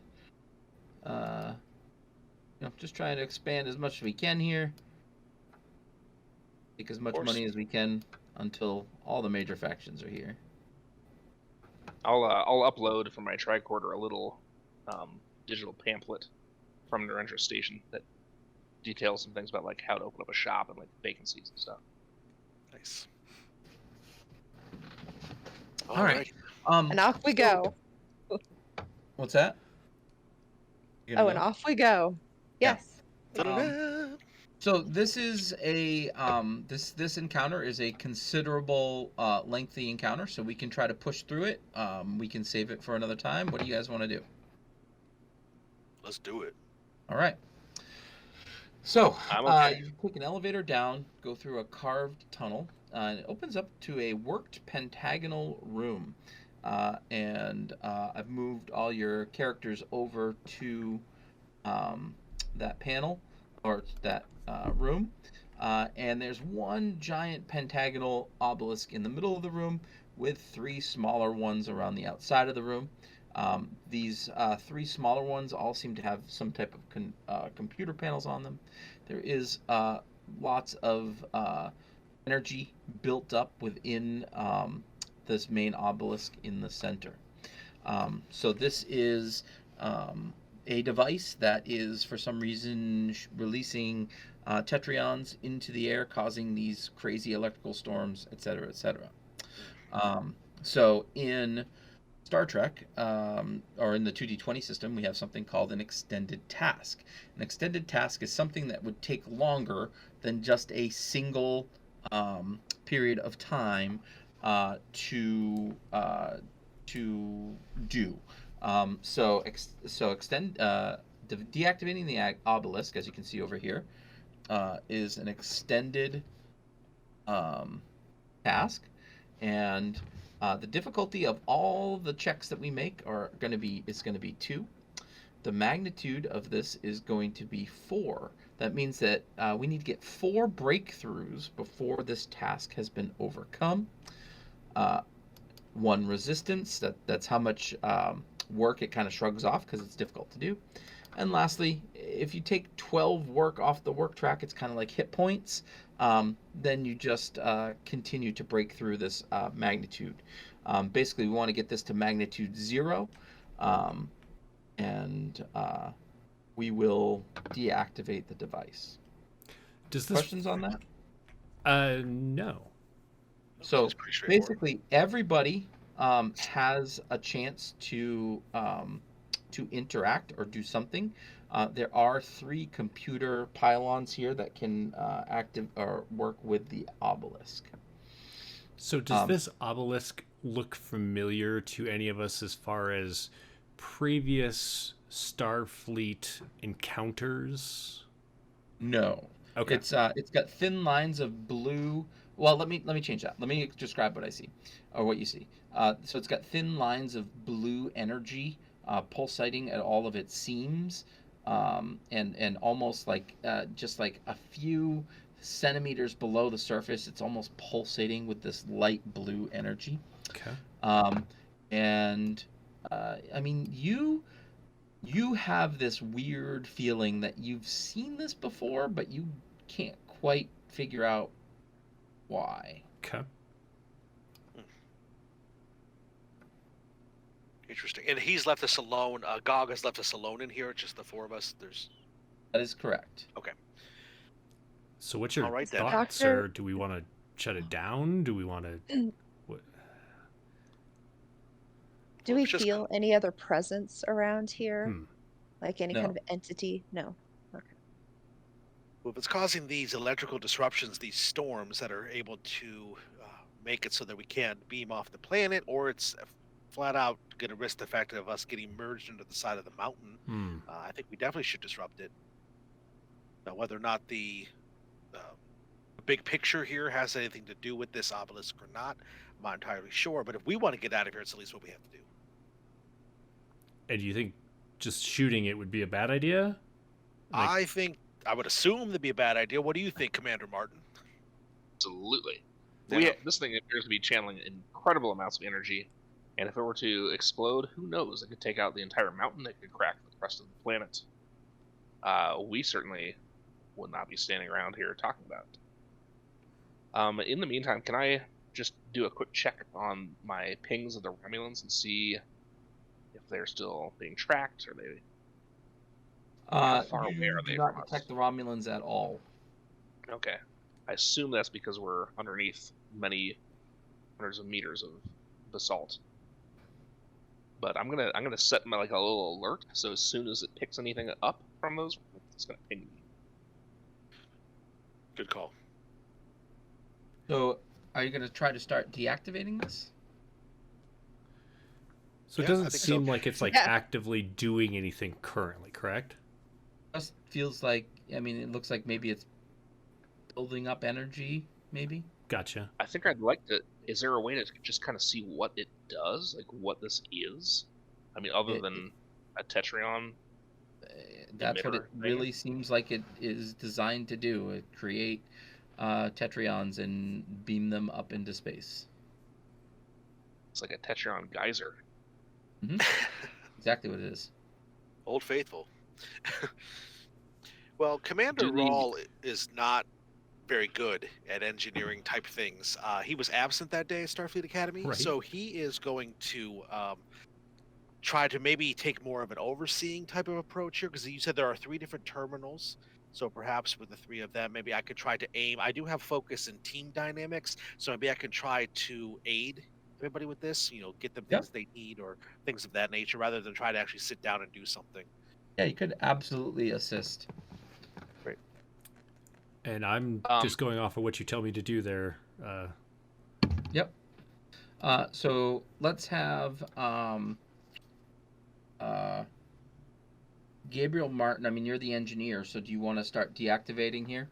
Just trying to expand as much as we can here, make as much money as we can until all the major factions are here. I'll upload from my tricorder a little digital pamphlet from Narendra Station that details some things about like how to open up a shop and like vacancies and stuff. Nice. All right. And off we go. What's that? And off we go. Yes. So this is a this encounter is a considerable lengthy encounter, so we can try to push through it. We can save it for another time. What do you guys want to do? Let's do it. All right. So okay. you take an elevator down, go through a carved tunnel, and it opens up to a worked pentagonal room. And I've moved all your characters over to that panel or that room. And there's one giant pentagonal obelisk in the middle of the room with 3 smaller ones around the outside of the room. These 3 smaller ones all seem to have some type of computer panels on them. There is lots of energy built up within this main obelisk in the center. So this is a device that is for some reason releasing tetrions into the air, causing these crazy electrical storms, etc., etc. So in Star Trek, or in the 2D20 system, we have something called an extended task. An extended task is something that would take longer than just a single period of time to do. So deactivating the obelisk, as you can see over here, is an extended task, and the difficulty of all the checks that we make is going to be 2. The magnitude of this is going to be 4. That means that we need to get 4 breakthroughs before this task has been overcome. 1 resistance, that's how much work it kind of shrugs off because it's difficult to do. And lastly, if you take 12 work off the work track, it's kind of like hit points. Then you just continue to break through this magnitude. Basically, we want to get this to magnitude 0, and we will deactivate the device. Questions on that? No. So basically, everybody has a chance to interact or do something. There are 3 computer pylons here that can active or work with the obelisk. So does this obelisk look familiar to any of us as far as previous Starfleet encounters? No. Okay. It's got thin lines of blue. Well, let me change that. Let me describe what I see, or what you see. So it's got thin lines of blue energy pulsating at all of its seams, and almost like just like a few centimeters below the surface, it's almost pulsating with this light blue energy. Okay. And I mean, you have this weird feeling that you've seen this before, but you can't quite figure out why. Okay. Interesting. And he's left us alone. Gog has left us alone in here. Just the four of us. That is correct. Okay. So what's your All right, then. thought, sir? Do we want to shut it down? Do we want to... Do we Just- feel any other presence around here? Hmm. Like any No. kind of entity? No. Okay. Well, if it's causing these electrical disruptions, these storms that are able to make it so that we can't beam off the planet, or it's flat out going to risk the fact of us getting merged into the side of the mountain, I think we definitely should disrupt it. Now, whether or not the big picture here has anything to do with this obelisk or not, I'm not entirely sure. But if we want to get out of here, it's at least what we have to do. And do you think just shooting it would be a bad idea? I would assume that'd be a bad idea. What do you think, Commander Martin? Absolutely. Yeah. This thing appears to be channeling incredible amounts of energy, and if it were to explode, who knows? It could take out the entire mountain. It could crack the rest of the planet. We certainly would not be standing around here talking about it. In the meantime, can I just do a quick check on my pings of the Romulans and see if they're still being tracked? Or they? How far away You are do they not from us? detect the Romulans at all. Okay. I assume that's because we're underneath many hundreds of meters of basalt. But I'm gonna set my a little alert, so as soon as it picks anything up from those, it's gonna ping me. Good call. So, are you going to try to start deactivating this? So it Yeah, I doesn't think seem so. like it's Yeah. actively doing anything currently, correct? Just feels like, it looks like maybe it's building up energy, maybe? Gotcha. I think I'd like to. Is there a way to just kind of see what it does, what this is? Other than a Tetrion. That's what it Emitter thing. really seems like it is designed to do. It create Tetrions and beam them up into space. It's like a Tetrion geyser. Exactly what it is. Old Faithful. Well, Commander Do the- Rawl is not very good at engineering type things. He was absent that day at Starfleet Academy, Right. so he is going to try to maybe take more of an overseeing type of approach here, because you said there are 3 different terminals. So perhaps with the 3 of them, maybe I could try to aim. I do have focus in team dynamics, so maybe I can try to aid everybody with this, get them things they need or things of that nature, rather than try to actually sit down and do something. Yeah, you could absolutely assist. And I'm just going off of what you tell me to do there. Yep. So let's have Gabriel Martin. You're the engineer, so do you want to start deactivating here?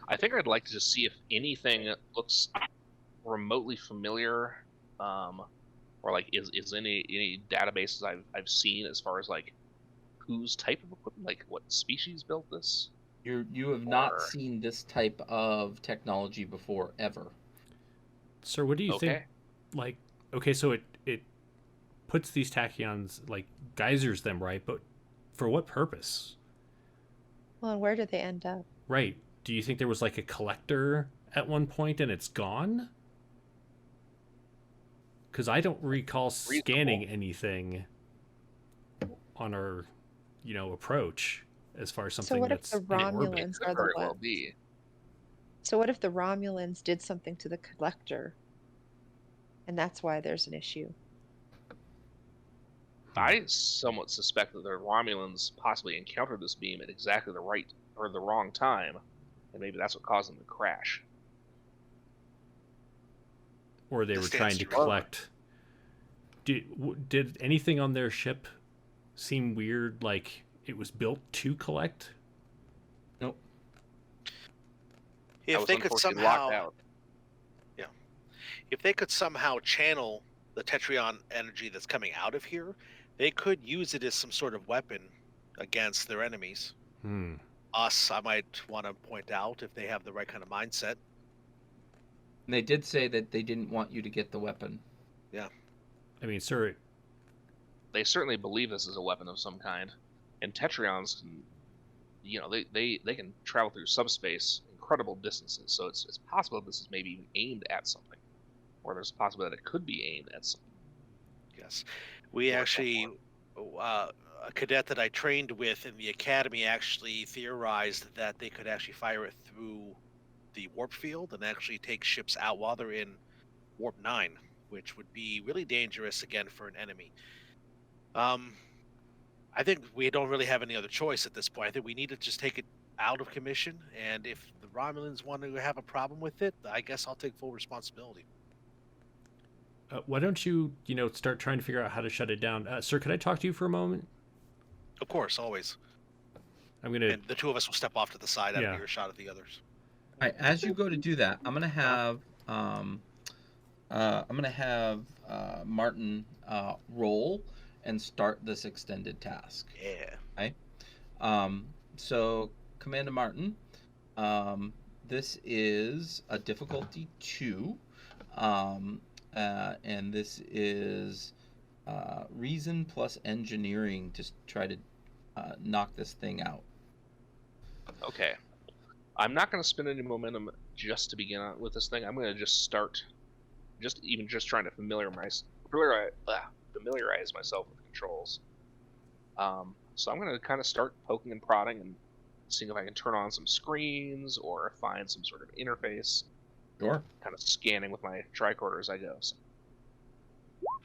I think I'd like to just see if anything looks remotely familiar, or is any databases I've seen as far as whose type of equipment, what species built this. You have not seen this type of technology before, ever. Sir, what do you Okay. think? Okay, so it puts these tachyons, geysers them, right? But for what purpose? Well, and where do they end up? Right. Do you think there was a collector at one point and it's gone? Because I don't recall scanning anything on our, approach as far as something So what if that's the in orbit. Romulans Could are the very well ones? be. So what if the Romulans did something to the collector, and that's why there's an issue? I somewhat suspect that the Romulans possibly encountered this beam at exactly the right or the wrong time, and maybe that's what caused them to crash. Or they This were stands trying to true. collect. Did anything on their ship seem weird? Like it was built to collect? Nope. I If was they could unfortunately somehow, locked out. if they could somehow channel the Tetrion energy that's coming out of here, they could use it as some sort of weapon against their enemies. Us, I might want to point out, if they have the right kind of mindset. And they did say that they didn't want you to get the weapon. I mean, sir, They certainly believe this is a weapon of some kind, and Tetrions can, they can travel through subspace incredible distances. So it's possible this is maybe even aimed at something, or there's a possibility that it could be aimed at something. Yes. We Or actually, a cadet that I trained with in the academy actually theorized that they could actually fire it through the warp field and actually take ships out while they're in warp 9, which would be really dangerous again for an enemy. I think we don't really have any other choice at this point. I think we need to just take it out of commission, and if the Romulans want to have a problem with it, I guess I'll take full responsibility. Why don't you, start trying to figure out how to shut it down? Sir, could I talk to you for a moment? Of course, always. I'm gonna. And the two of us will step off to the side out Yeah. of earshot of the others. All right, as you go to do that, I'm gonna have Martin roll and start this extended task. Yeah. Okay. So Commander Martin, this is a difficulty 2, and this is reason plus engineering to try to knock this thing out. Okay. I'm not going to spend any momentum just to begin with this thing. I'm going to just start, just trying to familiarize myself with the controls. So I'm going to kind of start poking and prodding and seeing if I can turn on some screens or find some sort of interface. Sure. Kind of scanning with my tricorder as I go. So.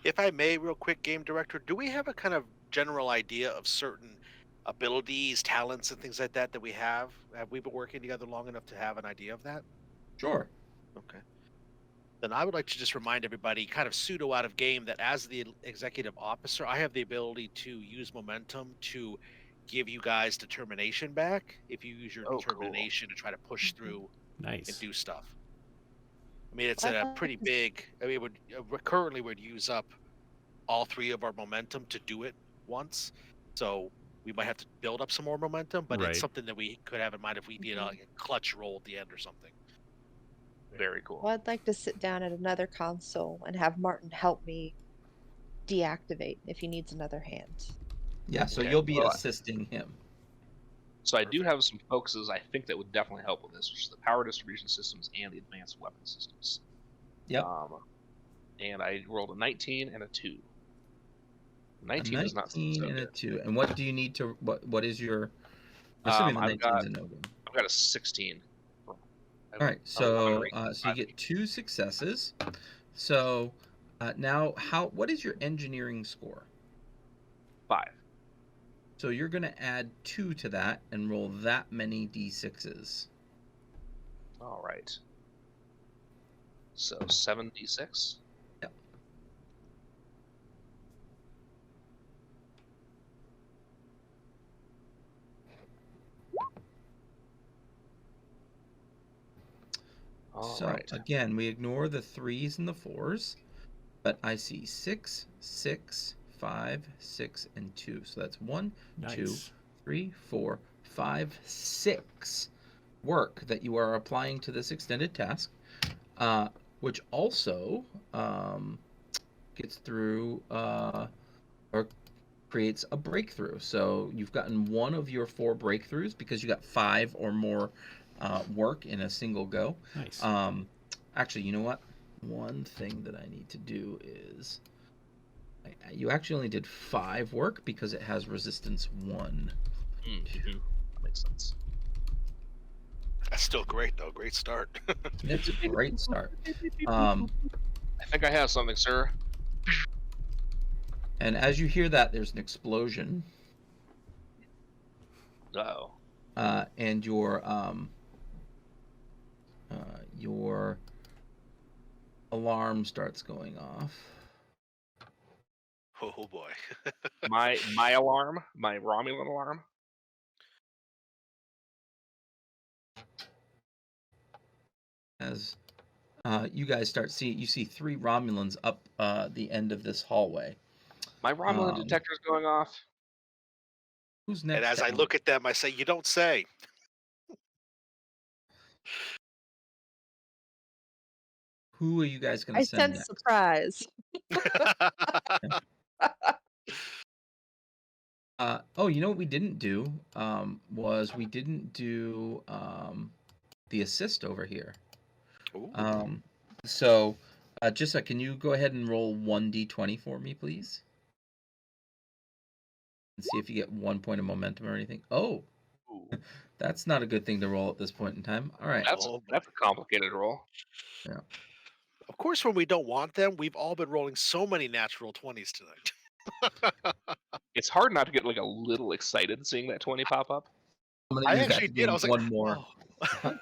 If I may, real quick, game director, do we have a kind of general idea of certain abilities, talents, and things like that that we have? Have we been working together long enough to have an idea of that? Sure. Okay. Then I would like to just remind everybody, kind of pseudo out of game, that as the executive officer, I have the ability to use momentum to give you guys determination back if you use your determination to try to push through Nice. and do stuff. I mean, it's a pretty big. I mean, currently would use up all 3 of our momentum to do it once, so we might have to build up some more momentum. But Right. it's something that we could have in mind if we did like a clutch roll at the end or something. Very cool. Well, I'd like to sit down at another console and have Martin help me deactivate if he needs another hand. Yeah, so Okay, you'll be well, assisting him. So I do have some focuses I think that would definitely help with this, which is the power distribution systems and the advanced weapon systems. Yep. And I rolled a 19 and a 2. 19 a does not 19 seem so and a good. 2. And what do you need to? What is your? Assuming the 19 is a no go. I've got a 16. All right, so so you get 2 successes. So now, what is your engineering score? 5. So you're going to add 2 to that and roll that many d6s. All right. So 7d6. Yep. Right. Again, we ignore the 3s and the 4s, but I see 6, 6, 5, 6, and 2. So that's 1, Nice. 2, 3, 4, 5, 6 work that you are applying to this extended task, which also gets through or creates a breakthrough. So you've gotten 1 of your 4 breakthroughs because you got 5 or more work in a single go. Nice. Actually, you know what? One thing that I need to do is you actually only did 5 work because it has resistance 1. Mm-hmm. That makes sense. That's still great, though. Great start. It's a great start. I think I have something, sir. And as you hear that, there's an explosion. Uh-oh. And your alarm starts going off. Oh boy. My alarm, my Romulan alarm. As you guys start seeing, you see 3 Romulans up the end of this hallway. My Romulan detector is going off. Who's next? And as I look at them, I say, "You don't say." Who are you guys going to I send sense next? surprise. Oh, you know what we didn't do was we didn't do the assist over here. So, Jissa, can you go ahead and roll 1d20 for me, please? and see if you get 1 point of momentum or anything. Oh, Ooh, that's not a good thing to roll at this point in time. All right. that's a complicated roll. Yeah. Of course, when we don't want them, we've all been rolling so many natural 20s tonight. It's hard not to get like a little excited seeing that 20 pop up. I'm gonna I use that actually to did. I gain was like, one more. whoa.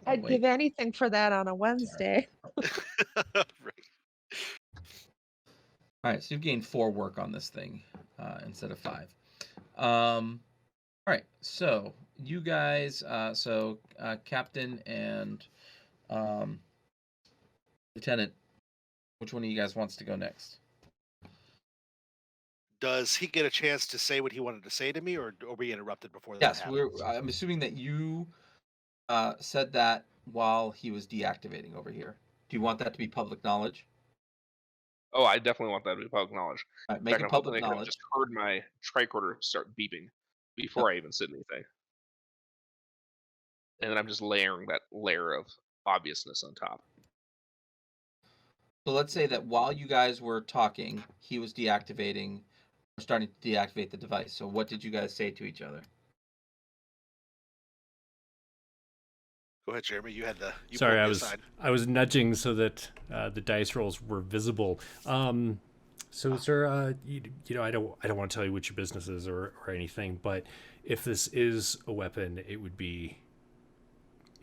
I'd wait. give anything for that on a Wednesday. Right. All right, so you've gained 4 work on this thing instead of 5. All right, so you guys, Captain and Lieutenant, which one of you guys wants to go next? Does he get a chance to say what he wanted to say to me, or are we interrupted before that Yes, happens? I'm assuming that you said that while he was deactivating over here. Do you want that to be public knowledge? Oh, I definitely want that to be public knowledge. All right, In make fact, it I'm public hoping they could have knowledge. just heard my tricorder start beeping before I even said anything. And then I'm just layering that layer of obviousness on top. So let's say that while you guys were talking, he was deactivating, or starting to deactivate the device. So what did you guys say to each other? Go ahead, Jeremy. You had the. You Sorry, pulled me aside. I was nudging so that the dice rolls were visible. So, sir, you know, I don't want to tell you what your business is or anything, but if this is a weapon, it would be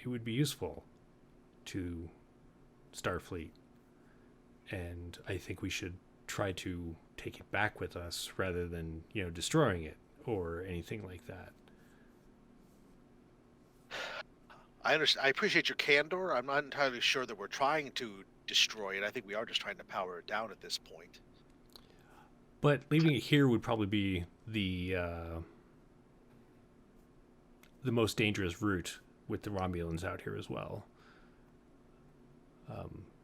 useful to Starfleet, and I think we should try to take it back with us rather than destroying it or anything like that. I understand. I appreciate your candor. I'm not entirely sure that we're trying to destroy it. I think we are just trying to power it down at this point. But leaving it here would probably be the most dangerous route with the Romulans out here as well.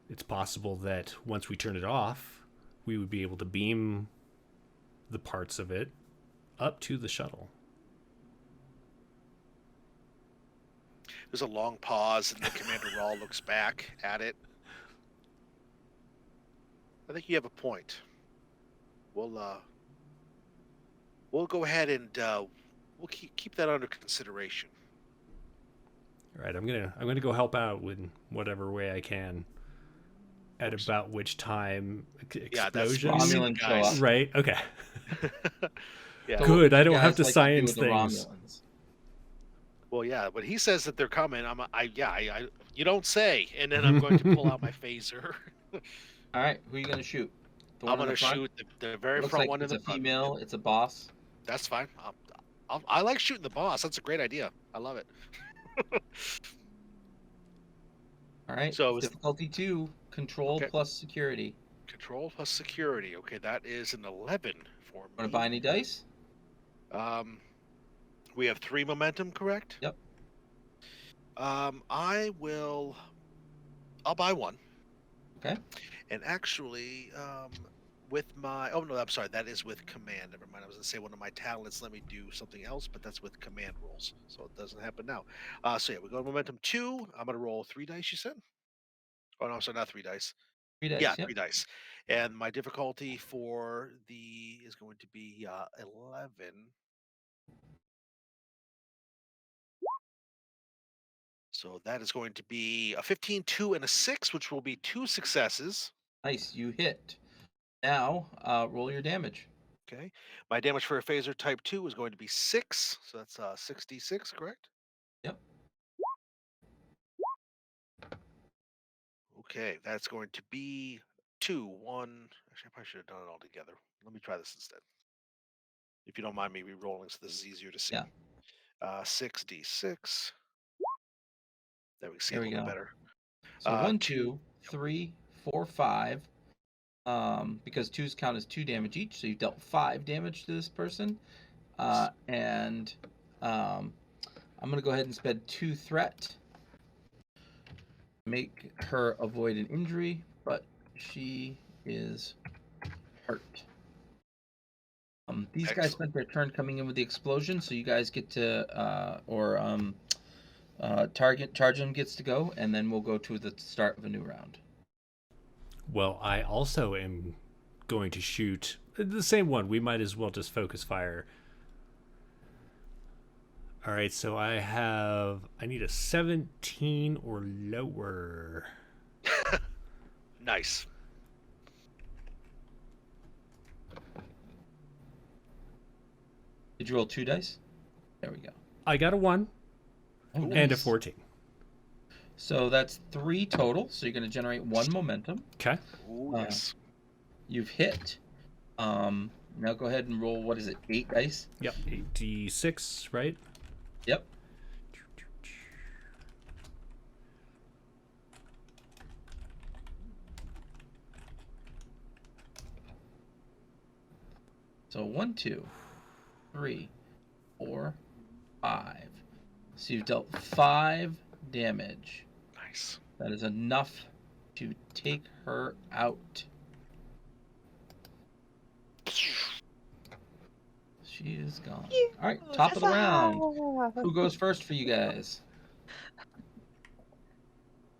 It's possible that once we turn it off, we would be able to beam the parts of it up to the shuttle. There's a long pause, and the Commander Rawl looks back at it. I think you have a point. We'll go ahead and we'll keep that under consideration. All right, I'm gonna go help out in whatever way I can. At about which time explosions? Romulan show up. Right. Okay. Yeah. So Good. what I do you don't have guys to like science do with the things. Romulans? Well, yeah. When he says that they're coming, you don't say, and then I'm going to pull out my phaser. All right, who are you gonna shoot? The I'm one in going the to front? shoot the very Looks front like one in it's the a front. female. It's a boss. That's fine. I like shooting the boss. That's a great idea. I love it. All right. So difficulty 2, control plus security. Control plus security. Okay, that is an 11 for me. Want to buy any dice? We have 3 momentum, correct? Yep. I'll buy 1. Okay. And actually, with my I'm sorry, that is with command. Never mind. I was gonna say one of my talents let me do something else, but that's with command rolls, so it doesn't happen now. So yeah, we go to momentum 2. I'm gonna roll 3 dice. You said? Oh no, sorry, not 3 dice. 3 dice. Yeah, Yep. 3 dice. And my difficulty for the is going to be 11. So that is going to be a 15, 2, and a 6, which will be 2 successes. Nice, you hit. Now, roll your damage. Okay. My damage for a phaser type 2 is going to be 6, so that's 66, correct? Yep. Okay, that's going to be 2, 1. Actually, I probably should have done it all together. Let me try this instead. If you don't mind me re-rolling, so this is easier to see. Yeah. 6d6. There we see There a we little go. better. So 1, 2, 3, 4, 5. Because 2s count as 2 damage each, so you've dealt 5 damage to this person. And I'm going to go ahead and spend 2 threat. Make her avoid an injury, but she is hurt. These guys spent their turn coming in with the explosion, so you guys get to, Targem gets to go, and then we'll go to the start of a new round. Well, I also am going to shoot the same one. We might as well just focus fire. All right, so I need a 17 or lower. Nice. Did you roll 2 dice? There we go. I got a 1 Oh, and a nice. 14. So that's 3 total. So you're going to generate 1 momentum. Okay. Ooh, yes. You've hit. Now go ahead and roll, what is it, 8 dice? Yep, 86, right? Yep. So 1, 2, 3, 4, 5. So you've dealt 5 damage. Nice. That is enough to take her out. She is gone. All right, top of the round. Who goes first for you guys?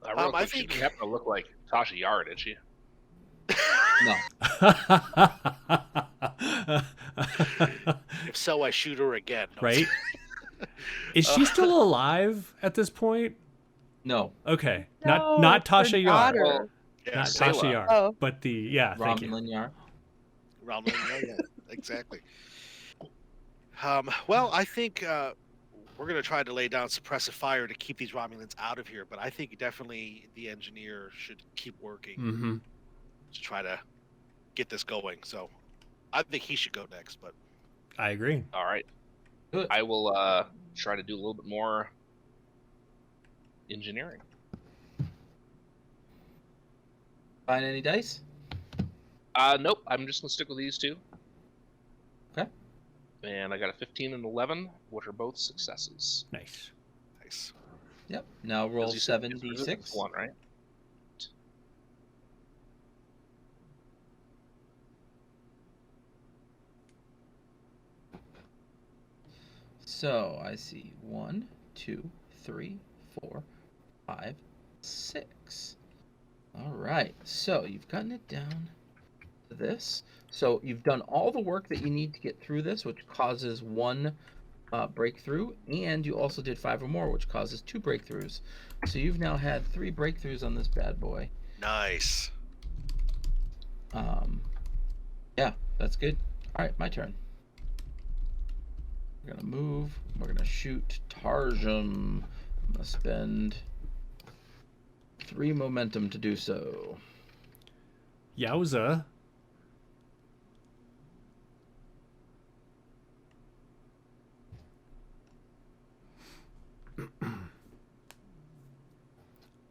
Real I quick, she think- didn't happen to look like Tasha Yar, did she? No. If so, I shoot her again. No, Right? Is she still alive at this point? No. Okay. No, not her Tasha Yar. daughter. Well, Yeah, Not Sayla. Tasha Yar. Oh. But thank you. Romulan Yar. yeah, exactly. Well, I think we're going to try to lay down suppressive fire to keep these Romulans out of here, but I think definitely the engineer should keep working Mm-hmm. to try to get this going. So I think he should go next, but I agree. All right. Good. I will try to do a little bit more engineering. Find any dice? Nope. I'm just gonna stick with these 2. Okay. And I got a 15 and 11, which are both successes. Nice. nice. Yep. Now roll As you said, it's 7d6. resistance 1, right? So I see 1, 2, 3, 4, 5, 6. All right. So you've gotten it down to this. So you've done all the work that you need to get through this, which causes 1 breakthrough, and you also did 5 or more, which causes 2 breakthroughs. So you've now had 3 breakthroughs on this bad boy. Nice. Yeah, that's good. All right, my turn. We're gonna move. We're gonna shoot Tarjum. I'm gonna spend 3 momentum to do so. Yowza.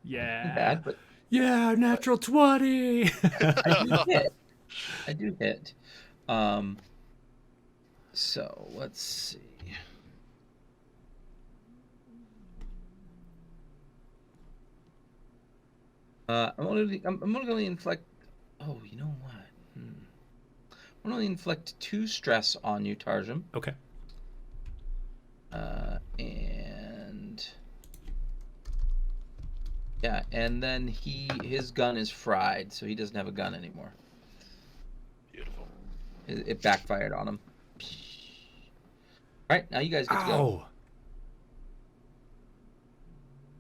Yeah. Bad, but Yeah, natural 20. I do hit. I do hit. So let's see. I'm only going to inflict. Oh, you know what? I'm going to inflict 2 stress on you, Tarjum. Okay. And yeah, and then his gun is fried, so he doesn't have a gun anymore. Beautiful. It backfired on him. All right, now you guys get to go. Ow.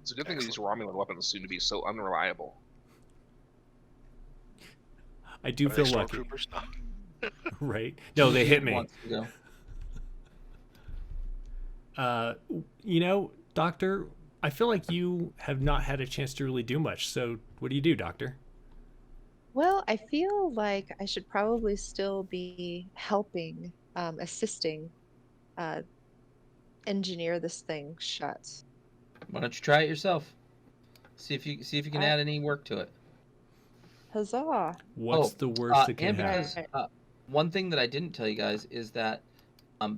It's a good thing these Romulan weapons seem to be so unreliable. I do Are they feel lucky. stormtroopers? No. Right? No, they hit me. Wants to go. Doctor, I feel like you have not had a chance to really do much. So what do, Doctor? Well, I feel like I should probably still be helping, assisting, engineer this thing shut. Why don't you try it yourself? See if you can I- add any work to it. What's Huzzah! the worst that can and happen? because one thing that I didn't tell you guys is that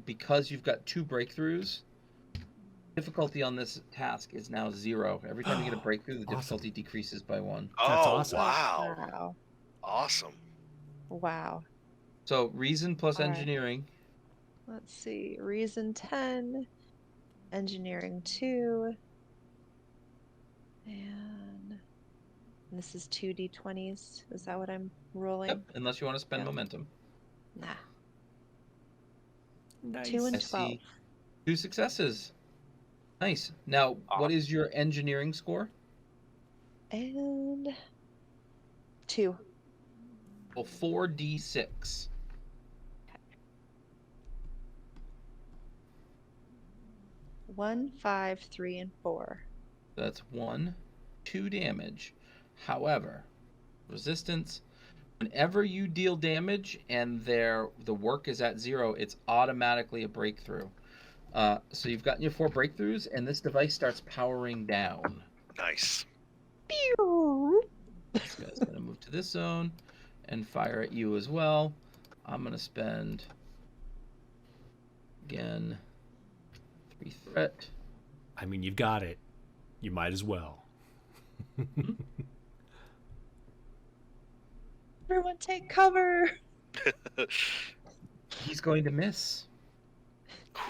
because you've got 2 breakthroughs, difficulty on this task is now 0. Every time you get a breakthrough, the Awesome. difficulty decreases by 1. That's Oh, awesome. wow. Wow! Awesome. Wow! So reason plus All right. engineering. Let's see. Reason 10, engineering 2, and And this is 2d20s. Is that what I'm rolling? Yep. Unless you want to spend Yeah. momentum. Nah. Nice. 2 and I 12. see 2 successes. Nice. Now, what is your engineering score? And 2. Well, 4d6. 1, 5, 3, and 4. That's 1, 2 damage. However, resistance. Whenever you deal damage and the work is at 0, it's automatically a breakthrough. So you've gotten your 4 breakthroughs, and this device starts powering down. Nice. Pew! This guy's going to move to this zone and fire at you as well. I'm going to spend, again, 3 threat. I mean, you've got it. You might as well. Everyone take cover! He's going to miss.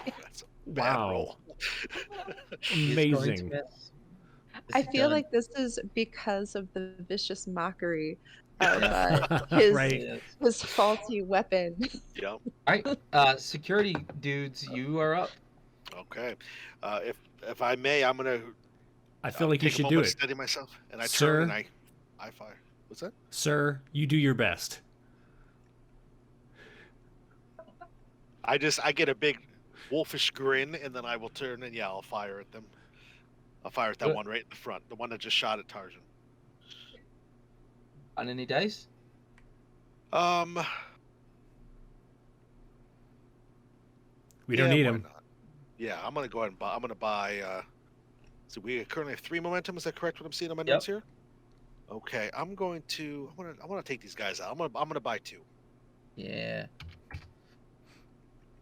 That's a bad Wow. roll. He's going to Amazing. miss. I It's feel done. like this is because of the vicious mockery of Yeah. his Right. It is. his faulty weapon. Yep. All right, security dudes, you are up. Okay. If I may, I'm gonna. I feel like you take a should do moment it. to steady myself, and I Sir? turn and I fire. What's that? Sir, you do your best. I get a big wolfish grin, and then I will turn and I'll fire at them. I'll fire at that Good. one right in the front, the one that just shot at Tarzan. On any dice? We don't yeah, need why him. not? Yeah, I'm gonna go ahead and buy. I'm gonna buy. So we currently have 3 momentum. Is that correct? What I'm seeing on my Yep. notes here. Okay, I'm going to. I want to take these guys out. I'm gonna buy 2. Yeah.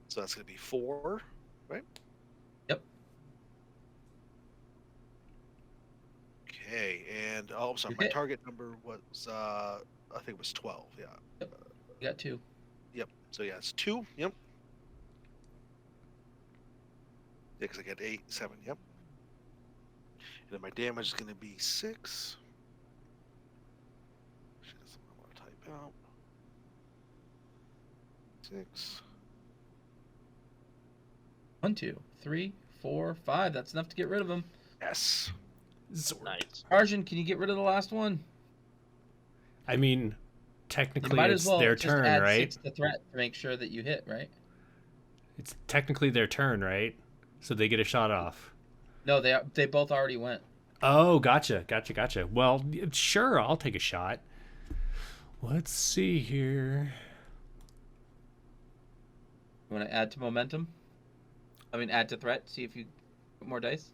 So that's gonna be 4, right? Yep. Okay, and I'm sorry, You my hit. target number was I think it was 12. Yeah. You got 2. Yep. So yeah, it's 2. Yep. Yeah, because I get 8, 7. Yep. And then my damage is going to be 6. Shit, that's what I want to type out. 6. 1, 2, 3, 4, 5. That's enough to get rid of him. Yes. Zor- Nice. Arjun, can you get rid of the last one? I mean, You technically might it's as well their just turn, add right? 6 to threat to make sure that you hit, right? It's technically their turn, right? So they get a shot off. No, they both already went. Oh, gotcha. Well, sure, I'll take a shot. Let's see here. You want to add to momentum? I mean, add to threat. See if you put more dice.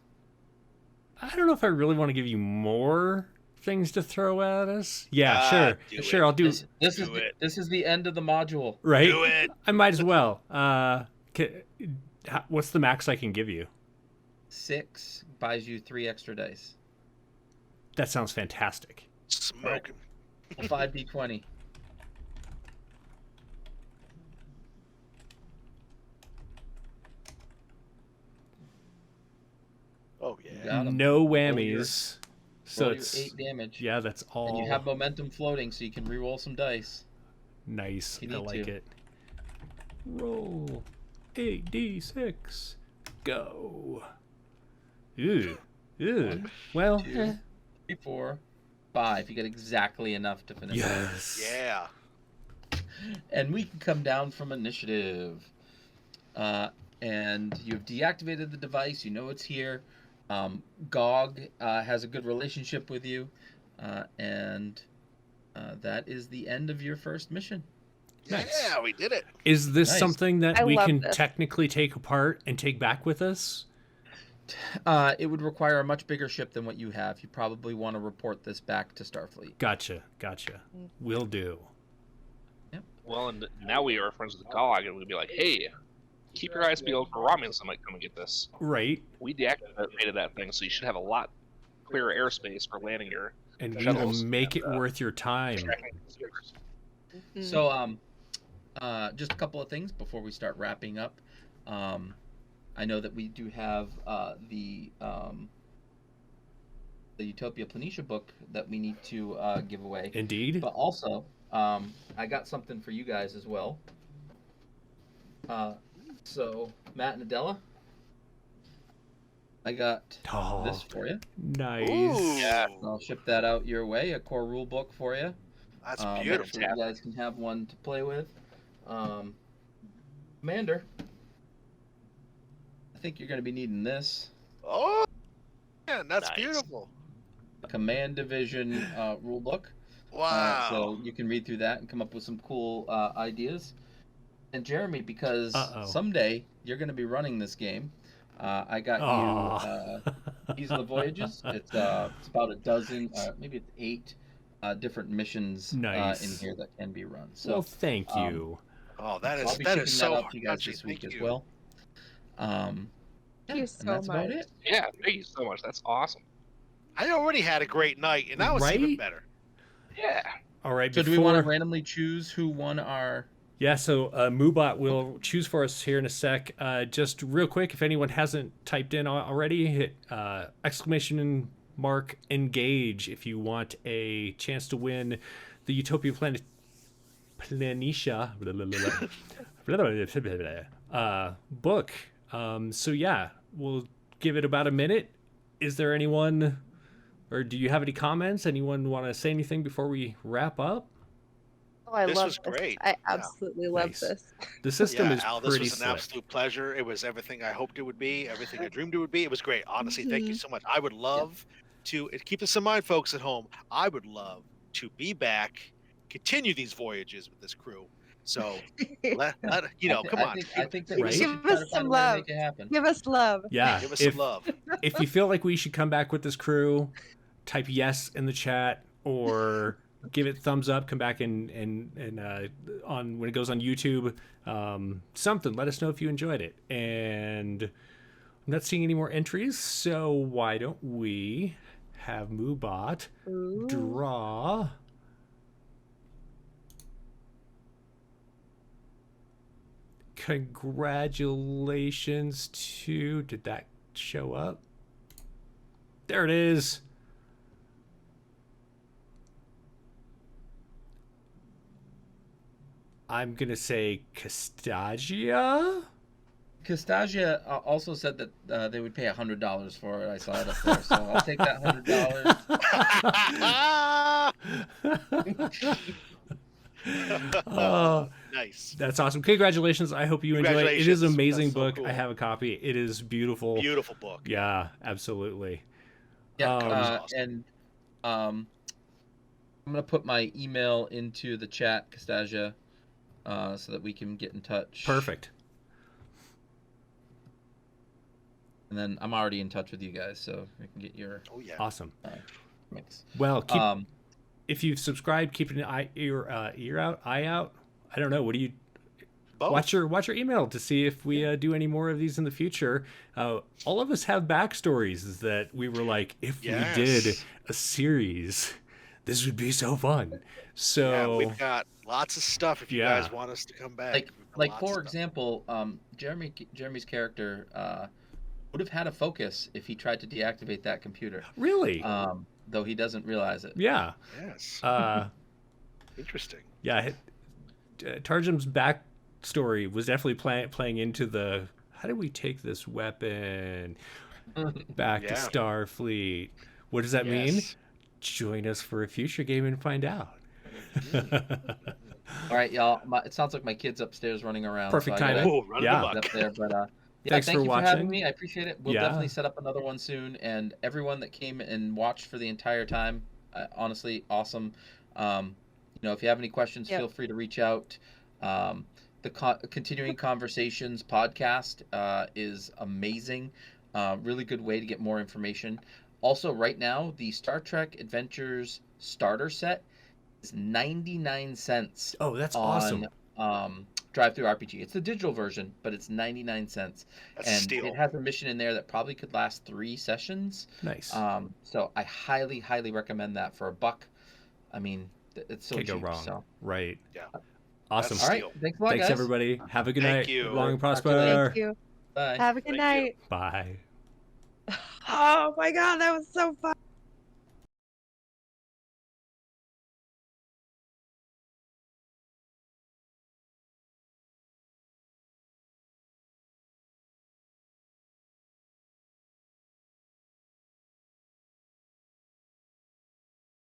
I don't know if I really want to give you more things to throw at us. Yeah, do sure. it. I'll do. This is the end of the module. Right. Do it. I might as well. What's the max I can give you? 6 buys you 3 extra dice. That sounds fantastic. Smoking. 5d20. Oh You yeah. got 'em. No Roll your- whammies. So Roll your it's 8 damage. yeah, that's all. And you have momentum floating, so you can re-roll some dice. Nice. You I need like to. it. Roll 8d6. Go. Ew. Ew. 1, Well, 2, 3, 4, 5. You get exactly enough to finish. yes. Yeah. And we can come down from initiative. And you've deactivated the device. You know it's here. GOG has a good relationship with you. And that is the end of your first mission. Nice. Yeah, we did it. Is this Nice. something that I we love can this. technically take apart and take back with us? It would require a much bigger ship than what you have. You probably want to report this back to Starfleet. Gotcha. Will do. Well, and now we are friends with the GOG, and we'd be like, hey, keep your eyes peeled for Romulans that might come and get this. Right. We deactivated that thing, so you should have a lot clearer airspace for landing your And we shuttles will make it and, worth your time. tracking consumers. So, just a couple of things before we start wrapping up. I know that we do have the the Utopia Planitia book that we need to give away. Indeed. But also, I got something for you guys as well. So Matt and Adela, I got this for you. Nice. Ooh, Yeah. I'll ship that out your way. A core rule book for you. that's So beautiful. you guys can have one to play with. Commander, I think you're going to be needing this. Oh, man, that's Nice. beautiful. A Command Division rule book. Wow. So you can read through that and come up with some cool ideas. And Jeremy, because someday you're going to be running this game, I got you these are the voyages. It's about a dozen, maybe it's 8 different missions Nice. in here that can be run. So Well, thank you. Oh, that I'll is be that shipping is so that out to you guys touching. this week Thank as you. well. Thank you And so that's about much. it. Yeah, thank you so much. That's awesome. I already had a great night, and now it's even Right? better. Yeah. All right. So do we want to randomly choose who won our? Yeah, so Moobot will choose for us here in a sec. Just real quick, if anyone hasn't typed in already, hit exclamation mark engage if you want a chance to win the Utopia Planitia book. So yeah, we'll give it about a minute. Is there anyone, or do you have any comments? Anyone want to say anything before we wrap up? Oh, I This love was this. great. I Yeah. absolutely love Nice. this. The system Yeah, is Al, this pretty was an slick. absolute pleasure. It was everything I hoped it would be, everything I dreamed it would be. It was great. Honestly, thank you so much. I would love to keep this in mind, folks at home. I would love to be back, continue these voyages with this crew. So let you know, come on. I think that Right? we should Give try us to find some a way to love. make it happen. Give us love. Yeah, Give us if some love. if you feel like we should come back with this crew, type yes in the chat or give it thumbs up. Come back and on when it goes on YouTube, something. Let us know if you enjoyed it. And I'm not seeing any more entries, so why don't we have Moobot Ooh. draw? Congratulations to. Did that show up? There it is. I'm gonna say Castagia. Castagia also said that they would pay $100 for it. I saw it up there, so I'll take that $100. Oh, Nice. that's awesome! Congratulations! I hope you enjoy it. It is an Congratulations. amazing That's so book. cool. I have a copy. It is beautiful. Beautiful book. Yeah, absolutely. Yeah, awesome. and I'm gonna put my email into the chat, Castagia, so that we can get in touch. Perfect. And then I'm already in touch with you guys, so we can get your Oh yeah. Awesome. mix. Well, keep Um, if you've subscribed, keep an eye out. I don't know. What do you Both. watch your email to see if we do any more of these in the future. All of us have backstories that we were like, if Yes. we did a series, this would be so fun. So Yeah, we've got lots of stuff if you Yeah. guys want us to come back. like We've got like lots for of stuff. example, Jeremy's character would have had a focus if he tried to deactivate that computer. really, Though he doesn't realize it. yeah, Yes. Interesting. yeah. Tarjum's backstory was definitely playing into the how do we take this weapon back to Yeah. Starfleet? What does that mean? Yes. Join us for a future game and find out. All right, y'all. It sounds like my kid's upstairs running around. Perfect so I gotta timing. Oh, run Yeah. the get buck. up there, but yeah, Thanks thank for you watching. for having me. I appreciate it. We'll Yeah. definitely set up another one soon. And everyone that came and watched for the entire time, honestly, awesome. If you have any questions, Yep. feel free to reach out. The Continuing Conversations podcast is amazing. Really good way to get more information. Also, right now, the Star Trek Adventures starter set is 99 cents Oh, that's on awesome. DriveThru RPG. It's the digital version, but it's 99 cents. That's a And steal. it has a mission in there that probably could last 3 sessions. Nice. So I highly, highly recommend that for $1. I mean, it's so Can't cheap. go wrong. So. Right. Yeah. Awesome. That's All right. Steal. Thanks a lot, Thanks, guys. everybody. Have a good Thank night. you. Long and Talk to you later. prosper. Thank you. Bye. Have a good Thank you. night. Bye. Oh my god, that was so fun.